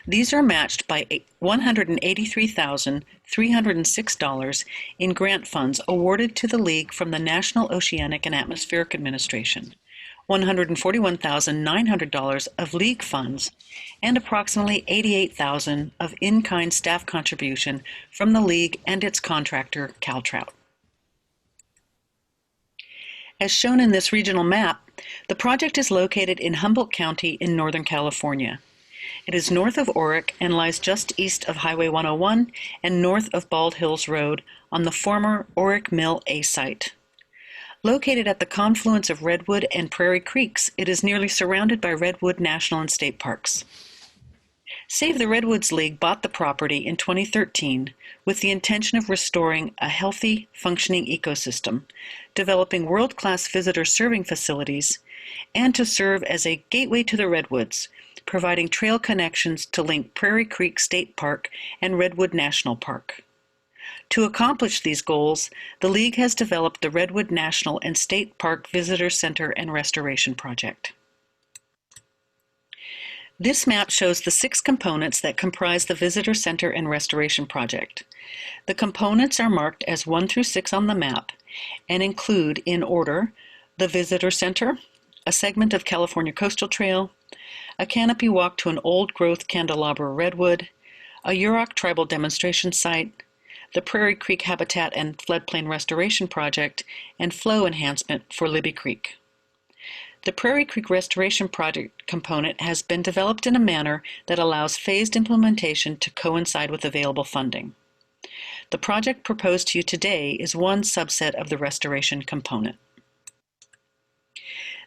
These are matched by $183,306 in grant funds awarded to the League from the National Oceanic and Atmospheric Administration, $141,900 of League funds, and approximately $88,000 of in-kind staff contribution from the League and its contractor, Caltrout. As shown in this regional map, the project is located in Humboldt County in Northern California. It is north of Oric and lies just east of Highway 101 and north of Bald Hills Road on the former Oric Mill A site. Located at the confluence of Redwood and Prairie Creeks, it is nearly surrounded by Redwood National and State Parks. Save the Redwoods League bought the property in 2013 with the intention of restoring a healthy, functioning ecosystem, developing world-class visitor serving facilities, and to serve as a gateway to the Redwoods, providing trail connections to link Prairie Creek State Park and Redwood National Park. To accomplish these goals, the League has developed the Redwood National and State Park Visitor Center and Restoration Project. This map shows the 6 components that comprise the Visitor Center and Restoration Project. The components are marked as 1 through 6 on the map and include, in order, the Visitor Center, a segment of California Coastal Trail, a canopy walk to an old-growth candelabra redwood, a Yurok tribal demonstration site, the Prairie Creek Habitat and Floodplain Restoration Project, and flow enhancement for Libby Creek. The Prairie Creek Restoration Project component has been developed in a manner that allows phased implementation to coincide with available funding. The project proposed to you today is one subset of the restoration component.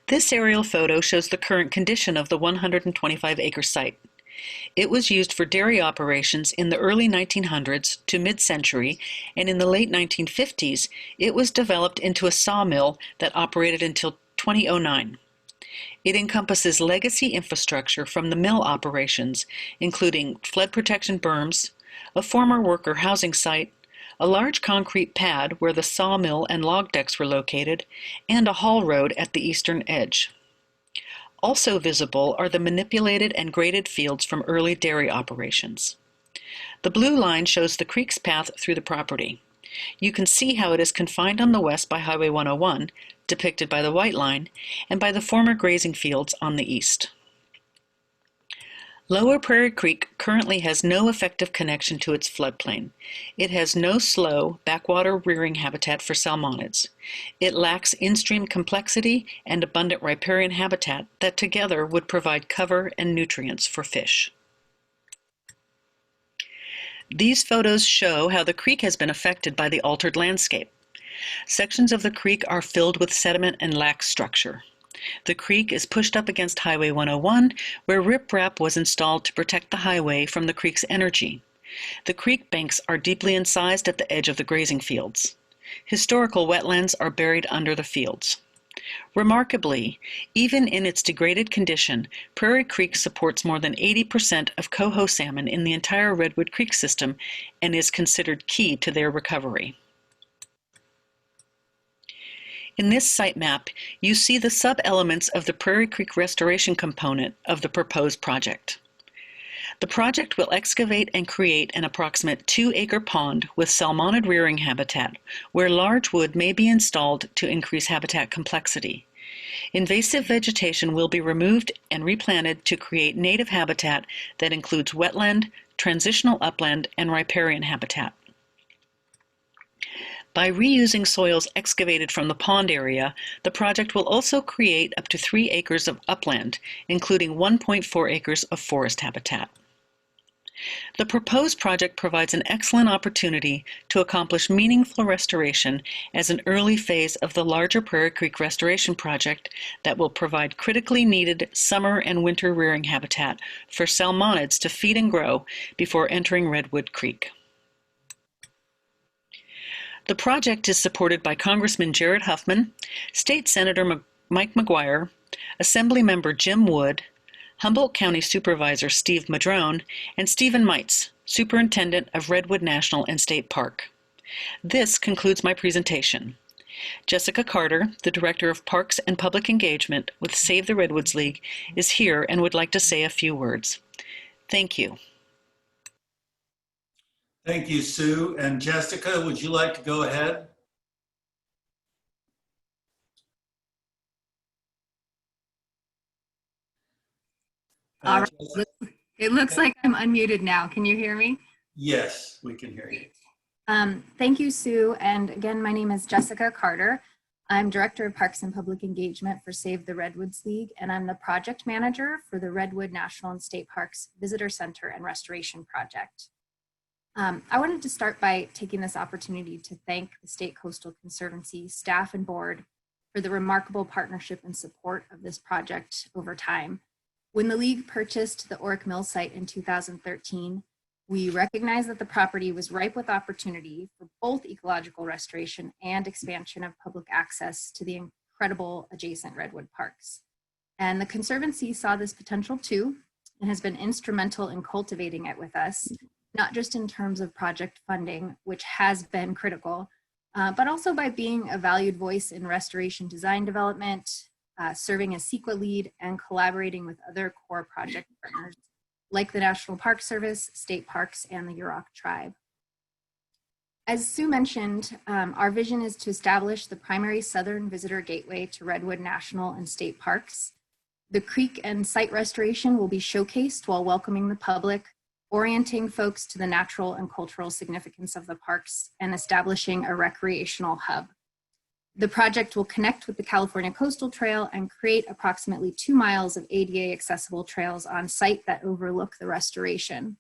This aerial photo shows the current condition of the 125-acre site. It was used for dairy operations in the early 1900s to mid-century, and in the late 1950s, it was developed into a sawmill that operated until 2009. It encompasses legacy infrastructure from the mill operations, including flood protection berms, a former worker housing site, a large concrete pad where the sawmill and log decks were located, and a haul road at the eastern edge. Also visible are the manipulated and graded fields from early dairy operations. The blue line shows the creek's path through the property. You can see how it is confined on the west by Highway 101, depicted by the white line, and by the former grazing fields on the east. Lower Prairie Creek currently has no effective connection to its floodplain. It has no slow, backwater rearing habitat for salmonids. It lacks in-stream complexity and abundant riparian habitat that together would provide cover and nutrients for fish. These photos show how the creek has been affected by the altered landscape. Sections of the creek are filled with sediment and lack structure. The creek is pushed up against Highway 101, where riprap was installed to protect the highway from the creek's energy. The creek banks are deeply incised at the edge of the grazing fields. Historical wetlands are buried under the fields. Remarkably, even in its degraded condition, Prairie Creek supports more than 80% of coho salmon in the entire Redwood Creek system and is considered key to their recovery. In this site map, you see the sub-elements of the Prairie Creek restoration component of the proposed project. The project will excavate and create an approximate 2-acre pond with salmonid rearing habitat, where large wood may be installed to increase habitat complexity. Invasive vegetation will be removed and replanted to create native habitat that includes wetland, transitional upland, and riparian habitat. By reusing soils excavated from the pond area, the project will also create up to 3 acres of upland, including 1.4 acres of forest habitat. The proposed project provides an excellent opportunity to accomplish meaningful restoration as an early phase of the larger Prairie Creek Restoration Project that will provide critically needed summer and winter rearing habitat for salmonids to feed and grow before entering Redwood Creek. The project is supported by Congressman Jared Huffman, State Senator Mike McGuire, Assemblymember Jim Wood, Humboldt County Supervisor Steve Madrone, and Stephen Meitz, Superintendent of Redwood National and State Park. This concludes my presentation. Jessica Carter, the Director of Parks and Public Engagement with Save the Redwoods League, is here and would like to say a few words. Thank you. Thank you, Sue. And Jessica, would you like to go ahead? All right. It looks like I'm unmuted now. Can you hear me? Yes, we can hear you. Thank you, Sue. And again, my name is Jessica Carter. I'm Director of Parks and Public Engagement for Save the Redwoods League, and I'm the project manager for the Redwood National and State Parks Visitor Center and Restoration Project. I wanted to start by taking this opportunity to thank the State Coastal Conservancy staff and board for the remarkable partnership and support of this project over time. When the League purchased the Oric Mill site in 2013, we recognized that the property was ripe with opportunity for both ecological restoration and expansion of public access to the incredible adjacent redwood parks. And the Conservancy saw this potential too, and has been instrumental in cultivating it with us, not just in terms of project funding, which has been critical, but also by being a valued voice in restoration design development, serving as CEQA lead, and collaborating with other core project partners like the National Park Service, state parks, and the Yurok tribe. As Sue mentioned, our vision is to establish the primary southern visitor gateway to Redwood National and State Parks. The creek and site restoration will be showcased while welcoming the public, orienting folks to the natural and cultural significance of the parks, and establishing a recreational hub. The project will connect with the California Coastal Trail and create approximately 2 miles of ADA accessible trails on site that overlook the restoration.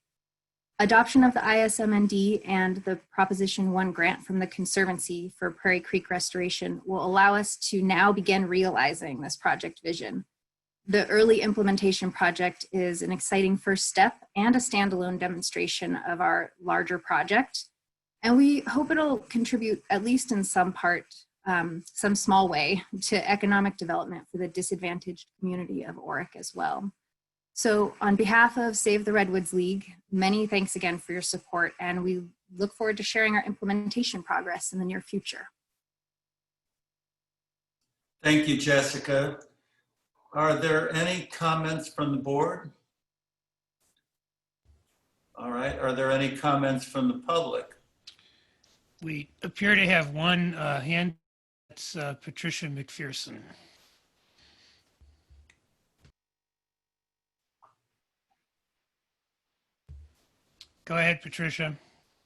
Adoption of the ISMND and the Proposition 1 grant from the Conservancy for Prairie Creek restoration will allow us to now begin realizing this project vision. The early implementation project is an exciting first step and a standalone demonstration of our larger project. And we hope it'll contribute, at least in some part, some small way, to economic development for the disadvantaged community of Oric as well. So on behalf of Save the Redwoods League, many thanks again for your support, and we look forward to sharing our implementation progress in the near future. Thank you, Jessica. Are there any comments from the board? All right, are there any comments from the public? We appear to have one hand. That's Patricia McPherson. Go ahead, Patricia.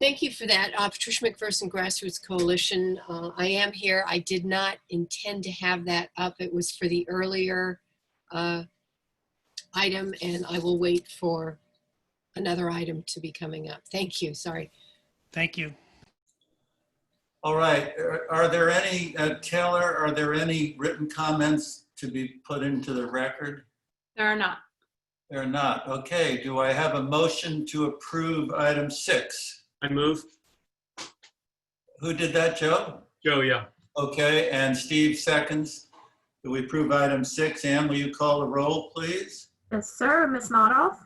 Thank you for that. Patricia McPherson, Grassroots Coalition. I am here. I did not intend to have that up. It was for the earlier item, and I will wait for another item to be coming up. Thank you. Sorry. Thank you. All right. Are there any, Taylor, are there any written comments to be put into the record? There are not. There are not. Okay. Do I have a motion to approve item 6? I move. Who did that, Joe? Joe, yeah. Okay. And Steve seconds. Do we approve item 6? Ann, will you call the roll, please? Yes, sir. Ms. Nodoff?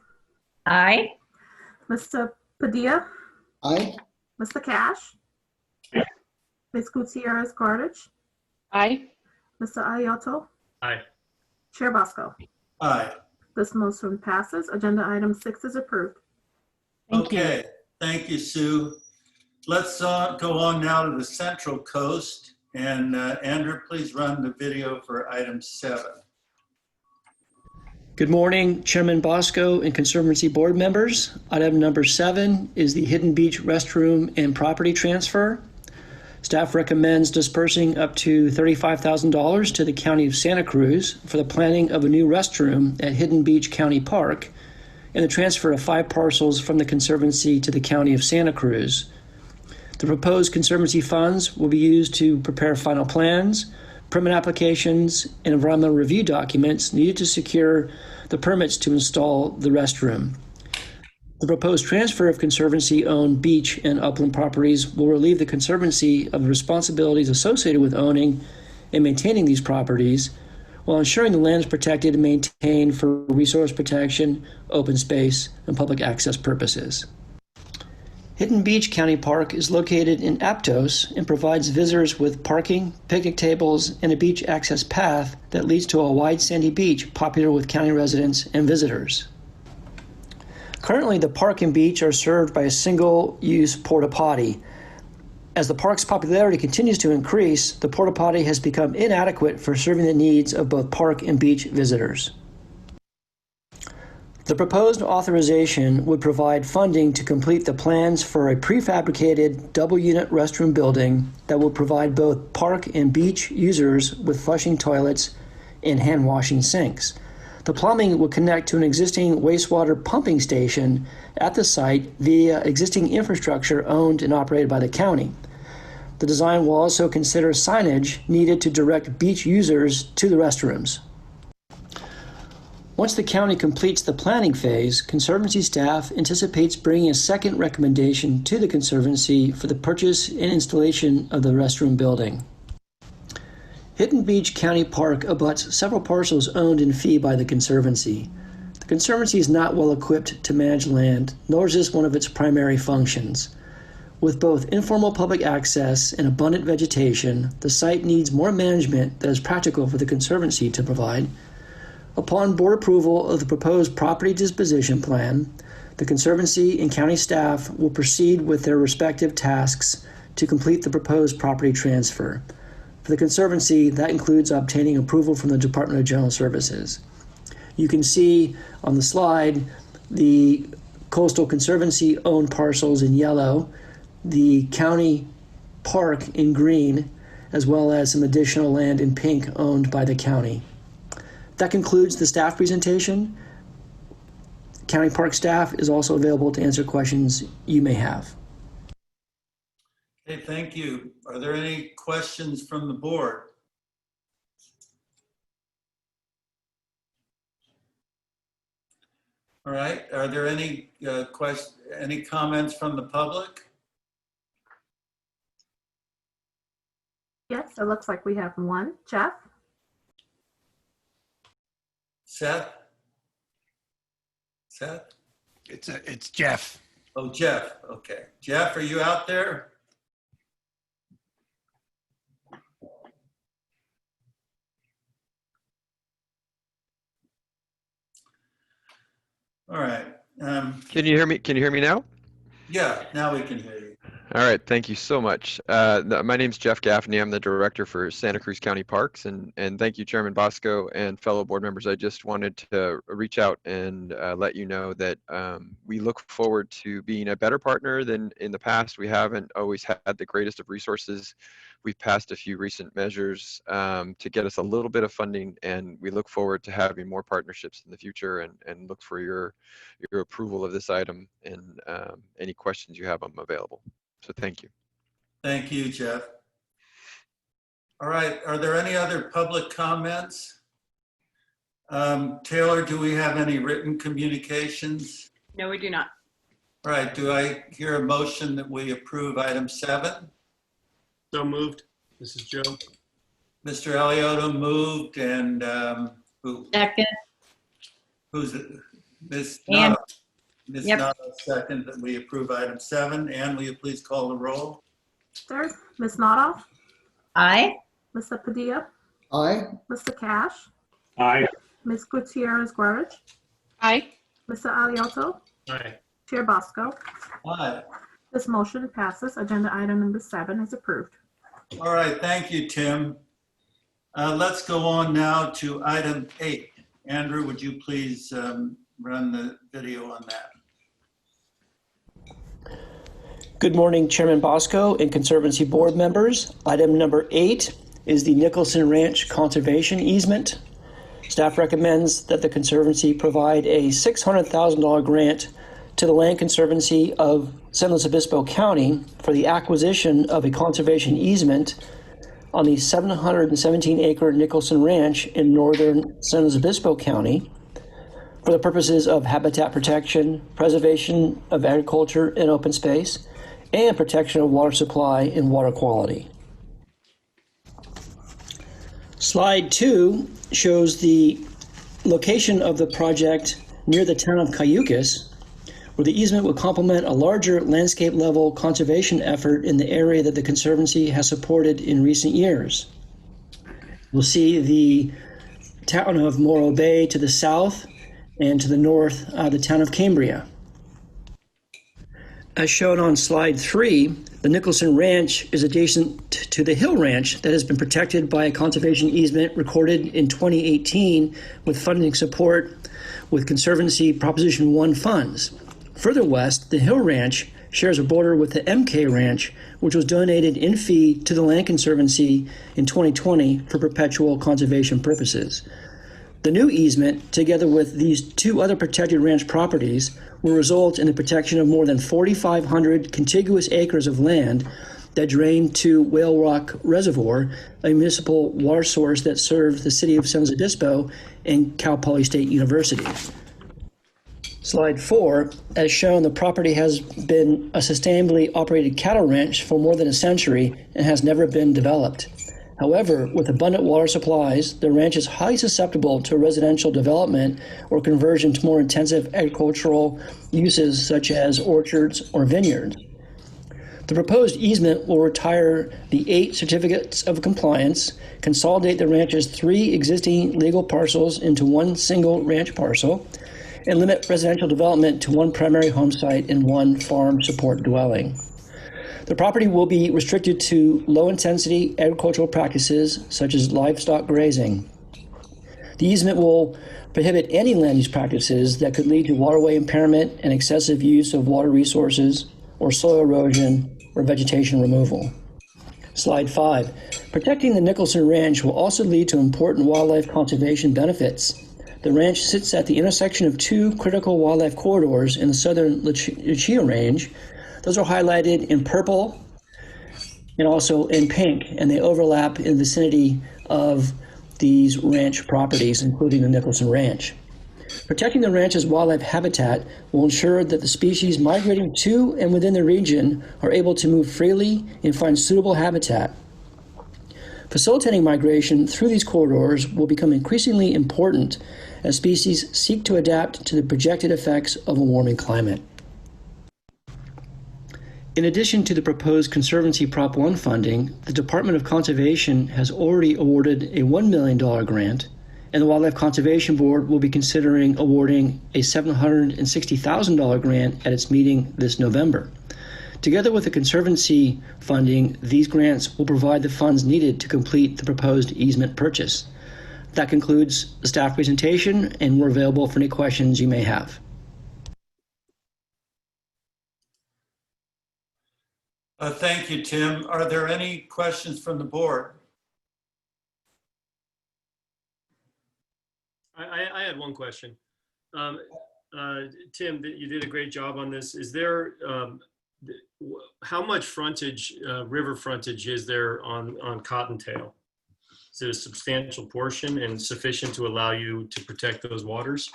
Aye. Mr. Padilla? Aye. Mr. Cash? Ms. Gutierrez Cartage? Aye. Mr. Ayotto? Aye. Chair Bosco? Aye. This motion passes. Agenda item 6 is approved. Okay. Thank you, Sue. Let's go on now to the Central Coast. And Andrew, please run the video for item 7. Good morning, Chairman Bosco and Conservancy board members. Item number 7 is the Hidden Beach restroom and property transfer. Staff recommends dispersing up to $35,000 to the County of Santa Cruz for the planning of a new restroom at Hidden Beach County Park and the transfer of 5 parcels from the Conservancy to the County of Santa Cruz. The proposed Conservancy funds will be used to prepare final plans, permit applications, and environmental review documents needed to secure the permits to install the restroom. The proposed transfer of Conservancy-owned beach and upland properties will relieve the Conservancy of the responsibilities associated with owning and maintaining these properties, while ensuring the land is protected and maintained for resource protection, open space, and public access purposes. Hidden Beach County Park is located in Aptos and provides visitors with parking, picnic tables, and a beach access path that leads to a wide sandy beach popular with county residents and visitors. Currently, the park and beach are served by a single-use porta potty. As the park's popularity continues to increase, the porta potty has become inadequate for serving the needs of both park and beach visitors. The proposed authorization would provide funding to complete the plans for a prefabricated double-unit restroom building that will provide both park and beach users with flushing toilets and hand-washing sinks. The plumbing will connect to an existing wastewater pumping station at the site via existing infrastructure owned and operated by the county. The design will also consider signage needed to direct beach users to the restrooms. Once the county completes the planning phase, Conservancy staff anticipates bringing a second recommendation to the Conservancy for the purchase and installation of the restroom building. Hidden Beach County Park abuts several parcels owned in fee by the Conservancy. The Conservancy is not well equipped to manage land, nor is this one of its primary functions. With both informal public access and abundant vegetation, the site needs more management that is practical for the Conservancy to provide. Upon board approval of the proposed property disposition plan, the Conservancy and county staff will proceed with their respective tasks to complete the proposed property transfer. For the Conservancy, that includes obtaining approval from the Department of General Services. You can see on the slide the Coastal Conservancy owned parcels in yellow, the county park in green, as well as some additional land in pink owned by the county. That concludes the staff presentation. County Park staff is also available to answer questions you may have. Okay, thank you. Are there any questions from the board? All right, are there any any comments from the public? Yes, it looks like we have one. Jeff? Seth? Seth? It's Jeff. Oh, Jeff, okay. Jeff, are you out there? All right. Can you hear me? Can you hear me now? Yeah, now we can hear you. All right, thank you so much. My name's Jeff Gaffney. I'm the director for Santa Cruz County Parks, and thank you, Chairman Bosco and fellow board members. I just wanted to reach out and let you know that we look forward to being a better partner than in the past. We haven't always had the greatest of resources. We've passed a few recent measures to get us a little bit of funding, and we look forward to having more partnerships in the future and look for your approval of this item, and any questions you have, I'm available. So thank you. Thank you, Jeff. All right, are there any other public comments? Taylor, do we have any written communications? No, we do not. All right, do I hear a motion that we approve item 7? So moved. This is Joe. Mr. Aliotto moved, and who? Second. Who's it? Ms. Ann. Nava. Ms. Yep. Nava, second that we approve item 7. Ann, will you please call the roll? There's Ms. Notoff? Aye. Mr. Padilla? Aye. Mr. Cash? Aye. Ms. Gutierrez Guerrero? Aye. Mr. Aliotto? Aye. Chair Bosco? Aye. This motion passes. Agenda item number 7 is approved. All right, thank you, Tim. Let's go on now to item 8. Andrew, would you please run the video on that? Good morning, Chairman Bosco and Conservancy board members. Item number 8 is the Nicholson Ranch Conservation Easement. Staff recommends that the Conservancy provide a $600,000 grant to the Land Conservancy of San Luis Obispo County for the acquisition of a conservation easement on the 717-acre Nicholson Ranch in northern San Luis Obispo County for the purposes of habitat protection, preservation of agriculture and open space, and protection of water supply and water quality. Slide 2 shows the location of the project near the town of Cayucas, where the easement would complement a larger landscape level conservation effort in the area that the Conservancy has supported in recent years. We'll see the town of Morro Bay to the south, and to the north, the town of Cambria. As shown on slide 3, the Nicholson Ranch is adjacent to the Hill Ranch that has been protected by a conservation easement recorded in 2018 with funding support with Conservancy Proposition 1 funds. Further west, the Hill Ranch shares a border with the MK Ranch, which was donated in fee to the Land Conservancy in 2020 for perpetual conservation purposes. The new easement, together with these 2 other protected ranch properties, will result in the protection of more than 4,500 contiguous acres of land that drain to Whale Rock Reservoir, a municipal water source that serves the city of San Luis Obispo and Cal Poly State University. Slide 4, as shown, the property has been a sustainably operated cattle ranch for more than a century and has never been developed. However, with abundant water supplies, the ranch is highly susceptible to residential development or conversion to more intensive agricultural uses such as orchards or vineyards. The proposed easement will retire the 8 certificates of compliance, consolidate the ranch's 3 existing legal parcels into 1 single ranch parcel, and limit residential development to 1 primary home site and 1 farm support dwelling. The property will be restricted to low-intensity agricultural practices such as livestock grazing. The easement will prohibit any land use practices that could lead to waterway impairment and excessive use of water resources or soil erosion or vegetation removal. Slide 5. Protecting the Nicholson Ranch will also lead to important wildlife conservation benefits. The ranch sits at the intersection of 2 critical wildlife corridors in the southern Lucia Range. Those are highlighted in purple and also in pink, and they overlap in the vicinity of these ranch properties, including the Nicholson Ranch. Protecting the ranch's wildlife habitat will ensure that the species migrating to and within the region are able to move freely and find suitable habitat. Facilitating migration through these corridors will become increasingly important as species seek to adapt to the projected effects of a warming climate. In addition to the proposed Conservancy Prop 1 funding, the Department of Conservation has already awarded a $1 million grant, and the Wildlife Conservation Board will be considering awarding a $760,000 grant at its meeting this November. Together with the Conservancy funding, these grants will provide the funds needed to complete the proposed easement purchase. That concludes the staff presentation, and we're available for any questions you may have. Thank you, Tim. Are there any questions from the board? I had one question. Tim, you did a great job on this. Is there, how much frontage, river frontage is there on Cottontail? Is it a substantial portion and sufficient to allow you to protect those waters?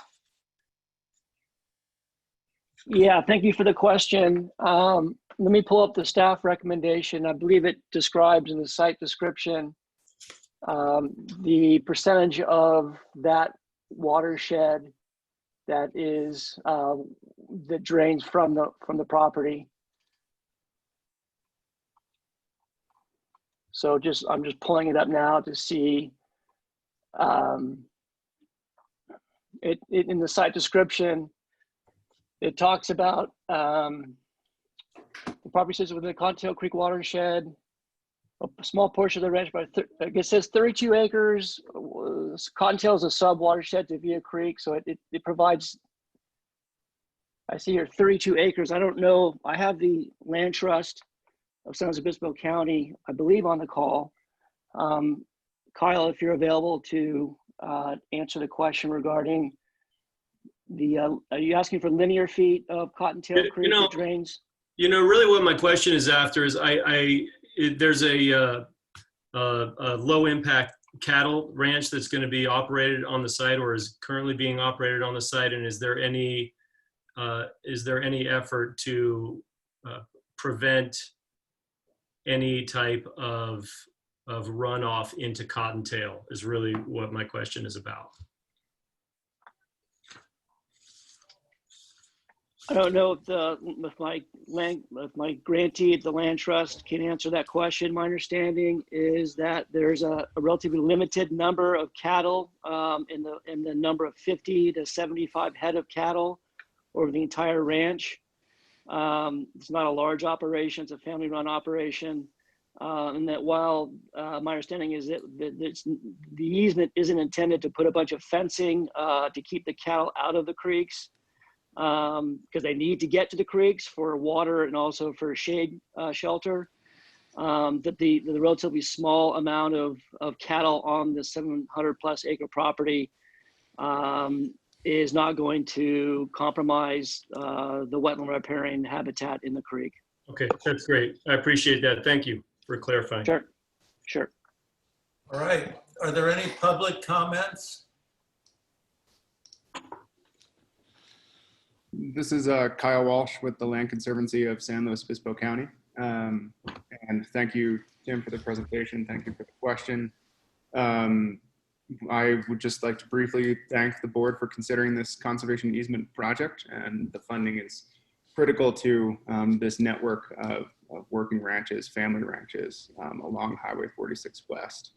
Yeah, thank you for the question. Let me pull up the staff recommendation. I believe it describes in the site description the percentage of that watershed that is that drains from the property. So I'm just pulling it up now to see it in the site description. It talks about the property sits within the Cottontail Creek watershed. a small portion of the ranch, but I guess it says 32 acres. Cottontail is a sub watershed to Via Creek, so it provides. I see here 32 acres. I don't know. I have the land trust of San Luis Obispo County, I believe, on the call. Kyle, if you're available to answer the question regarding the, are you asking for linear feet of Cottontail Creek that drains? Really what my question is after is there's a low impact cattle ranch that's going to be operated on the site or is currently being operated on the site. And is there any effort to prevent any type of runoff into Cottontail is really what my question is about. I don't know if my grantee at the land trust can answer that question. My understanding is that there's a relatively limited number of cattle in the number of 50 to 75 head of cattle over the entire ranch. It's not a large operation, it's a family run operation. And that while my understanding is that the easement isn't intended to put a bunch of fencing to keep the cattle out of the creeks, because they need to get to the creeks for water and also for shade shelter, that the relatively small amount of cattle on the 700 plus acre property is not going to compromise the wetland riparian habitat in the creek. Okay, that's great. I appreciate that. Thank you for clarifying. Sure. All right. Are there any public comments? This is Kyle Walsh with the Land Conservancy of San Luis Obispo County. And thank you, Tim, for the presentation. Thank you for the question. I would just like to briefly thank the board for considering this conservation easement project, and the funding is critical to this network of working ranches, family ranches along Highway 46 West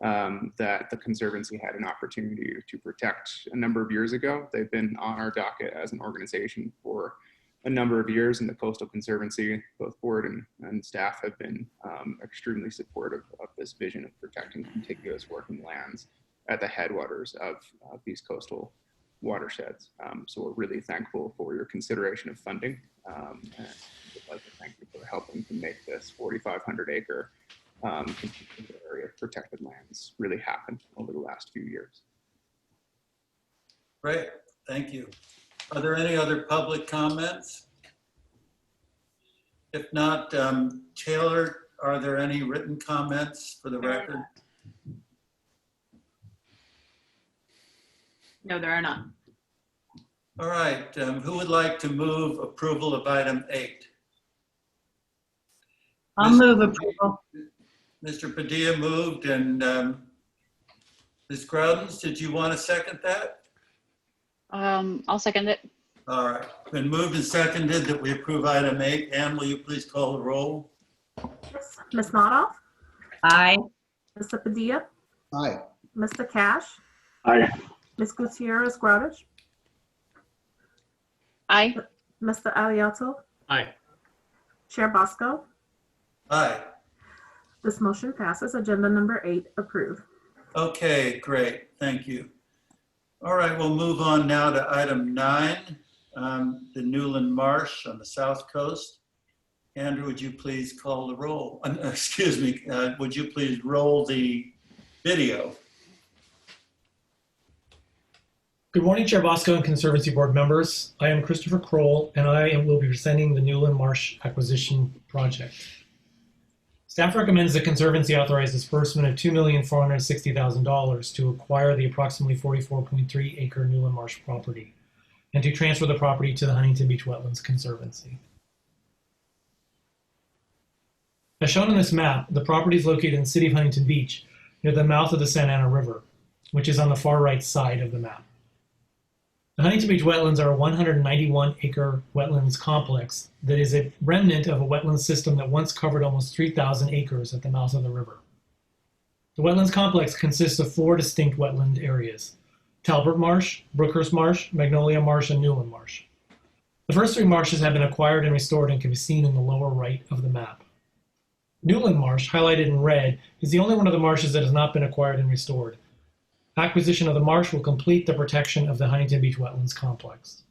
that the Conservancy had an opportunity to protect a number of years ago. They've been on our docket as an organization for a number of years, and the Coastal Conservancy, both board and staff, have been extremely supportive of this vision of protecting contiguous working lands at the headwaters of these coastal watersheds. So we're really thankful for your consideration of funding, and would like to thank you for helping to make this 4,500 acre area of protected lands really happen over the last few years. Great, thank you. Are there any other public comments? If not, Taylor, are there any written comments for the record? No, there are not. All right, who would like to move approval of item 8? I'll move approval. Mr. Padilla moved, and Ms. Groudens, did you want to second that? I'll second it. All right, been moved and seconded that we approve item 8. Anne, will you please call the roll? Ms. Notoff? Aye. Mr. Padilla? Aye. Mr. Cash? Aye. Ms. Gutierrez Groudage? Aye. Mr. Aliotto? Aye. Chair Bosco? Aye. This motion passes. Agenda number 8 approved. Okay, great, thank you. All right, we'll move on now to item 9, the Newland Marsh on the south coast. Andrew, would you please call the roll? Excuse me, would you please roll the video? Good morning, Chair Bosco and Conservancy Board members. I am Christopher Kroll, and I will be presenting the Newland Marsh Acquisition Project. Staff recommends the Conservancy authorize disbursement of $2,460,000 to acquire the approximately 44.3 acre Newland Marsh property and to transfer the property to the Huntington Beach Wetlands Conservancy. As shown on this map, the property is located in the city of Huntington Beach near the mouth of the Santa Ana River, which is on the far right side of the map. The Huntington Beach Wetlands are a 191 acre wetlands complex that is a remnant of a wetland system that once covered almost 3,000 acres at the mouth of the river. The wetlands complex consists of 4 distinct wetland areas: Talbert Marsh, Brookhurst Marsh, Magnolia Marsh, and Newland Marsh. The first 3 marshes have been acquired and restored and can be seen in the lower right of the map. Newland Marsh, highlighted in red, is the only one of the marshes that has not been acquired and restored. Acquisition of the marsh will complete the protection of the Huntington Beach Wetlands Complex.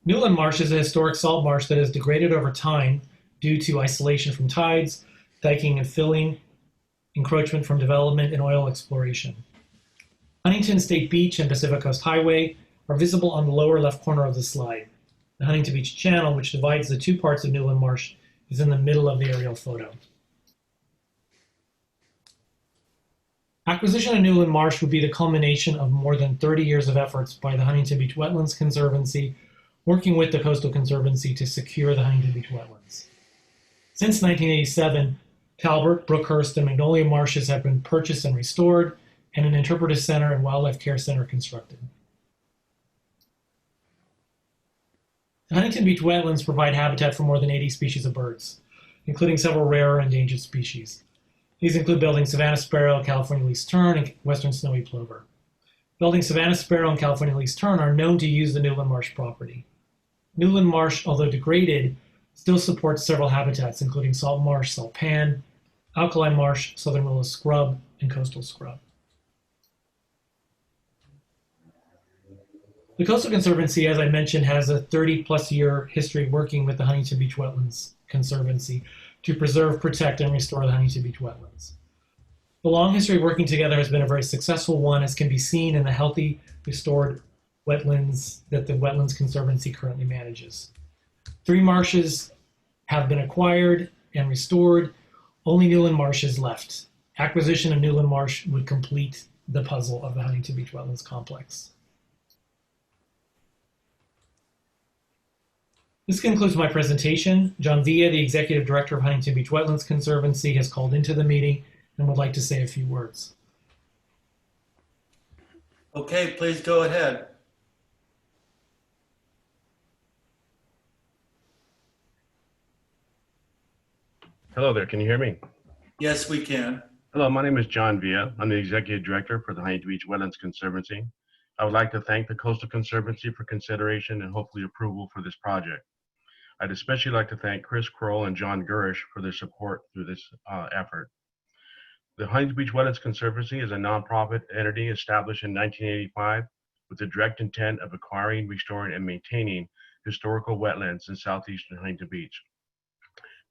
Newland Marsh is a historic salt marsh that has degraded over time due to isolation from tides, diking and filling, encroachment from development, and oil exploration. Huntington State Beach and Pacific Coast Highway are visible on the lower left corner of the slide. The Huntington Beach Channel, which divides the two parts of Newland Marsh, is in the middle of the aerial photo. Acquisition of Newland Marsh would be the culmination of more than 30 years of efforts by the Huntington Beach Wetlands Conservancy, working with the Coastal Conservancy to secure the Huntington Beach wetlands. Since 1987, Talbert, Brookhurst, and Magnolia marshes have been purchased and restored, and an interpretive center and wildlife care center constructed. The Huntington Beach wetlands provide habitat for more than 80 species of birds, including several rare and endangered species. These include Belding Savannah Sparrow, California Least Tern, and Western Snowy Plover. Belding Savannah Sparrow and California Least Tern are known to use the Newland Marsh property. Newland Marsh, although degraded, still supports several habitats, including salt marsh, salt pan, alkali marsh, southern willow scrub, and coastal scrub. The Coastal Conservancy, as I mentioned, has a 30-plus year history working with the Huntington Beach Wetlands Conservancy to preserve, protect, and restore the Huntington Beach wetlands. The long history of working together has been a very successful one, as can be seen in the healthy, restored wetlands that the Wetlands Conservancy currently manages. 3 marshes have been acquired and restored. Only Newland Marsh is left. Acquisition of Newland Marsh would complete the puzzle of the Huntington Beach Wetlands Complex. This concludes my presentation. John Villa, the Executive Director of Huntington Beach Wetlands Conservancy, has called into the meeting and would like to say a few words. Okay, please go ahead. Hello there, can you hear me? Yes, we can. Hello, my name is John Villa. I'm the Executive Director for the Huntington Beach Wetlands Conservancy. I would like to thank the Coastal Conservancy for consideration and hopefully approval for this project. I'd especially like to thank Chris Kroll and John Gurish for their support through this effort. The Huntington Beach Wetlands Conservancy is a nonprofit entity established in 1985 with the direct intent of acquiring, restoring, and maintaining historical wetlands in southeastern Huntington Beach.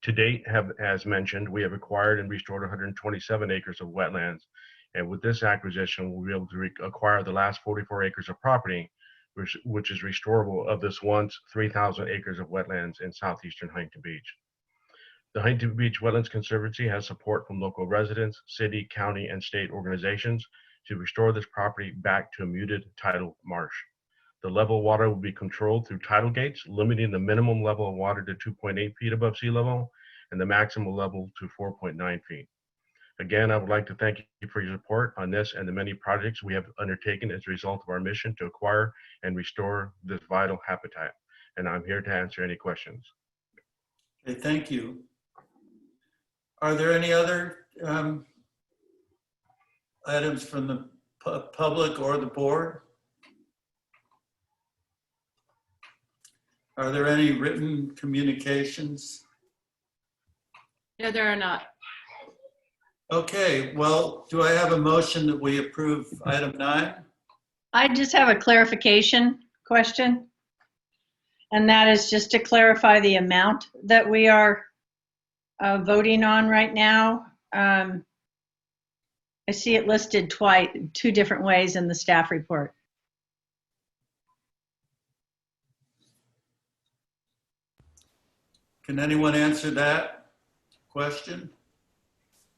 To date, as mentioned, we have acquired and restored 127 acres of wetlands, and with this acquisition, we'll be able to acquire the last 44 acres of property, which is restorable of this once 3,000 acres of wetlands in southeastern Huntington Beach. The Huntington Beach Wetlands Conservancy has support from local residents, city, county, and state organizations to restore this property back to a muted tidal marsh. The level of water will be controlled through tidal gates, limiting the minimum level of water to 2.8 feet above sea level and the maximum level to 4.9 feet. Again, I would like to thank you for your support on this and the many projects we have undertaken as a result of our mission to acquire and restore this vital habitat. And I'm here to answer any questions. Okay, thank you. Are there any other items from the public or the board? Are there any written communications? No, there are not. Okay, well, do I have a motion that we approve item 9? I just have a clarification question. And that is just to clarify the amount that we are voting on right now. I see it listed twice, 2 different ways in the staff report. Can anyone answer that question?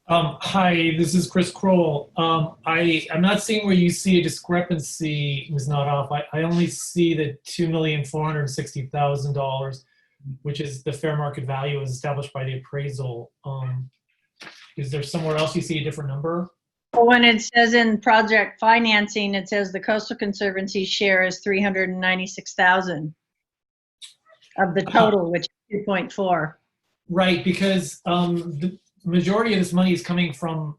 Hi, this is Chris Kroll. I'm not seeing where you see a discrepancy was not off. I only see the $2,460,000, which is the fair market value as established by the appraisal. Is there somewhere else you see a different number? Well, when it says in project financing, it says the Coastal Conservancy share is $396,000 of the total, which is 2.4. Right, because the majority of this money is coming from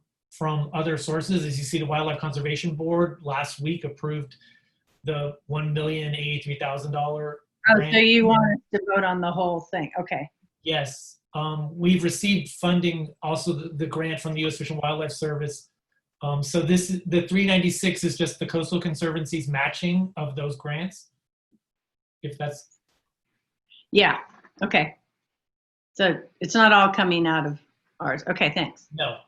other sources. As you see, the Wildlife Conservation Board last week approved the $1,083,000 Oh, grant. so you want us to vote on the whole thing? Okay. Yes. We've received funding, also the grant from the U.S. Fish and Wildlife Service. So the 396 is just the Coastal Conservancy's matching of those grants. If that's. Yeah. Okay. So it's not all coming out of ours. Okay, thanks. No.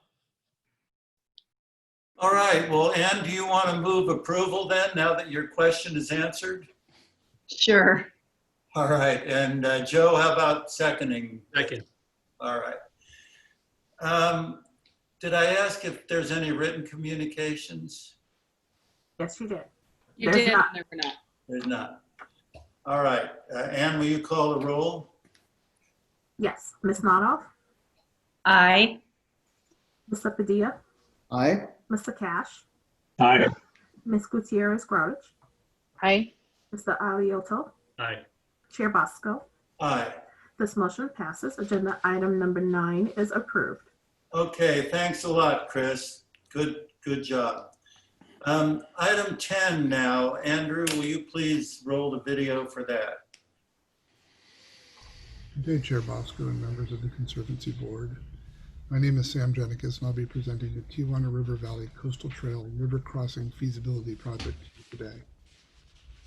All right, well, Ann, do you want to move approval then, now that your question is answered? Sure. All right, and Joe, how about seconding? Second. All right. Did I ask if there's any written communications? Yes, you did. You There's did, not. and there were not. There's not. All right, Ann, will you call the roll? Yes. Ms. Notoff, Aye. Mr. Padilla, Aye. Mr. Cash, Aye. Ms. Gutierrez Grouch, Aye. Mr. Alioto, Aye. Chair Bosco. Aye. This motion passes. Agenda item number 9 is approved. Okay, thanks a lot, Chris. Good job. Item 10 now. Andrew, will you please roll the video for that? Good day, Chair Bosco and members of the Conservancy Board. My name is Sam Jenikis, and I'll be presenting the Tijuana River Valley Coastal Trail River Crossing Feasibility Project today.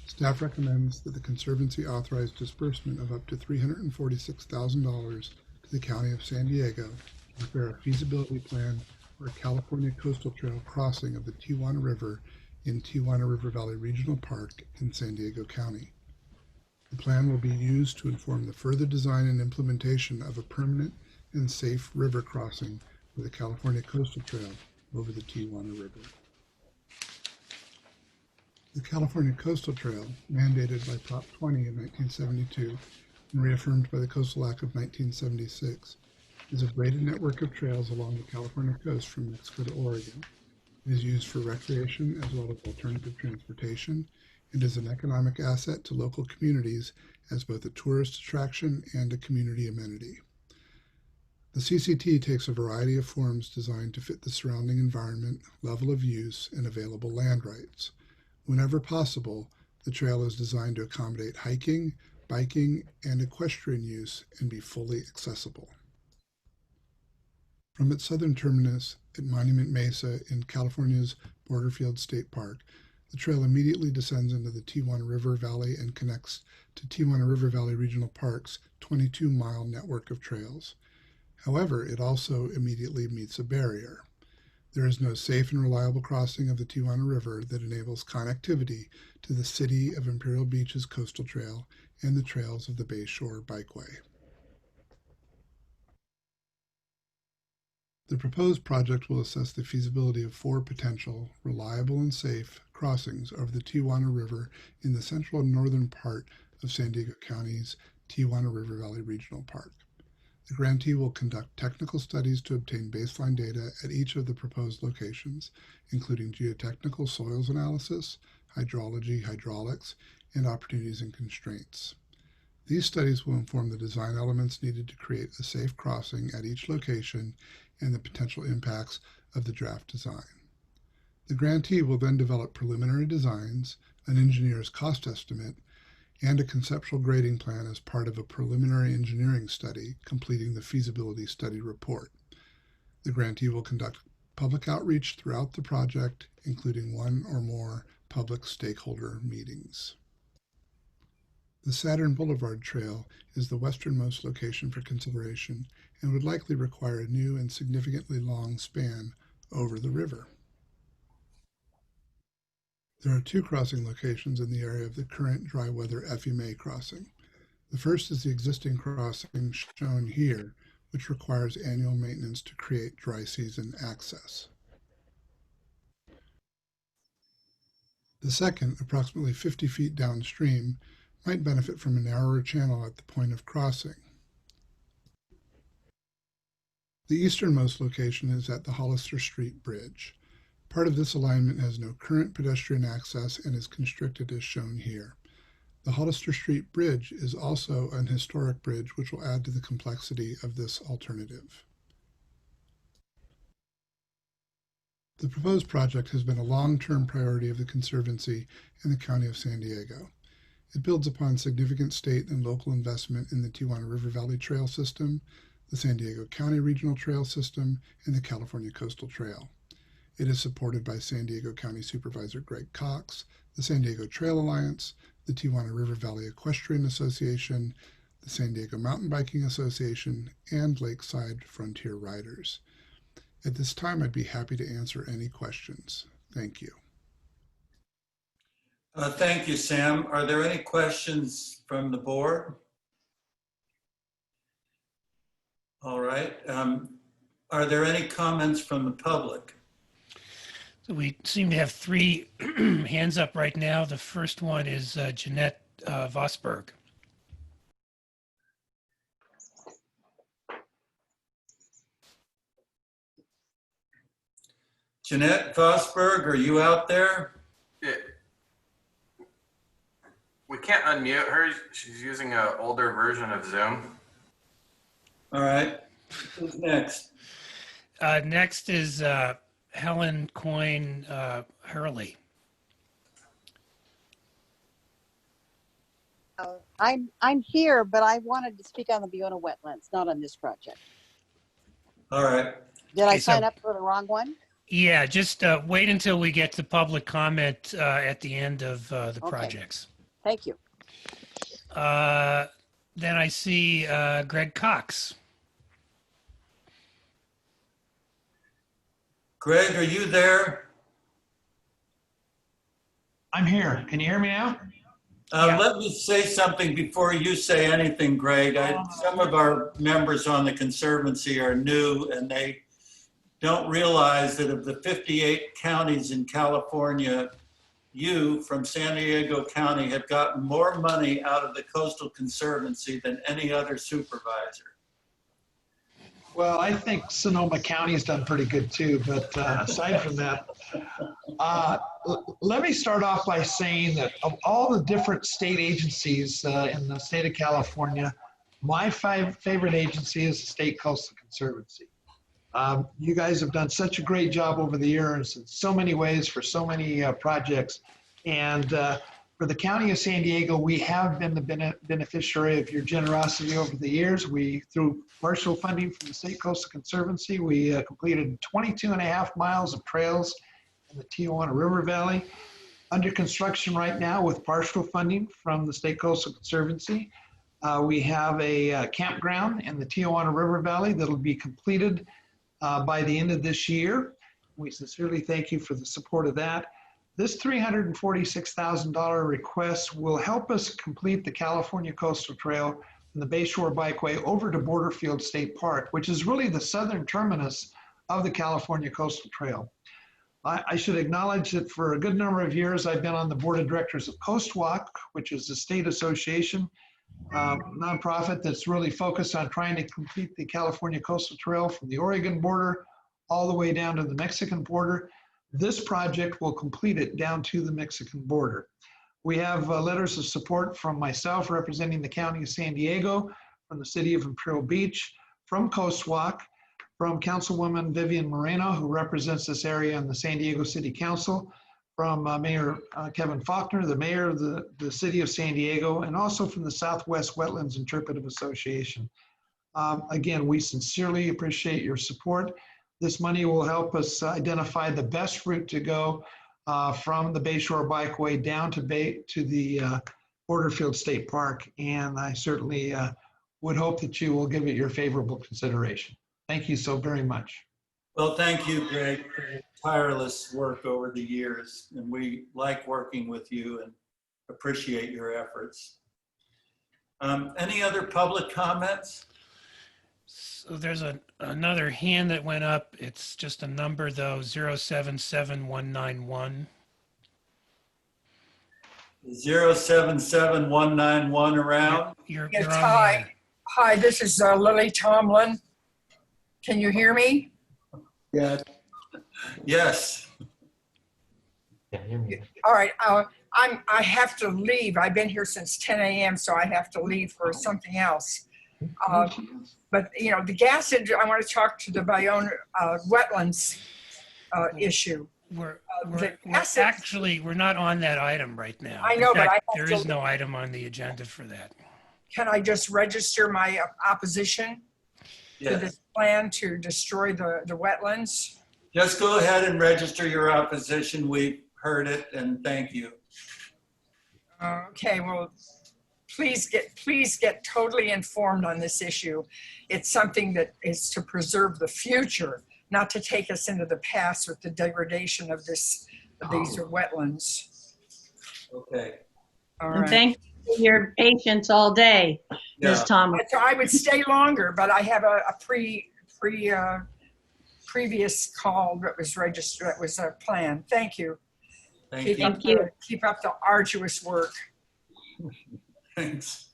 Staff recommends that the Conservancy authorize disbursement of up to $346,000 to the County of San Diego to prepare a feasibility plan for a California Coastal Trail crossing of the Tijuana River in Tijuana River Valley Regional Park in San Diego County. The plan will be used to inform the further design and implementation of a permanent and safe river crossing for the California Coastal Trail over the Tijuana River. The California Coastal Trail, mandated by Prop 20 in 1972 and reaffirmed by the Coastal Act of 1976, is a braided network of trails along the California coast from Mexico to Oregon. It is used for recreation as well as alternative transportation and is an economic asset to local communities as both a tourist attraction and a community amenity. The CCT takes a variety of forms designed to fit the surrounding environment, level of use, and available land rights. Whenever possible, the trail is designed to accommodate hiking, biking, and equestrian use and be fully accessible. From its southern terminus at Monument Mesa in California's Borderfield State Park, the trail immediately descends into the Tijuana River Valley and connects to Tijuana River Valley Regional Park's 22-mile network of trails. However, it also immediately meets a barrier. There is no safe and reliable crossing of the Tijuana River that enables connectivity to the City of Imperial Beach's coastal trail and the trails of the Bay Shore Bikeway. The proposed project will assess the feasibility of 4 potential, reliable and safe crossings over the Tijuana River in the central and northern part of San Diego County's Tijuana River Valley Regional Park. The grantee will conduct technical studies to obtain baseline data at each of the proposed locations, including geotechnical soils analysis, hydrology, hydraulics, and opportunities and constraints. These studies will inform the design elements needed to create a safe crossing at each location and the potential impacts of the draft design. The grantee will then develop preliminary designs, an engineer's cost estimate, and a conceptual grading plan as part of a preliminary engineering study completing the feasibility study report. The grantee will conduct public outreach throughout the project, including 1 or more public stakeholder meetings. The Saturn Boulevard Trail is the westernmost location for consideration and would likely require a new and significantly long span over the river. There are 2 crossing locations in the area of the current dry weather FEMA crossing. The first is the existing crossing shown here, which requires annual maintenance to create dry season access. The second, approximately 50 feet downstream, might benefit from a narrower channel at the point of crossing. The easternmost location is at the Hollister Street Bridge. Part of this alignment has no current pedestrian access and is constricted as shown here. The Hollister Street Bridge is also an historic bridge, which will add to the complexity of this alternative. The proposed project has been a long-term priority of the Conservancy and the County of San Diego. It builds upon significant state and local investment in the Tijuana River Valley Trail System, the San Diego County Regional Trail System, and the California Coastal Trail. It is supported by San Diego County Supervisor Greg Cox, the San Diego Trail Alliance, the Tijuana River Valley Equestrian Association, the San Diego Mountain Biking Association, and Lakeside Frontier Riders. At this time, I'd be happy to answer any questions. Thank you. Thank you, Sam. Are there any questions from the board? All right. Are there any comments from the public? So we seem to have three hands up right now. The first one is Jeanette Vosberg. Jeanette Vosberg, are you out there? Yeah. We can't unmute her. She's using an older version of Zoom. All right. Who's next? Next is Helen Coyne Hurley. I'm here, but I wanted to speak on the Buona wetlands, not on this project. All right. Did I sign up for the wrong one? Yeah, just wait until we get to public comment at the end of the projects. Thank you. Then I see Greg Cox. Greg, are you there? I'm here. Can you hear me now? Let me say something before you say anything, Greg. Some of our members on the Conservancy are new and they don't realize that of the 58 counties in California, you from San Diego County have gotten more money out of the Coastal Conservancy than any other supervisor. Well, I think Sonoma County has done pretty good too, but aside from that, let me start off by saying that of all the different state agencies in the state of California, my favorite agency is the State Coastal Conservancy. You guys have done such a great job over the years in so many ways for so many projects. And for the County of San Diego, we have been the beneficiary of your generosity over the years. Through partial funding from the State Coastal Conservancy, we completed 22.5 miles of trails in the Tijuana River Valley. Under construction right now with partial funding from the State Coastal Conservancy. We have a campground in the Tijuana River Valley that'll be completed by the end of this year. We sincerely thank you for the support of that. This $346,000 request will help us complete the California Coastal Trail from the Bayshore Bikeway over to Borderfield State Park, which is really the southern terminus of the California Coastal Trail. I should acknowledge that for a good number of years, I've been on the board of directors of CoastWalk, which is a state association nonprofit that's really focused on trying to complete the California Coastal Trail from the Oregon border all the way down to the Mexican border. This project will complete it down to the Mexican border. We have letters of support from myself representing the County of San Diego, from the City of Imperial Beach, from CoastWalk, from Councilwoman Vivian Moreno, who represents this area in the San Diego City Council, from Mayor Kevin Faulkner, the mayor of the City of San Diego, and also from the Southwest Wetlands Interpretive Association. Again, we sincerely appreciate your support. This money will help us identify the best route to go from the Bayshore Bikeway down to the Borderfield State Park, and I certainly would hope that you will give it your favorable consideration. Thank you so very much. Well, thank you, Greg, for your tireless work over the years, and we like working with you and appreciate your efforts. Any other public comments? So there's another hand that went up. It's just a number though, 077191. 077191 around. You're Yes, on hi. the air. Hi, this is Lily Tomlin. Can you hear me? Yeah. Yes. All right. I have to leave. I've been here since 10 a.m., so I have to leave for something else. But you know, the gas industry. I want to talk to the Buona wetlands issue. We're assets- actually, we're not on that item right now. I know, In but fact, I have there to- is no item on the agenda for that. Can I just register my opposition to this plan to destroy the wetlands? Just go ahead and register your opposition. We've heard it, and thank you. Okay, well, please get totally informed on this issue. It's something that is to preserve the future, not to take us into the past with the degradation of these wetlands. Okay. All And right. thank you for your patience all day, Ms. Thomas. I would stay longer, but I have a previous call that was registered, that was a plan. Thank you. Thank you. Keep up the arduous work. Thanks.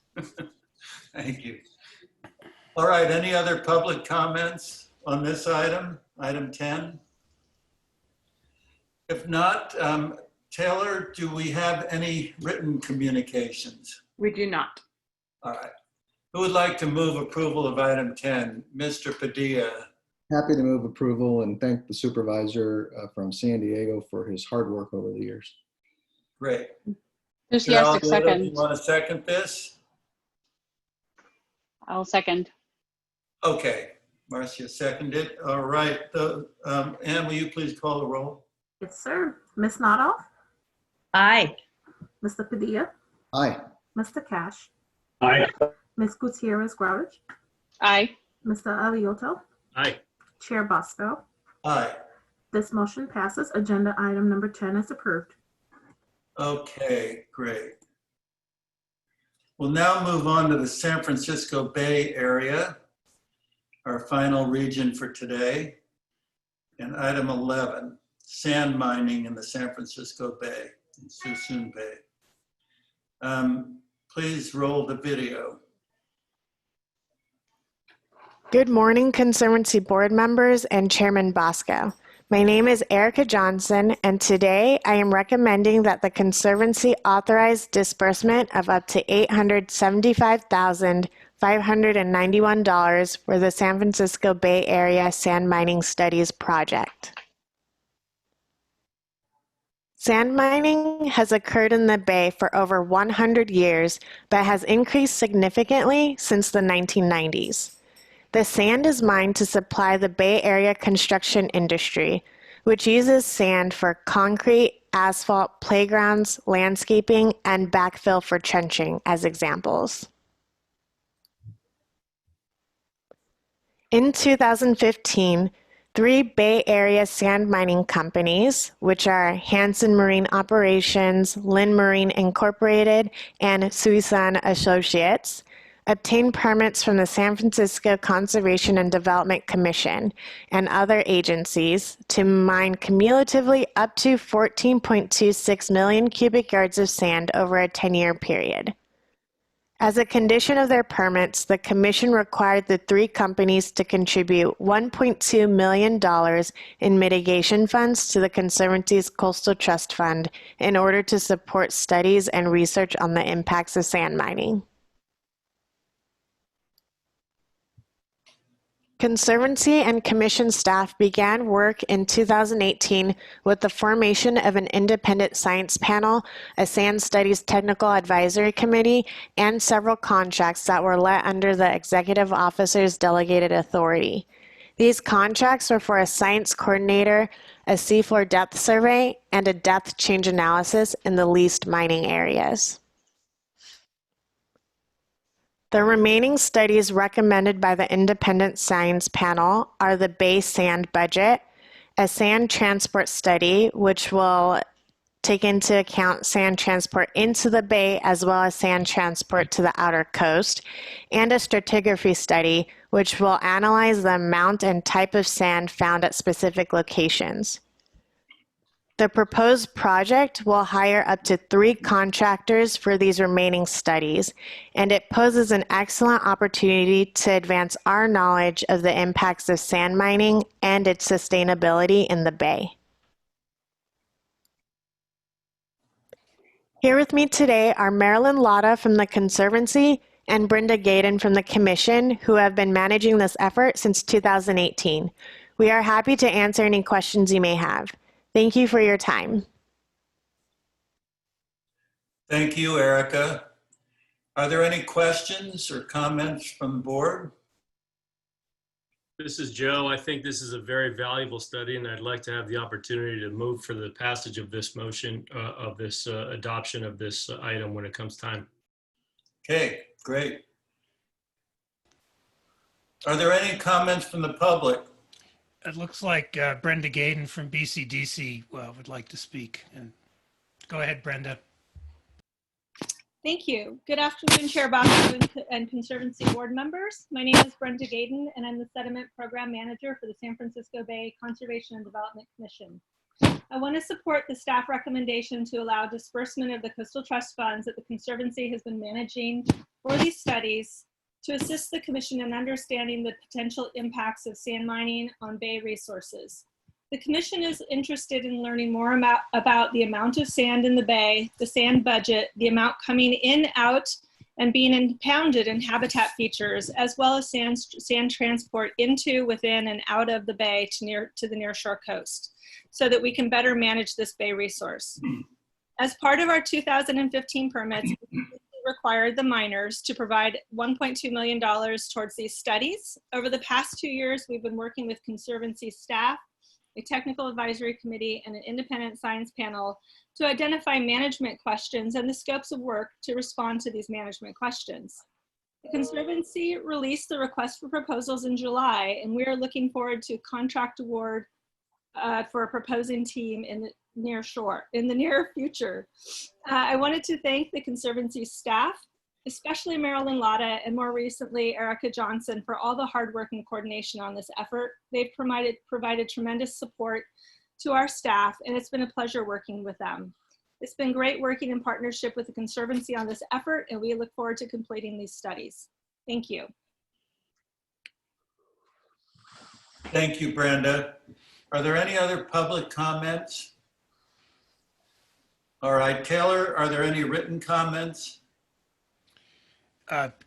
Thank you. All right, any other public comments on this item, item 10? If not, Taylor, do we have any written communications? We do not. All right. Who would like to move approval of item 10? Mr. Padilla. Happy to move approval and thank the supervisor from San Diego for his hard work over the years. Great. There's Mr. yes, Alvarado, second. do you want to second this? I'll second. Okay, Marcia seconded. All right. Anne, will you please call the roll? Yes, sir. Ms. Nodoff? Aye. Mr. Padilla? Aye. Mr. Cash? Aye. Ms. Gutierrez Grouch? Aye. Mr. Alioto? Aye. Chair Bosco? Aye. This motion passes. Agenda item number 10 is approved. Okay, great. We'll now move on to the San Francisco Bay Area, our final region for today. And item 11, sand mining in the San Francisco Bay, in Suisun Bay. Please roll the video. Good morning, Conservancy board members and Chairman Bosco. My name is Erica Johnson, and today I am recommending that the Conservancy authorize disbursement of up to $875,591 for the San Francisco Bay Area Sand Mining Studies project. Sand mining has occurred in the Bay for over 100 years, but has increased significantly since the 1990s. The sand is mined to supply the Bay Area construction industry, which uses sand for concrete, asphalt, playgrounds, landscaping, and backfill for trenching as examples. In 2015, 3 Bay Area sand mining companies, which are Hansen Marine Operations, Lynn Marine Incorporated, and Suisun Associates, obtained permits from the San Francisco Conservation and Development Commission and other agencies to mine cumulatively up to 14.26 million cubic yards of sand over a 10-year period. As a condition of their permits, the Commission required the 3 companies to contribute $1.2 million in mitigation funds to the Conservancy's Coastal Trust Fund in order to support studies and research on the impacts of sand mining. Conservancy and Commission staff began work in 2018 with the formation of an independent science panel, a sand studies technical advisory committee, and several contracts that were let under the executive officer's delegated authority. These contracts were for a science coordinator, a seafloor depth survey, and a depth change analysis in the leased mining areas. The remaining studies recommended by the independent science panel are the Bay Sand Budget, a sand transport study, which will take into account sand transport into the bay as well as sand transport to the outer coast, and a stratigraphy study, which will analyze the amount and type of sand found at specific locations. The proposed project will hire up to 3 contractors for these remaining studies, and it poses an excellent opportunity to advance our knowledge of the impacts of sand mining and its sustainability in the Bay. Here with me today are Marilyn Lotta from the Conservancy and Brenda Gaydon from the Commission, who have been managing this effort since 2018. We are happy to answer any questions you may have. Thank you for your time. Thank you, Erica. Are there any questions or comments from the board? This is Joe. I think this is a very valuable study, and I'd like to have the opportunity to move for the passage of this motion, adoption of this item when it comes time. Okay, great. Are there any comments from the public? It looks like Brenda Gaden from BCDC would like to speak. And go ahead, Brenda. Thank you. Good afternoon, Chair Bosco and Conservancy board members. My name is Brenda Gaden, and I'm the Sediment Program Manager for the San Francisco Bay Conservation and Development Commission. I want to support the staff recommendation to allow disbursement of the coastal trust funds that the Conservancy has been managing for these studies to assist the Commission in understanding the potential impacts of sand mining on Bay resources. The Commission is interested in learning more about the amount of sand in the Bay, the sand budget, the amount coming in, out, and being impounded in habitat features, as well as sand transport into, within, and out of the Bay to the nearshore coast, so that we can better manage this Bay resource. As part of our 2015 permits, we required the miners to provide $1.2 million towards these studies. Over the past 2 years, we've been working with Conservancy staff, a technical advisory committee, and an independent science panel to identify management questions and the scopes of work to respond to these management questions. The Conservancy released the request for proposals in July, and we are looking forward to contract award for a proposing team in the near future. I wanted to thank the Conservancy staff, especially Marilyn Latta, and more recently Erica Johnson, for all the hard work and coordination on this effort. They've provided tremendous support to our staff, and it's been a pleasure working with them. It's been great working in partnership with the Conservancy on this effort, and we look forward to completing these studies. Thank you. Thank you, Brenda. Are there any other public comments? All right, Taylor, are there any written comments?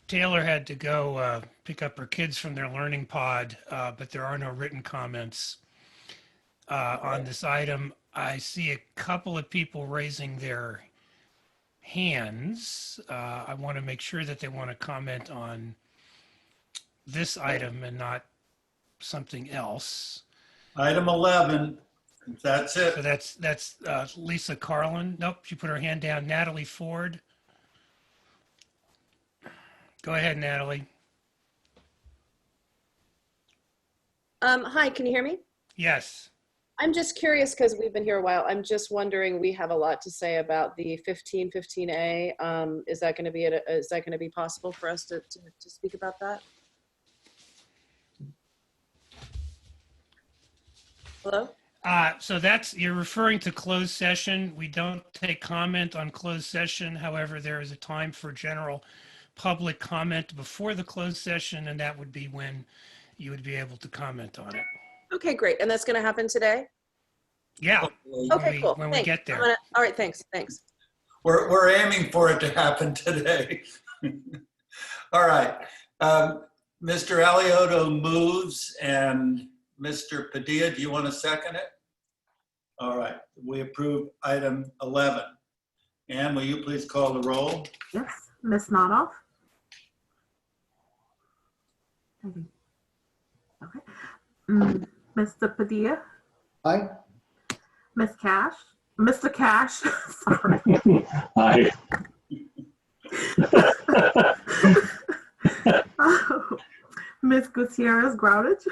Taylor had to go pick up her kids from their learning pod, but there are no written comments on this item. I see a couple of people raising their hands. I want to make sure that they want to comment on this item and not something else. Item 11, that's it. So that's Lisa Carlin. Nope, she put her hand down. Natalie Ford. Go ahead, Natalie. Hi, can you hear me? Yes. I'm just curious because we've been here a while. I'm just wondering, we have a lot to say about the 1515A. Is that going to be possible for us to speak about that? Hello? So you're referring to closed session. We don't take comment on closed session. However, there is a time for general public comment before the closed session, and that would be when you would be able to comment on it. Okay, great. And that's going to happen today? Yeah. Okay, cool. When thanks. we get there. All right, thanks. We're aiming for it to happen today. All right. Mr. Alioto moves, and Mr. Padilla, do you want to second it? All right. We approve item 11. Ann, will you please call the roll? Yes. Ms. Nodoff? Okay. Mr. Padilla? Aye. Ms. Cash? Mr. Cash? Sorry. Aye. Ms. Gutierrez Groudage?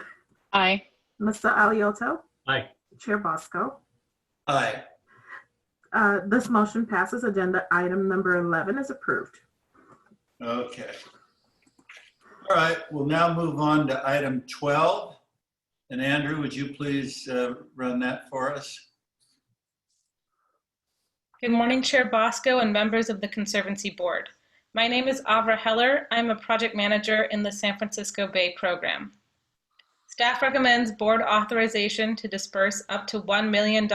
Aye. Mr. Alioto? Aye. Chair Bosco? Aye. This motion passes. Agenda item number 11 is approved. Okay. All right, we'll now move on to item 12. And Andrew, would you please run that for us? Good morning, Chair Bosco and members of the Conservancy Board. My name is Avra Heller. I'm a project manager in the San Francisco Bay program. Staff recommends board authorization to disperse up to $1 million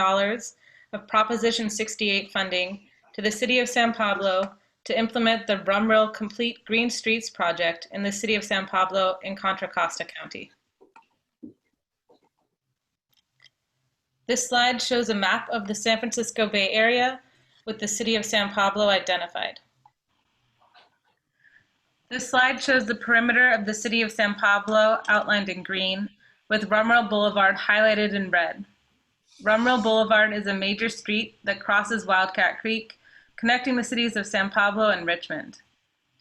of Proposition 68 funding to the City of San Pablo to implement the Rumrill Complete Green Streets project in the City of San Pablo in Contra Costa County. This slide shows a map of the San Francisco Bay Area with the city of San Pablo identified. This slide shows the perimeter of the city of San Pablo outlined in green, with Rumrell Boulevard highlighted in red. Rumrell Boulevard is a major street that crosses Wildcat Creek, connecting the cities of San Pablo and Richmond.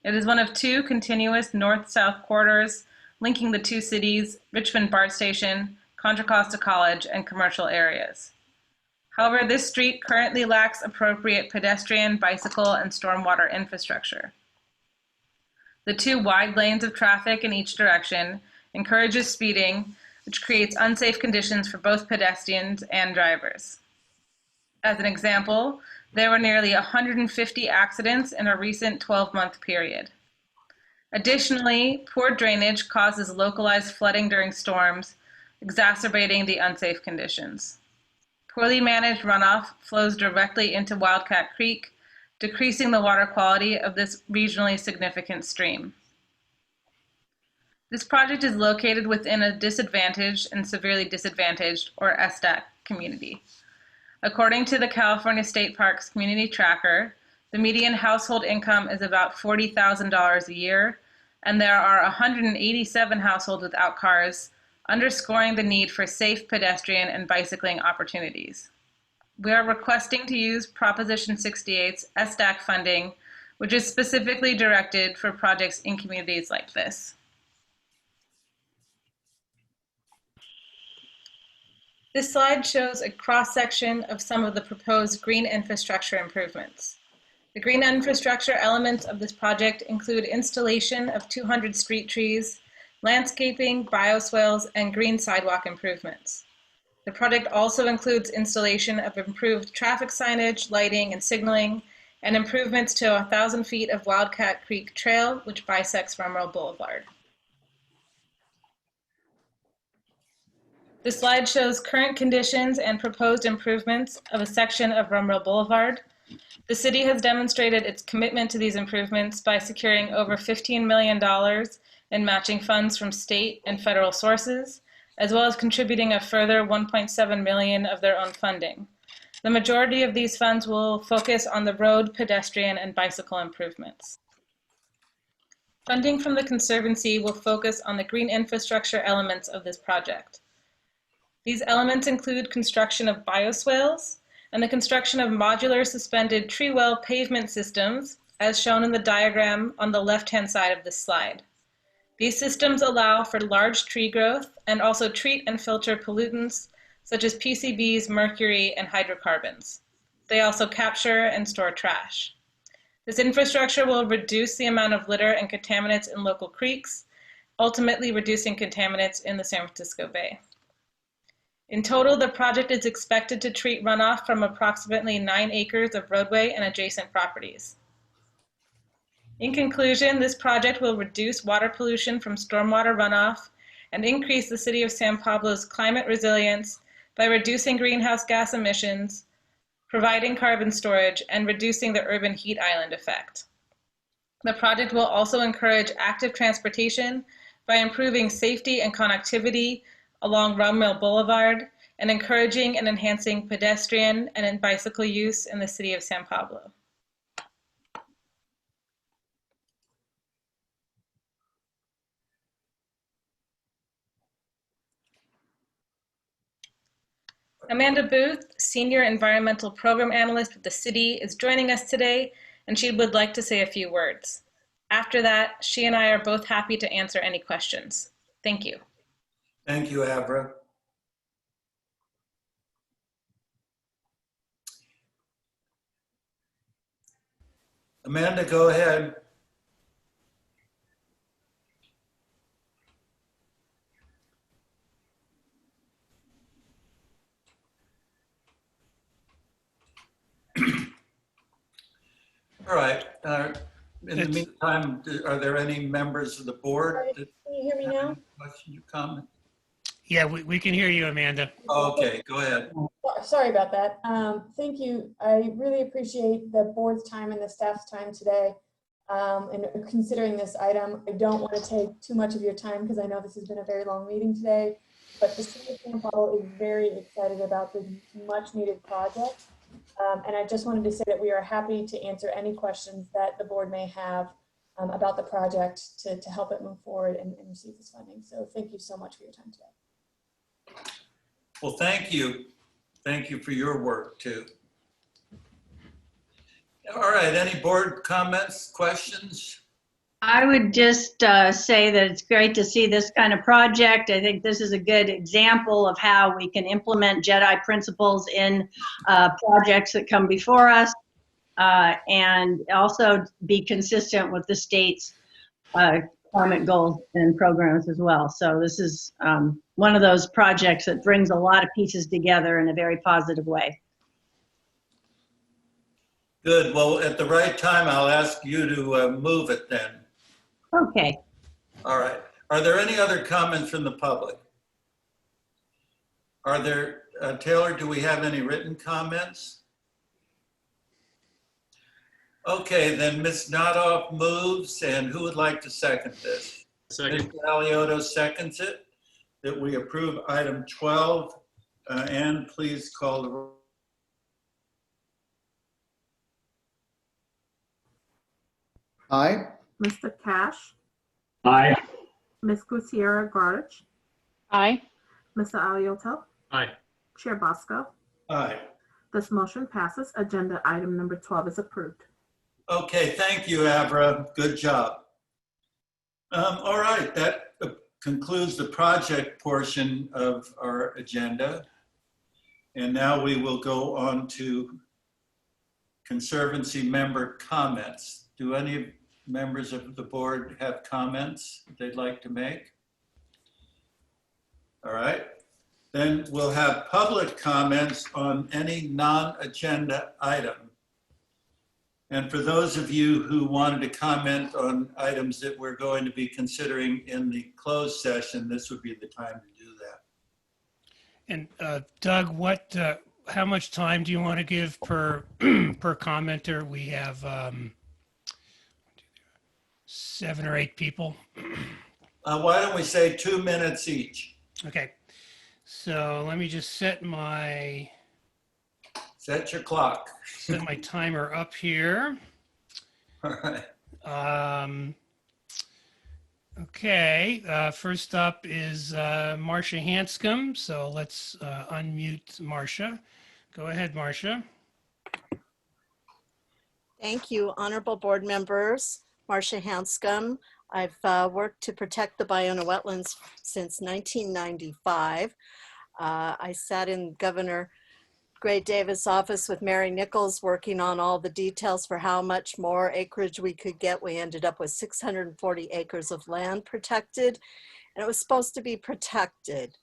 It is one of two continuous north-south corridors linking the two cities, Richmond BART Station, Contra Costa College, and commercial areas. However, this street currently lacks appropriate pedestrian, bicycle, and stormwater infrastructure. The two wide lanes of traffic in each direction encourages speeding, which creates unsafe conditions for both pedestrians and drivers. As an example, there were nearly 150 accidents in a recent 12-month period. Additionally, poor drainage causes localized flooding during storms, exacerbating the unsafe conditions. Poorly managed runoff flows directly into Wildcat Creek, decreasing the water quality of this regionally significant stream. This project is located within a disadvantaged and severely disadvantaged, or SDAC, community. According to the California State Parks Community Tracker, the median household income is about $40,000 a year, and there are 187 households without cars, underscoring the need for safe pedestrian and bicycling opportunities. We are requesting to use Proposition 68's SDAC funding, which is specifically directed for projects in communities like this. This slide shows a cross-section of some of the proposed green infrastructure improvements. The green infrastructure elements of this project include installation of 200 street trees, landscaping, bioswales, and green sidewalk improvements. The project also includes installation of improved traffic signage, lighting, and signaling, and improvements to 1,000 feet of Wildcat Creek Trail, which bisects Rumrell Boulevard. This slide shows current conditions and proposed improvements of a section of Rumrell Boulevard. The city has demonstrated its commitment to these improvements by securing over $15 million in matching funds from state and federal sources, as well as contributing a further $1.7 million of their own funding. The majority of these funds will focus on the road, pedestrian, and bicycle improvements. Funding from the Conservancy will focus on the green infrastructure elements of this project. These elements include construction of bioswales and the construction of modular suspended tree well pavement systems, as shown in the diagram on the left-hand side of this slide. These systems allow for large tree growth and also treat and filter pollutants such as PCBs, mercury, and hydrocarbons. They also capture and store trash. This infrastructure will reduce the amount of litter and contaminants in local creeks, ultimately reducing contaminants in the San Francisco Bay. In total, the project is expected to treat runoff from approximately 9 acres of roadway and adjacent properties. In conclusion, this project will reduce water pollution from stormwater runoff and increase the city of San Pablo's climate resilience by reducing greenhouse gas emissions, providing carbon storage, and reducing the urban heat island effect. The project will also encourage active transportation by improving safety and connectivity along Rumrell Boulevard and encouraging and enhancing pedestrian and bicycle use in the city of San Pablo. Amanda Booth, Senior Environmental Program Analyst with the city, is joining us today, and she would like to say a few words. After that, she and I are both happy to answer any questions. Thank you. Thank you, Avra. Amanda, go ahead. All right. In the meantime, are there any members of the board? Can you hear me now? Question, you comment? Yeah, we can hear you, Amanda. Okay, go ahead. Sorry about that. Thank you. I really appreciate the board's time and the staff's time today in considering this item. I don't want to take too much of your time because I know this has been a very long meeting today. but the city of San Paulo is very excited about this much needed project. And I just wanted to say that we are happy to answer any questions that the board may have about the project to help it move forward and receive this funding. So thank you so much for your time today. Well, thank you. Thank you for your work too. All right, any board comments, questions? I would just say that it's great to see this kind of project. I think this is a good example of how we can implement JEDI principles in projects that come before us, and also be consistent with the state's climate goals and programs as well. So this is one of those projects that brings a lot of pieces together in a very positive way. Good. Well, at the right time, I'll ask you to move it then. Okay. All right. Are there any other comments from the public? Are there, Taylor, do we have any written comments? Okay, then Ms. Nadoff moves, and who would like to second this? Second. Mr. Alioto seconds it, that we approve item 12, and please call the roll. Aye. Mr. Cash, Aye. Ms. Gutierrez Garch, Aye. Mr. Alioto, Aye. Chair Bosco. Aye. This motion passes. Agenda item number 12 is approved. Okay, thank you, Avra. Good job. All right, that concludes the project portion of our agenda. And now we will go on to Conservancy member comments. Do any members of the board have comments they'd like to make? All right, then we'll have public comments on any non-agenda item. And for those of you who wanted to comment on items that we're going to be considering in the closed session, this would be the time to do that. And Doug, how much time do you want to give per per commenter? We have 7 or 8 people. Why don't we say 2 minutes each? Okay, so let me just set your clock. Set my timer up here. All right. Okay, first up is Marcia Hanscom. So let's unmute Marcia. Go ahead, Marcia. Thank you, honorable board members. Marcia Hanscom. I've worked to protect the Ballona wetlands since 1995. I sat in Governor Gray Davis' office with Mary Nichols working on all the details for how much more acreage we could get. We ended up with 640 acres of land protected, and it was supposed to be protected.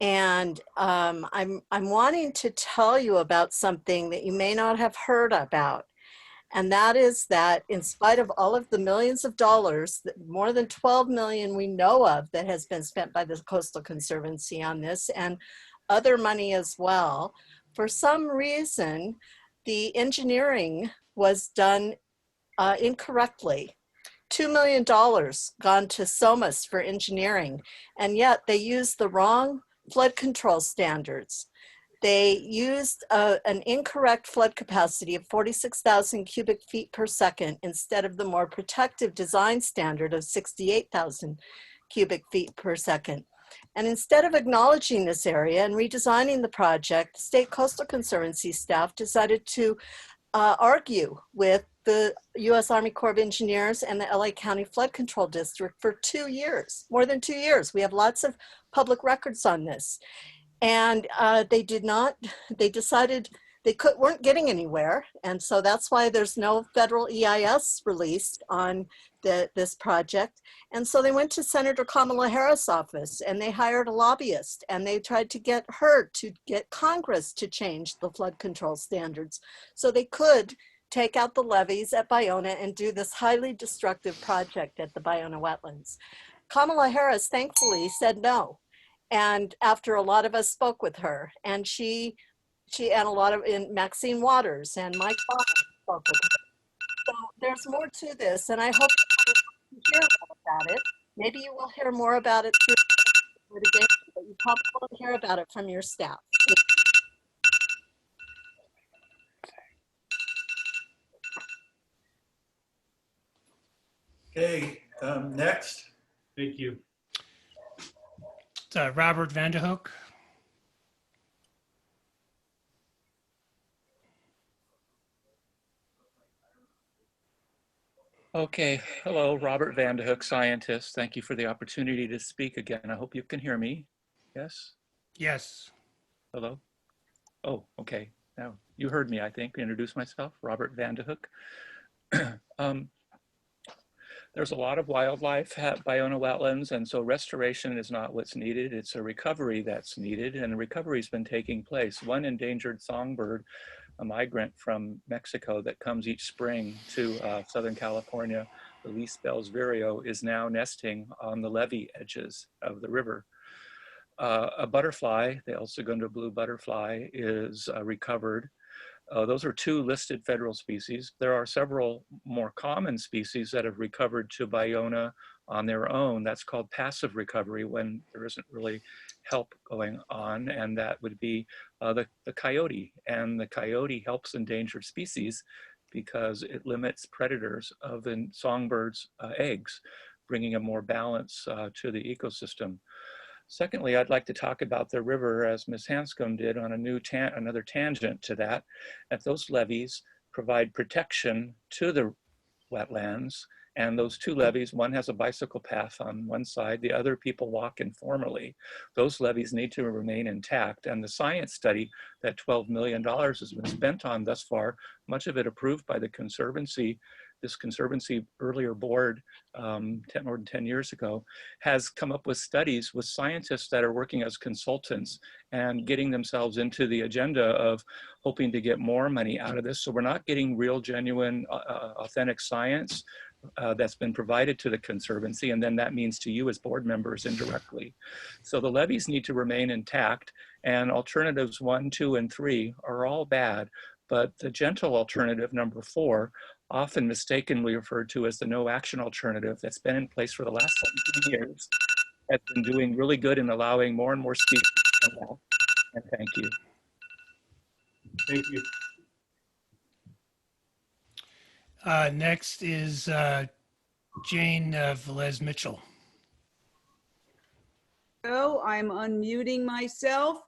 And I'm wanting to tell you about something that you may not have heard about. And that is that in spite of all of the millions of dollars, more than 12 million we know of that has been spent by the Coastal Conservancy on this, and other money as well, for some reason, the engineering was done incorrectly. $2 million gone to SOMAS for engineering, and yet they used the wrong flood control standards. They used an incorrect flood capacity of 46,000 cubic feet per second instead of the more protective design standard of 68,000 cubic feet per second. And instead of acknowledging this area and redesigning the project, the State Coastal Conservancy staff decided to argue with the U.S. Army Corps of Engineers and the LA County Flood Control District for 2 years, more than 2 years. We have lots of public records on this. And they decided they weren't getting anywhere. And so that's why there's no federal EIS released on this project. And so they went to Senator Kamala Harris' office and they hired a lobbyist and they tried to get her to get Congress to change the flood control standards so they could take out the levees at Ballona and do this highly destructive project at the Ballona wetlands. Kamala Harris thankfully said no. And after a lot of us spoke with her, and she and a lot of Maxine Waters and Mike Bonner spoke with her. So there's more to this, and I hope you hear more about it. Maybe you will hear more about it through litigation, but you helpful to hear about it from your staff. Okay, next. Thank you. Robert Vanderhoek. Okay, hello, Robert Vanderhoek, scientist. Thank you for the opportunity to speak again. I hope you can hear me. Yes? Yes. Hello? Oh, okay. Now, you heard me, I think. Introduce myself, Robert Vanderhoek. There's a lot of wildlife at Ballona wetlands, and so restoration is not what's needed. It's a recovery that's needed, and the recovery's been taking place. One endangered songbird, a migrant from Mexico that comes each spring to Southern California, the least Bell's vireo, is now nesting on the levee edges of the river. A butterfly, the El Segundo blue butterfly, is recovered. Those are two listed federal species. There are several more common species that have recovered to Ballona on their own. That's called passive recovery, when there isn't really help going on, and that would be the coyote. And the coyote helps endangered species because it limits predators of songbirds' eggs, bringing a more balance to the ecosystem. Secondly, I'd like to talk about the river, as Ms. Hanscom did, on another tangent to that. That those levees provide protection to the wetlands, and those two levees, one has a bicycle path on one side, the other people walk informally. Those levees need to remain intact, and the science study that $12 million has been spent on thus far, much of it approved by the Conservancy, this Conservancy earlier board more than 10 years ago, has come up with studies with scientists that are working as consultants and getting themselves into the agenda of hoping to get more money out of this. So we're not getting real, genuine, authentic science that's been provided to the Conservancy, and then that means to you as board members indirectly. So the levees need to remain intact, and alternatives 1, 2, and 3 are all bad, but the gentle alternative, number 4, often mistakenly referred to as the no action alternative, that's been in place for the last 17 years, has been doing really good in allowing more and more species to come out. And thank you. Thank you. Next is Jane Velez Mitchell. Oh, I'm unmuting myself.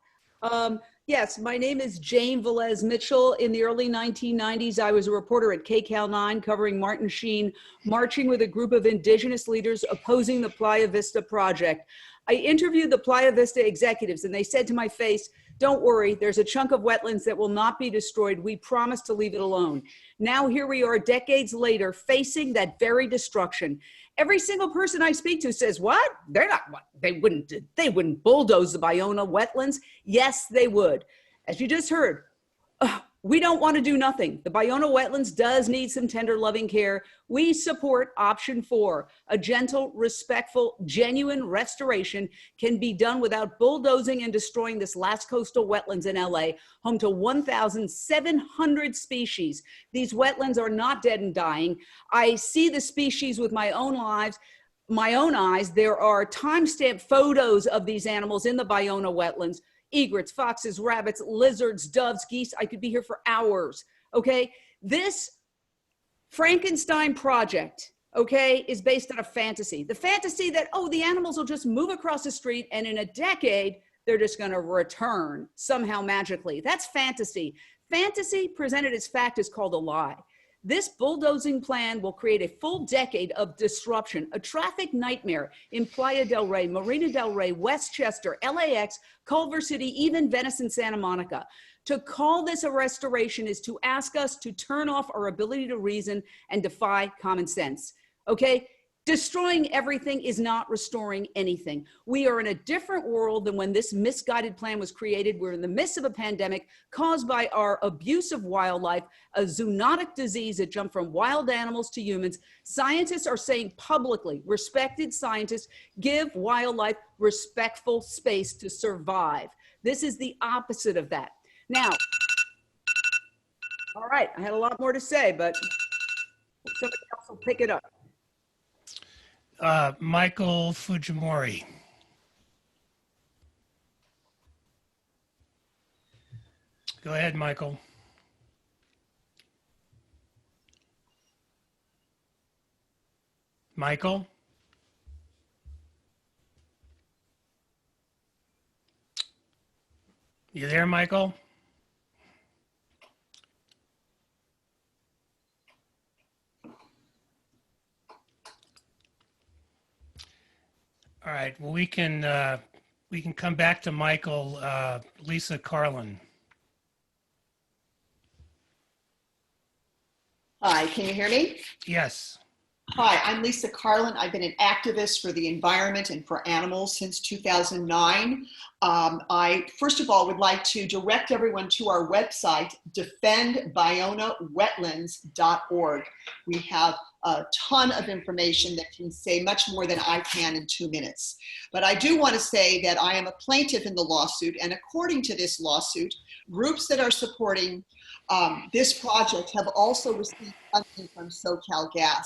Yes, my name is Jane Velez Mitchell. In the early 1990s, I was a reporter at KCAL 9 covering Martin Sheen, marching with a group of indigenous leaders opposing the Playa Vista project. I interviewed the Playa Vista executives, and they said to my face, "Don't worry, there's a chunk of wetlands that will not be destroyed. We promise to leave it alone." Now here we are decades later facing that very destruction. Every single person I speak to says, "What? They're not, what? They wouldn't bulldoze the Ballona wetlands." Yes, they would. As you just heard, we don't want to do nothing. The Ballona wetlands does need some tender loving care. We support option 4. A gentle, respectful, genuine restoration can be done without bulldozing and destroying this last coastal wetlands in LA, home to 1,700 species. These wetlands are not dead and dying. I see the species with my own eyes. There are timestamp photos of these animals in the Ballona wetlands. Egrets, foxes, rabbits, lizards, doves, geese. I could be here for hours, okay? This Frankenstein project, okay, is based on a fantasy. The fantasy that, oh, the animals will just move across the street and in a decade, they're just gonna return somehow magically. That's fantasy. Fantasy presented as fact is called a lie. This bulldozing plan will create a full decade of disruption, a traffic nightmare in Playa del Rey, Marina del Rey, Westchester, LAX, Culver City, even Venice and Santa Monica. To call this a restoration is to ask us to turn off our ability to reason and defy common sense, okay? Destroying everything is not restoring anything. We are in a different world than when this misguided plan was created. We're in the midst of a pandemic caused by our abuse of wildlife, a zoonotic disease that jumped from wild animals to humans. Scientists are saying publicly, respected scientists, give wildlife respectful space to survive. This is the opposite of that. Now, all right, I had a lot more to say, but somebody else will pick it up. Michael Fujimori. Go ahead, Michael. Michael? You there, Michael? All right, well, we can come back to Michael. Lisa Carlin. Hi, can you hear me? Yes. Hi, I'm Lisa Carlin. I've been an activist for the environment and for animals since 2009. I, first of all, would like to direct everyone to our website, defendbionawetlands.org. We have a ton of information that can say much more than I can in 2 minutes. But I do want to say that I am a plaintiff in the lawsuit, and according to this lawsuit, groups that are supporting this project have also received funding from SoCalGas.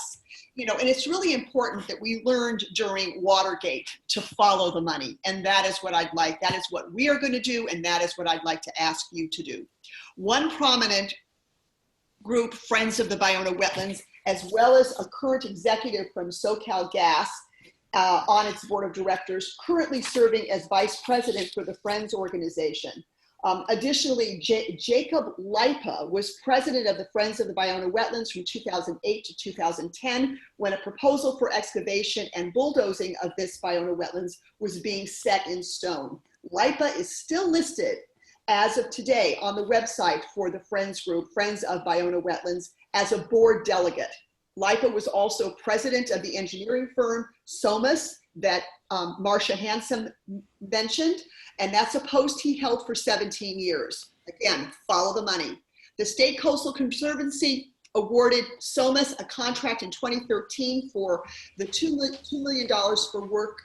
You know, and it's really important that we learned during Watergate to follow the money. And that is what I'd like. That is what we are going to do. And that is what I'd like to ask you to do. One prominent group, Friends of the Bionah Wetlands, as well as a current executive from SoCalGas on its board of directors, currently serving as vice president for the Friends organization. Additionally, Jacob Lipa was president of the Friends of the Bionah Wetlands from 2008 to 2010, when a proposal for excavation and bulldozing of this Bionah Wetlands was being set in stone. Lipa is still listed as of today on the website for the Friends group, Friends of Bionah Wetlands, as a board delegate. Lipa was also president of the engineering firm Somas that Marcia Hanson mentioned, and that's a post he held for 17 years. Again, follow the money. The State Coastal Conservancy awarded Somas a contract in 2013 for the $2 million for work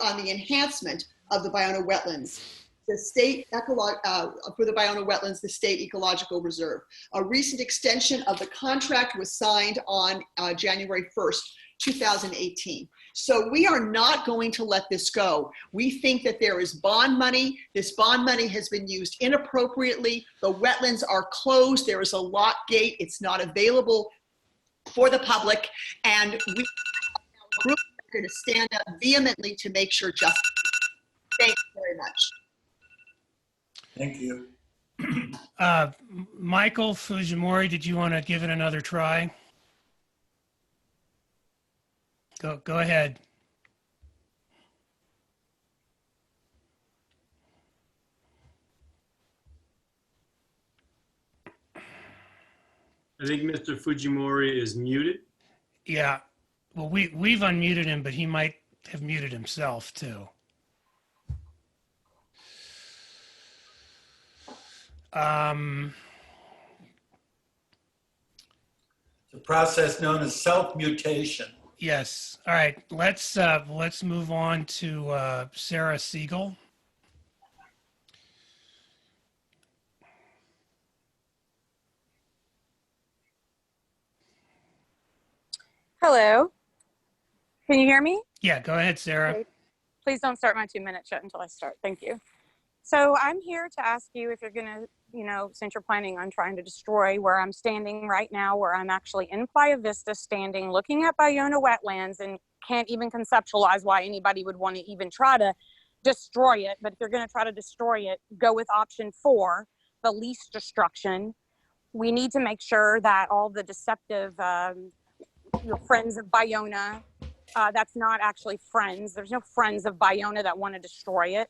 on the enhancement of the Bionah Wetlands. The state for the Bionah Wetlands, the State Ecological Reserve. A recent extension of the contract was signed on January 1st, 2018. So we are not going to let this go. We think that there is bond money. This bond money has been used inappropriately. The wetlands are closed. There is a lock gate. It's not available for the public. And we are going to stand up vehemently to make sure justice. Thank you very much. Thank you. Michael Fujimori, did you want to give it another try? Go ahead. I think Mr. Fujimori is muted. Yeah. Well, we've unmuted him, but he might have muted himself too. The process known as self-mutation. Yes. All right. Let's move on to Sarah Siegel. Hello. Can you hear me? Yeah, go ahead, Sarah. Okay. Please don't start my 2 minutes yet until I start. Thank you. So I'm here to ask you if you're going to, since you're planning on trying to destroy where I'm standing right now, where I'm actually in Playa Vista standing, looking at Bionah Wetlands, and can't even conceptualize why anybody would want to even try to destroy it. But if you're going to try to destroy it, go with option 4, the least destruction. We need to make sure that all the deceptive friends of Bionah, that's not actually friends. There's no friends of Bionah that want to destroy it.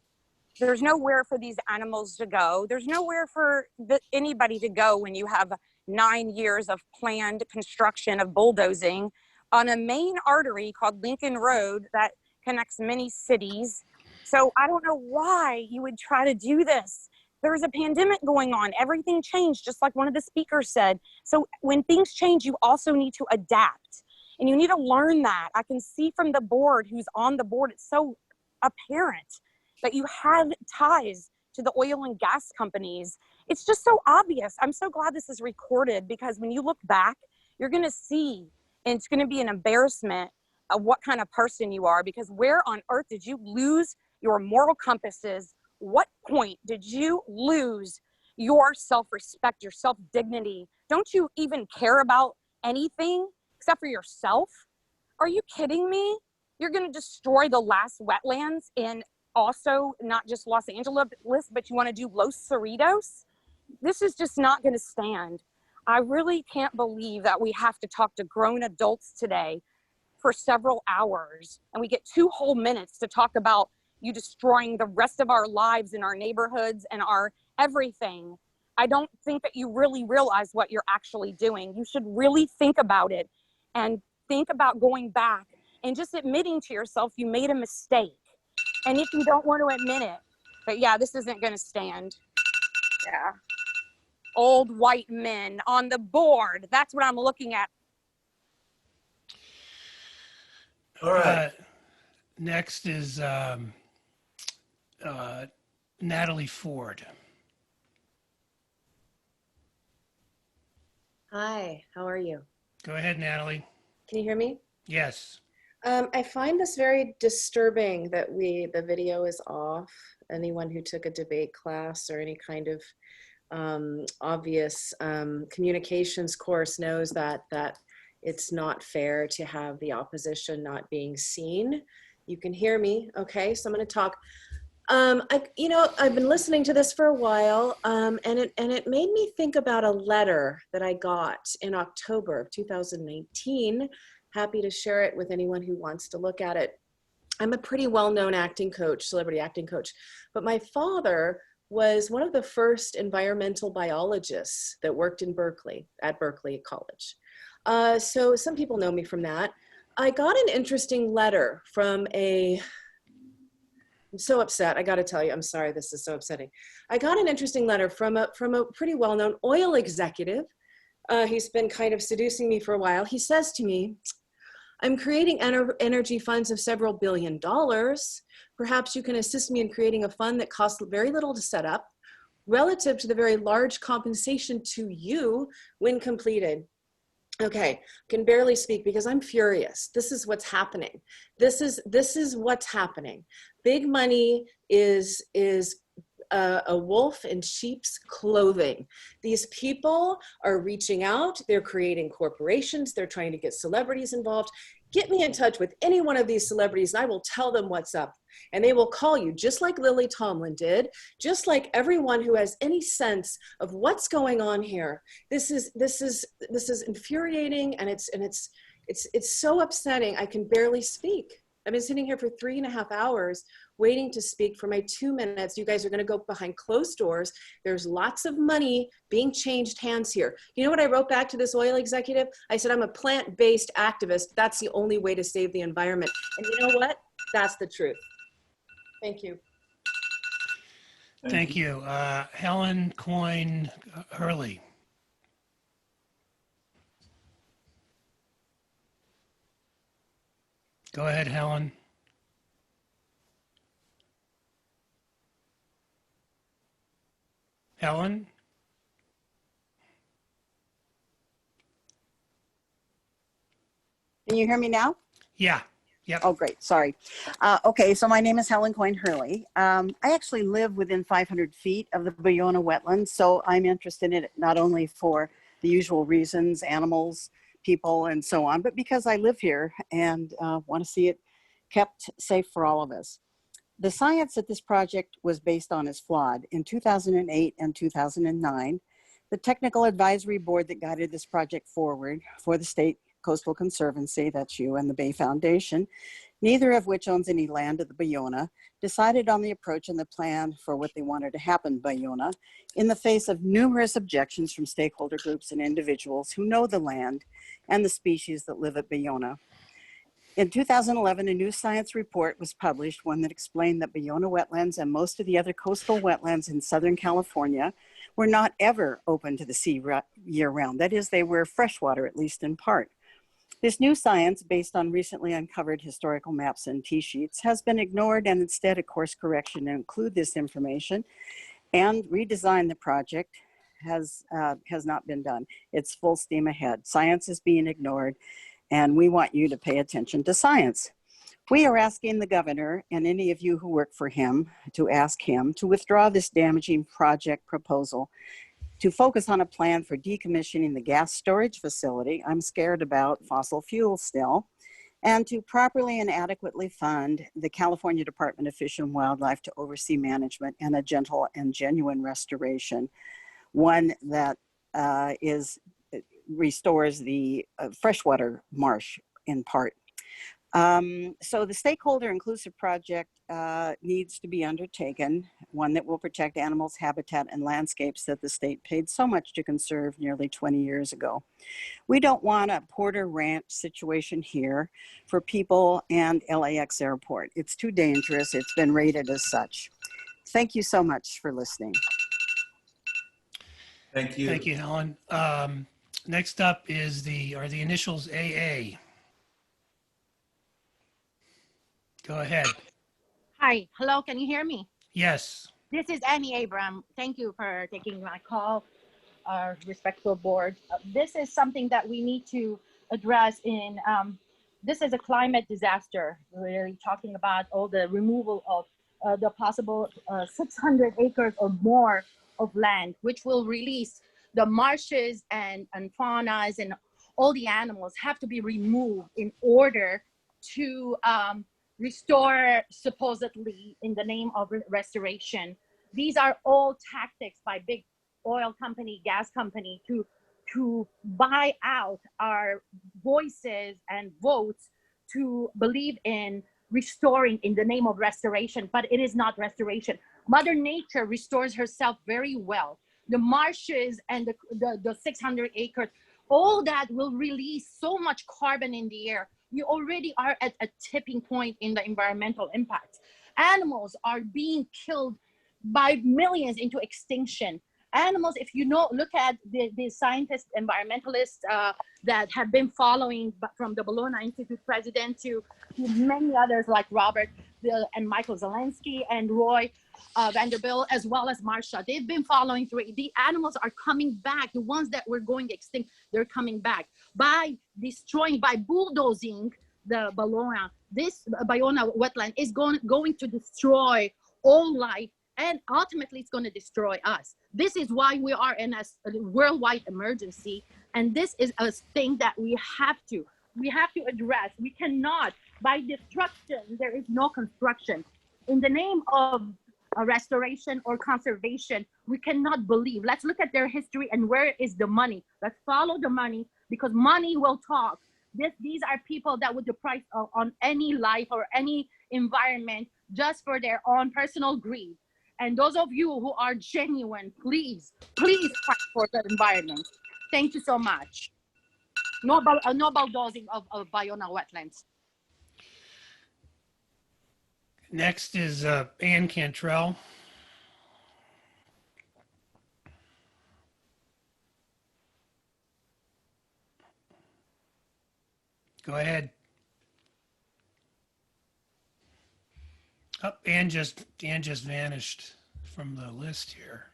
There's nowhere for these animals to go. There's nowhere for anybody to go when you have 9 years of planned construction of bulldozing on a main artery called Lincoln Road that connects many cities. So I don't know why you would try to do this. There's a pandemic going on. Everything changed, just like one of the speakers said. So when things change, you also need to adapt. And you need to learn that. I can see from the board who's on the board, it's so apparent that you have ties to the oil and gas companies. It's just so obvious. I'm so glad this is recorded, because when you look back, you're going to see, and it's going to be an embarrassment of what kind of person you are, because where on earth did you lose your moral compasses? What point did you lose your self-respect, your self-dignity? Don't you even care about anything except for yourself? Are you kidding me? You're going to destroy the last wetlands in also not just Los Angeles, but you want to do Los Cerritos? This is just not going to stand. I really can't believe that we have to talk to grown adults today for several hours, and we get 2 whole minutes to talk about you destroying the rest of our lives in our neighborhoods and our everything. I don't think that you really realize what you're actually doing. You should really think about it and think about going back and just admitting to yourself you made a mistake. And if you don't want to admit it, but yeah, this isn't going to stand. Yeah. Old white men on the board. That's what I'm looking at. All right. Next is Natalie Ford. Hi, how are you? Go ahead, Natalie. Can you hear me? Yes. I find this very disturbing that the video is off. Anyone who took a debate class or any kind of obvious communications course knows that it's not fair to have the opposition not being seen. You can hear me, okay? So I'm going to talk. I've been listening to this for a while, and it made me think about a letter that I got in October of 2019. Happy to share it with anyone who wants to look at it. I'm a pretty well-known acting coach, celebrity acting coach, but my father was one of the first environmental biologists that worked in Berkeley, at Berkeley College. So some people know me from that. I got an interesting letter from I'm so upset. I got to tell you, I'm sorry, this is so upsetting. I got an interesting letter from a pretty well-known oil executive. He's been kind of seducing me for a while. He says to me, I'm creating energy funds of several $1 billion. Perhaps you can assist me in creating a fund that costs very little to set up relative to the very large compensation to you when completed. Okay, can barely speak because I'm furious. This is what's happening. This is what's happening. Big money is a wolf in sheep's clothing. These people are reaching out. They're creating corporations. They're trying to get celebrities involved. Get me in touch with any one of these celebrities and I will tell them what's up. And they will call you, just like Lily Tomlin did, just like everyone who has any sense of what's going on here. This is infuriating, and it's so upsetting. I can barely speak. I've been sitting here for 3.5 hours waiting to speak for my 2 minutes. You guys are going to go behind closed doors. There's lots of money being changed hands here. You know what I wrote back to this oil executive? I said, I'm a plant-based activist. That's the only way to save the environment. And you know what? That's the truth. Thank you. Thank you. Helen Coyne Hurley. Go ahead, Helen. Helen? Can you hear me now? Yeah. Yep. Oh, great. Sorry. Okay, so my name is Helen Coyne Hurley. I actually live within 500 feet of the Bayona wetlands, so I'm interested in it not only for the usual reasons, animals, people, and so on, but because I live here and want to see it kept safe for all of us. The science that this project was based on is flawed. In 2008 and 2009, the technical advisory board that guided this project forward for the state Coastal Conservancy, that's you, and the Bay Foundation, neither of which owns any land at the Bayona, decided on the approach and the plan for what they wanted to happen in Bayona in the face of numerous objections from stakeholder groups and individuals who know the land and the species that live at Bayona. In 2011, a new science report was published, one that explained that Bayona wetlands and most of the other coastal wetlands in Southern California were not ever open to the sea year-round. That is, they were freshwater, at least in part. This new science, based on recently uncovered historical maps and T-sheets, has been ignored, and instead a course correction to include this information and redesign the project has not been done. It's full steam ahead. Science is being ignored, and we want you to pay attention to science. We are asking the governor and any of you who work for him to ask him to withdraw this damaging project proposal, to focus on a plan for decommissioning the gas storage facility. I'm scared about fossil fuels still, and to properly and adequately fund the California Department of Fish and Wildlife to oversee management and a gentle and genuine restoration, one that restores the freshwater marsh in part. So the stakeholder inclusive project needs to be undertaken, one that will protect animals, habitat, and landscapes that the state paid so much to conserve nearly 20 years ago. We don't want a Porter Ranch situation here for people and LAX Airport. It's too dangerous. It's been rated as such. Thank you so much for listening. Thank you. Thank you, Helen. Next up is are the initials AA. Go ahead. Hi, hello, can you hear me? Yes. This is Annie Abram. Thank you for taking my call, our respectful board. This is something that we need to address this is a climate disaster. We're really talking about all the removal of the possible 600 acres or more of land, which will release the marshes and faunas and all the animals have to be removed in order to restore, supposedly in the name of restoration. These are all tactics by big oil company, gas company to buy out our voices and votes to believe in restoring in the name of restoration, but it is not restoration. Mother Nature restores herself very well. The marshes and the 600 acres, all that will release so much carbon in the air. We already are at a tipping point in the environmental impacts. Animals are being killed by millions into extinction. Animals, if you know, look at the scientists, environmentalists that have been following from the Bologna Institute president to many others like Robert and Michael Zelensky and Roy Vanderbilt, as well as Marsha. They've been following through. The animals are coming back. The ones that were going extinct, they're coming back. By destroying, by bulldozing the Bologna, this Baiona wetland is going to destroy all life, and ultimately it's going to destroy us. This is why we are in a worldwide emergency, and this is a thing that we have to address. We cannot, by destruction, there is no construction. In the name of restoration or conservation, we cannot believe. Let's look at their history and where is the money. Let's follow the money, because money will talk. These are people that would deprive on any life or any environment just for their own personal greed. And those of you who are genuine, please fight for the environment. Thank you so much. No bulldozing of Baiona wetlands. Next is Ann Cantrell. Go ahead. Oh, Ann just vanished from the list here.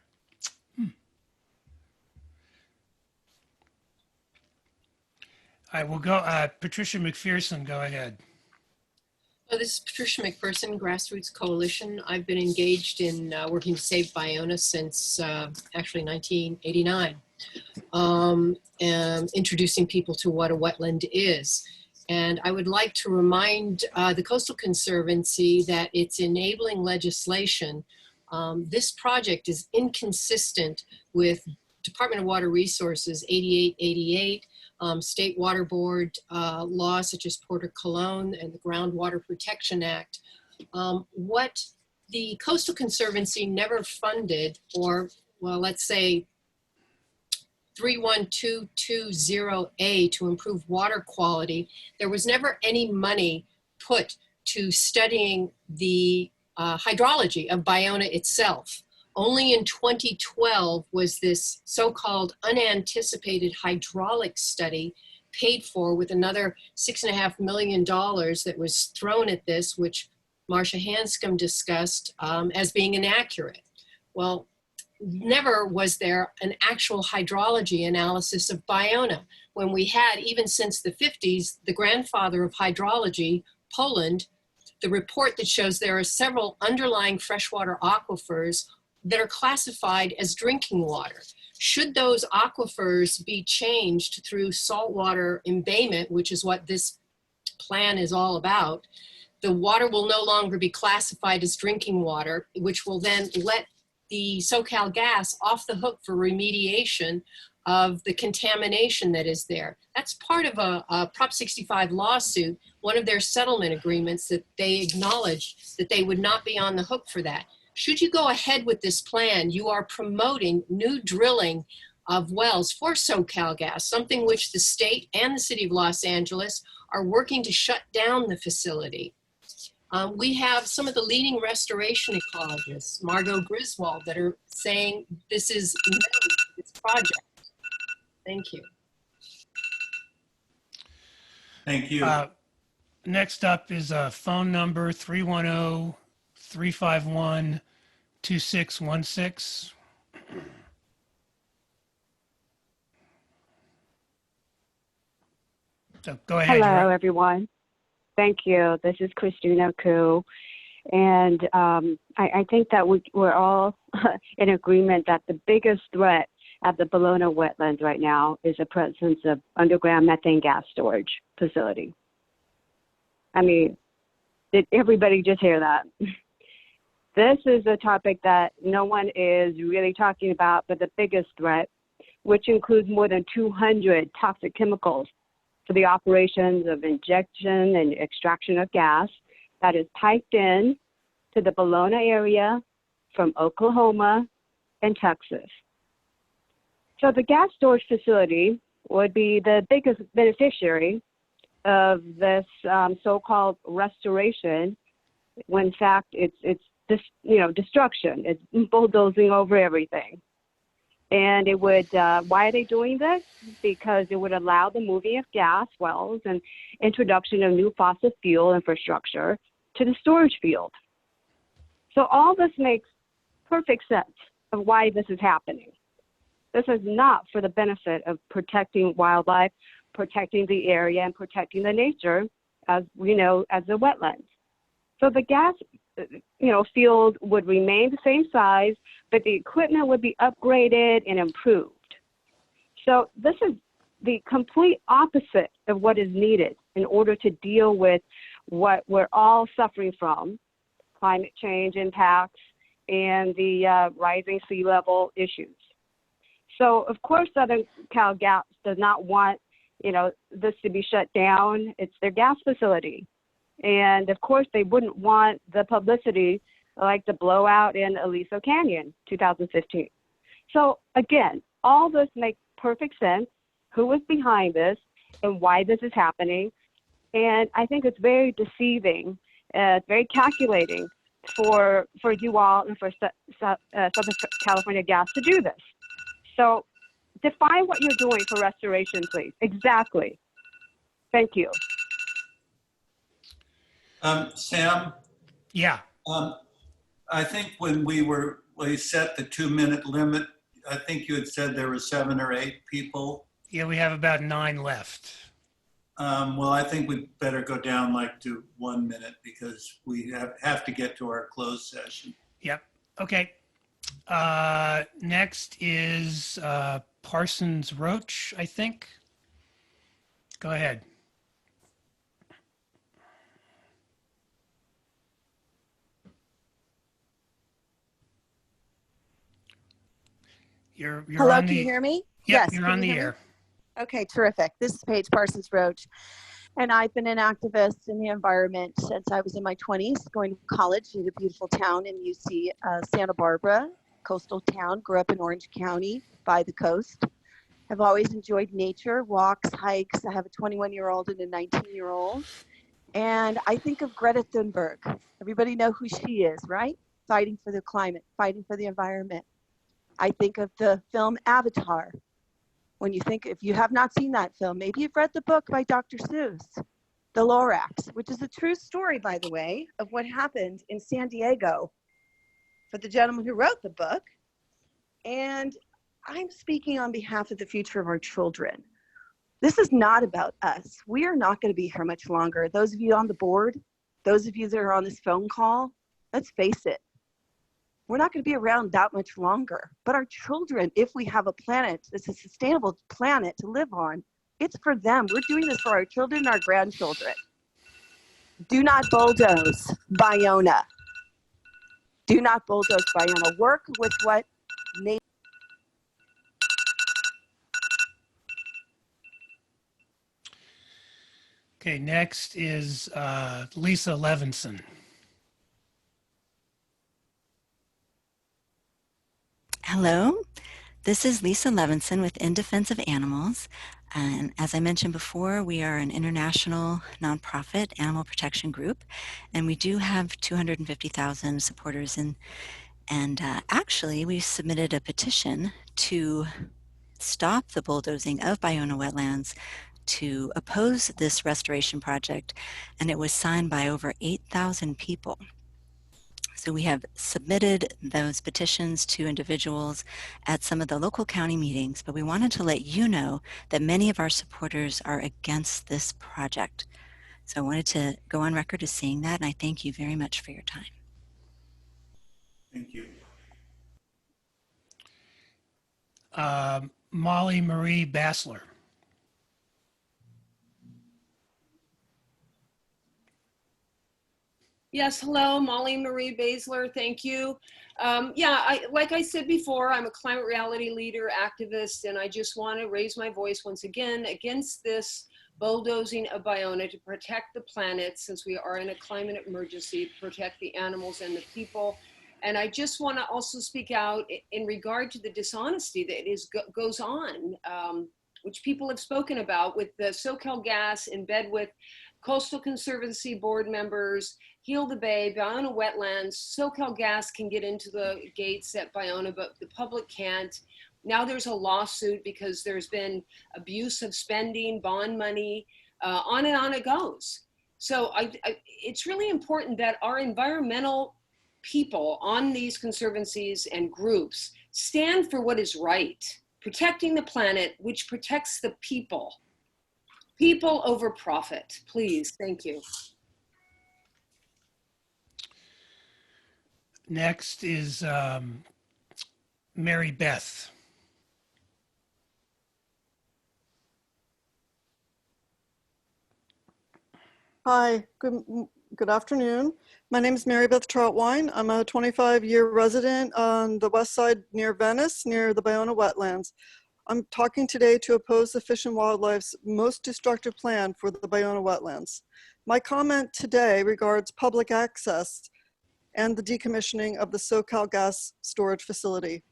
I will go. Patricia McPherson, go ahead. This is Patricia McPherson, Grassroots Coalition. I've been engaged in working to save Baiona since actually 1989, and introducing people to what a wetland is. And I would like to remind the Coastal Conservancy that it's enabling legislation. This project is inconsistent with Department of Water Resources 8888, State Water Board laws such as Porter Cologne and the Groundwater Protection Act. What the Coastal Conservancy never funded, or well, let's say 31220A to improve water quality, there was never any money put to studying the hydrology of Baiona itself. Only in 2012 was this so-called unanticipated hydraulic study paid for with another $6.5 million that was thrown at this, which Marcia Hanscom discussed as being inaccurate. Well, never was there an actual hydrology analysis of Baiona, when we had, even since the 50s, the grandfather of hydrology, Poland, the report that shows there are several underlying freshwater aquifers that are classified as drinking water. Should those aquifers be changed through saltwater embayment, which is what this plan is all about, the water will no longer be classified as drinking water, which will then let the SoCalGas off the hook for remediation of the contamination that is there. That's part of a Prop 65 lawsuit, one of their settlement agreements, that they acknowledged that they would not be on the hook for that. Should you go ahead with this plan, you are promoting new drilling of wells for SoCalGas, something which the state and the city of Los Angeles are working to shut down the facility. We have some of the leading restoration ecologists, Margot Griswold, that are saying this is no to this project. Thank you. Thank you. Next up is a phone number 310-351-2616. So go ahead. Hello, everyone. Thank you. This is Christina Koo. And I think that we're all in agreement that the biggest threat at the Bologna wetlands right now is the presence of underground methane gas storage facility. I mean, did everybody just hear that? This is a topic that no one is really talking about, but the biggest threat, which includes more than 200 toxic chemicals for the operations of injection and extraction of gas that is piped in to the Bologna area from Oklahoma and Texas. So the gas storage facility would be the biggest beneficiary of this so-called restoration, when in fact it's destruction. It's bulldozing over everything. And it would, why are they doing this? Because it would allow the moving of gas wells and introduction of new fossil fuel infrastructure to the storage field. So all this makes perfect sense of why this is happening. This is not for the benefit of protecting wildlife, protecting the area, and protecting the nature, as we know, as the wetlands. So the gas, field would remain the same size, but the equipment would be upgraded and improved. So this is the complete opposite of what is needed in order to deal with what we're all suffering from, climate change impacts and the rising sea level issues. So of course, Southern Cal Gas does not want, this to be shut down. It's their gas facility. And of course, they wouldn't want the publicity like the blowout in Aliso Canyon, 2015. So again, all this makes perfect sense, who is behind this and why this is happening. And I think it's very deceiving, it's very calculating for you all and for Southern California Gas to do this. So define what you're doing for restoration, please. Exactly. Thank you. Sam? Yeah. I think when we set the 2-minute limit, I think you had said there were 7 or 8 people. Yeah, we have about 9 left. Well, I think we better go down to 1 minute because we have to get to our closed session. Yep. Okay. Next is Parsons Roach, I think. Go ahead. You're Hello, on can you hear me? Yep, Yes, you're can on you the hear me? air. Okay, terrific. This is Paige Parsons Roach, and I've been an activist in the environment since I was in my 20s, going to college in a beautiful town in UC Santa Barbara, coastal town. Grew up in Orange County by the coast. Have always enjoyed nature, walks, hikes. I have a 21-year-old and a 19-year-old. And I think of Greta Thunberg. Everybody know who she is, right? Fighting for the climate, fighting for the environment. I think of the film Avatar. When you think, if you have not seen that film, maybe you've read the book by Dr. Seuss, The Lorax, which is a true story, by the way, of what happened in San Diego for the gentleman who wrote the book. And I'm speaking on behalf of the future of our children. This is not about us. We are not going to be here much longer. Those of you on the board, those of you that are on this phone call, let's face it, we're not going to be around that much longer. But our children, if we have a planet that's a sustainable planet to live on, it's for them. We're doing this for our children and our grandchildren. Do not bulldoze Baiona. Do not bulldoze Baiona. Work with what nature. Okay, next is Lisa Levinson. Hello, this is Lisa Levinson with In Defense of Animals. And as I mentioned before, we are an international nonprofit animal protection group, and we do have 250,000 supporters. And actually, we submitted a petition to stop the bulldozing of Baiona wetlands to oppose this restoration project, and it was signed by over 8,000 people. So we have submitted those petitions to individuals at some of the local county meetings, but we wanted to let you know that many of our supporters are against this project. So I wanted to go on record as saying that, and I thank you very much for your time. Thank you. Molly Marie Bassler. Yes, hello, Molly Marie Basler, thank you. Like I said before, I'm a climate reality leader, activist, and I just want to raise my voice once again against this bulldozing of Baiona to protect the planet, since we are in a climate emergency, protect the animals and the people. And I just want to also speak out in regard to the dishonesty that goes on, which people have spoken about with the SoCal Gas in bed with Coastal Conservancy board members, Heal the Bay, Baiona wetlands. SoCal Gas can get into the gates at Baiona, but the public can't. Now there's a lawsuit because there's been abuse of spending, bond money, on and on it goes. So it's really important that our environmental people on these conservancies and groups stand for what is right, protecting the planet, which protects the people. People over profit, please. Thank you. Next is Mary Beth. Hi, good afternoon. My name is Mary Beth Troutwine. I'm a 25-year resident on the west side near Venice, near the Baiona wetlands. I'm talking today to oppose the Fish and Wildlife's most destructive plan for the Baiona wetlands. My comment today regards public access and the decommissioning of the SoCal Gas storage facility.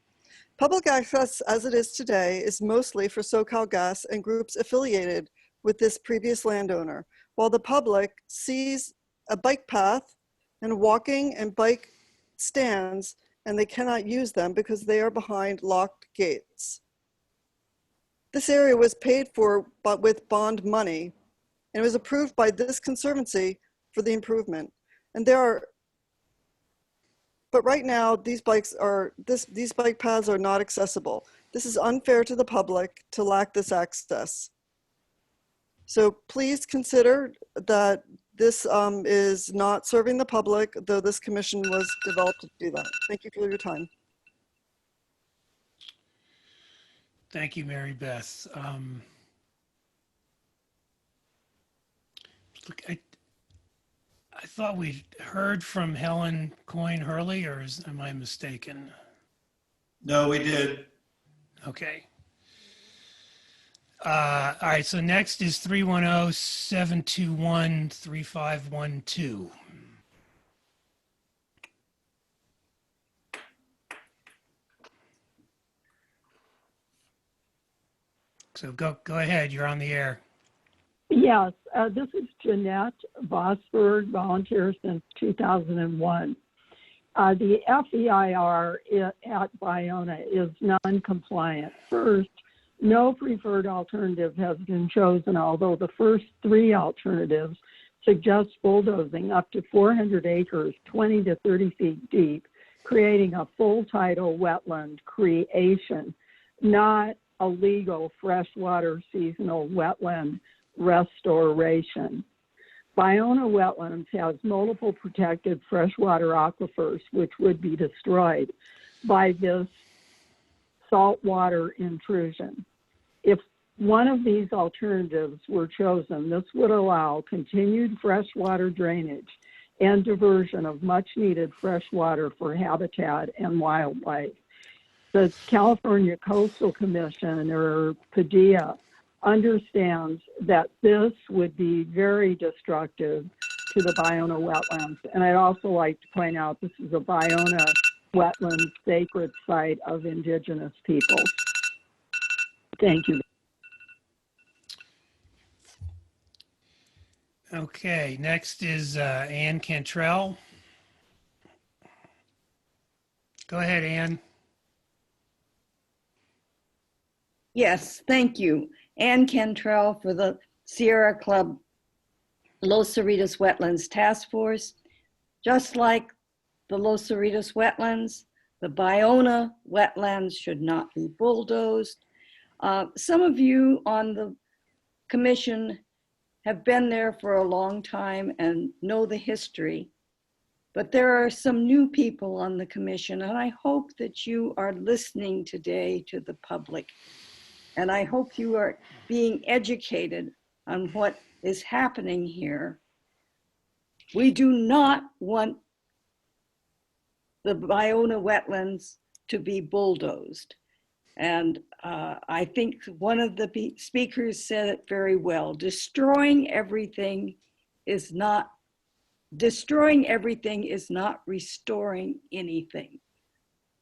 Public access as it is today is mostly for SoCal Gas and groups affiliated with this previous landowner, while the public sees a bike path and walking and bike stands, and they cannot use them because they are behind locked gates. This area was paid for but with bond money, and it was approved by this conservancy for the improvement. And but right now these bike paths are not accessible. This is unfair to the public to lack this access. So please consider that this is not serving the public, though this commission was developed to do that. Thank you for your time. Thank you, Mary Beth. Look, I thought we heard from Helen Coyne Hurley, or am I mistaken? No, we did. Okay. All right, so next is 310-721-3512. So go ahead, you're on the air. Yes, this is Jeanette Vosberg, volunteer since 2001. The FEIR at Baiona is non-compliant. First, no preferred alternative has been chosen, although the first three alternatives suggest bulldozing up to 400 acres, 20 to 30 feet deep, creating a full tidal wetland creation, not a legal freshwater seasonal wetland restoration. Bionah wetlands has multiple protected freshwater aquifers, which would be destroyed by this saltwater intrusion. If one of these alternatives were chosen, this would allow continued freshwater drainage and diversion of much needed fresh water for habitat and wildlife. The California Coastal Commission, or PDEA, understands that this would be very destructive to the Bionah wetlands. And I'd also like to point out this is a Bionah wetland sacred site of indigenous peoples. Thank you. Okay, next is Ann Cantrell. Go ahead, Ann. Yes, thank you. Ann Cantrell for the Sierra Club Los Cerritos Wetlands Task Force. Just like the Los Cerritos wetlands, the Bionah wetlands should not be bulldozed. Some of you on the commission have been there for a long time and know the history, but there are some new people on the commission, and I hope that you are listening today to the public. And I hope you are being educated on what is happening here. We do not want the Bionah wetlands to be bulldozed. And I think one of the speakers said it very well. Destroying everything is not restoring anything.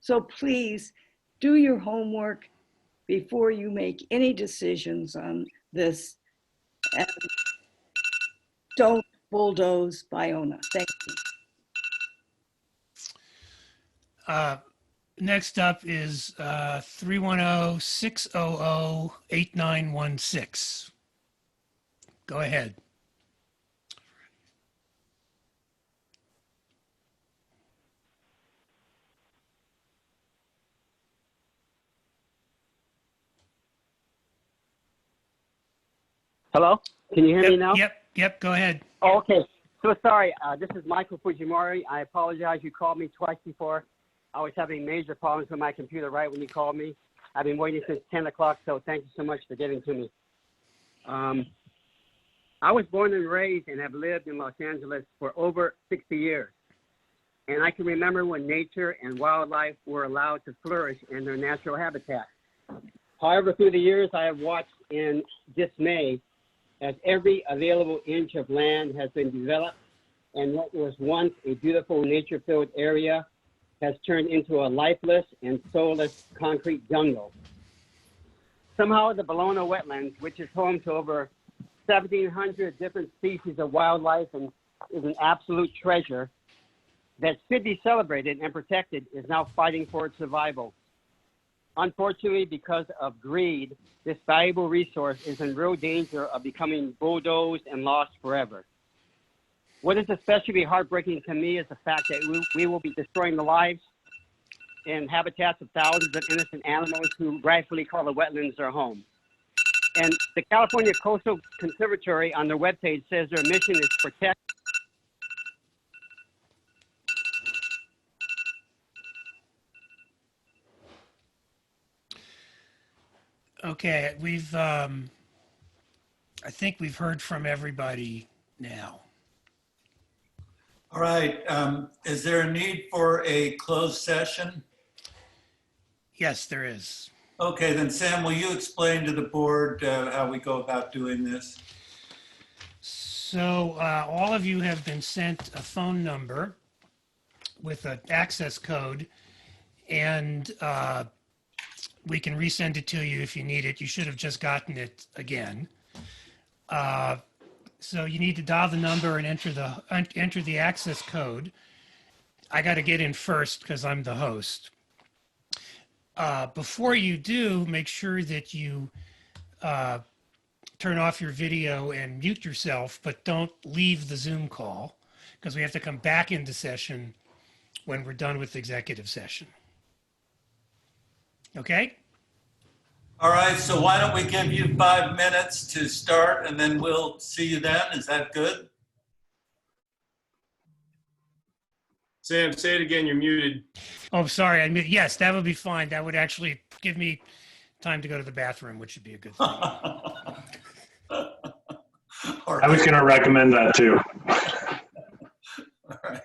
So please do your homework before you make any decisions on this, and don't bulldoze Bionah. Thank you. Next up is 310-600-8916. Go ahead. Hello? Can you hear me now? Yep, go ahead. Oh, okay. So sorry, this is Michael Fujimori. I apologize. You called me twice before. I was having major problems with my computer right when you called me. I've been waiting since 10 o'clock, so thank you so much for getting to me. I was born and raised and have lived in Los Angeles for over 60 years. And I can remember when nature and wildlife were allowed to flourish in their natural habitat. However, through the years, I have watched in dismay as every available inch of land has been developed, and what was once a beautiful nature-filled area has turned into a lifeless and soulless concrete jungle. Somehow the Bionah wetlands, which is home to over 1,700 different species of wildlife and is an absolute treasure that should be celebrated and protected, is now fighting for its survival. Unfortunately, because of greed, this valuable resource is in real danger of becoming bulldozed and lost forever. What is especially heartbreaking to me is the fact that we will be destroying the lives and habitats of thousands of innocent animals who rightfully call the wetlands their home. And the California Coastal Conservancy on their webpage says their mission is to protect. Okay, I think we've heard from everybody now. All right. Is there a need for a closed session? Yes, there is. Okay, then Sam, will you explain to the board how we go about doing this? So all of you have been sent a phone number with an access code, and we can resend it to you if you need it. You should have just gotten it again. So you need to dial the number and enter the access code. I got to get in first because I'm the host. Before you do, make sure that you turn off your video and mute yourself, but don't leave the Zoom call because we have to come back into session when we're done with the executive session. Okay? All right, so why don't we give you 5 minutes to start and then we'll see you then. Is that good? Sam, say it again. You're muted. Oh, sorry. I mean, yes, that would be fine. That would actually give me time to go to the bathroom, which would be a good thing. I was going to recommend that too. All right.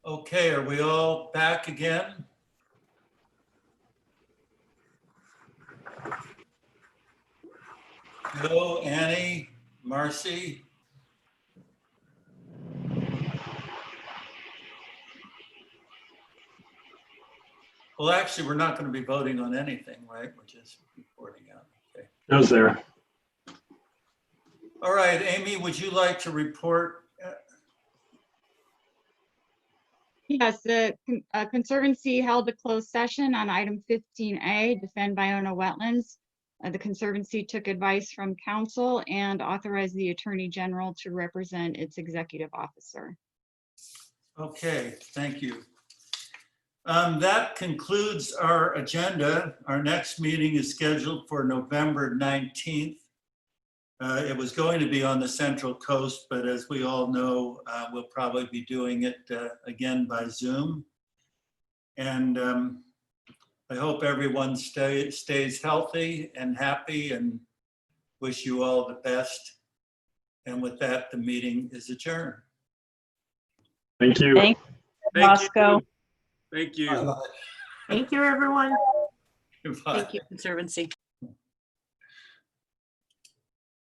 Okay, are we all back again? Joe, Annie, Marcy? Well, actually, we're not going to be voting on anything, right? We're just reporting out. Okay. Joe's there. All right, Amy, would you like to report? Yes, the Conservancy held a closed session on item 15A, defend Baiona wetlands. The Conservancy took advice from council and authorized the Attorney General to represent its executive officer. Okay, thank you. That concludes our agenda. Our next meeting is scheduled for November 19th. It was going to be on the Central Coast, but as we all know, we'll probably be doing it again by Zoom. And I hope everyone stays healthy and happy, and wish you all the best. And with that, the meeting is adjourned. Thank you. Thank you, Bosco. Thank you. Thank you, everyone. Goodbye. Thank you, Conservancy.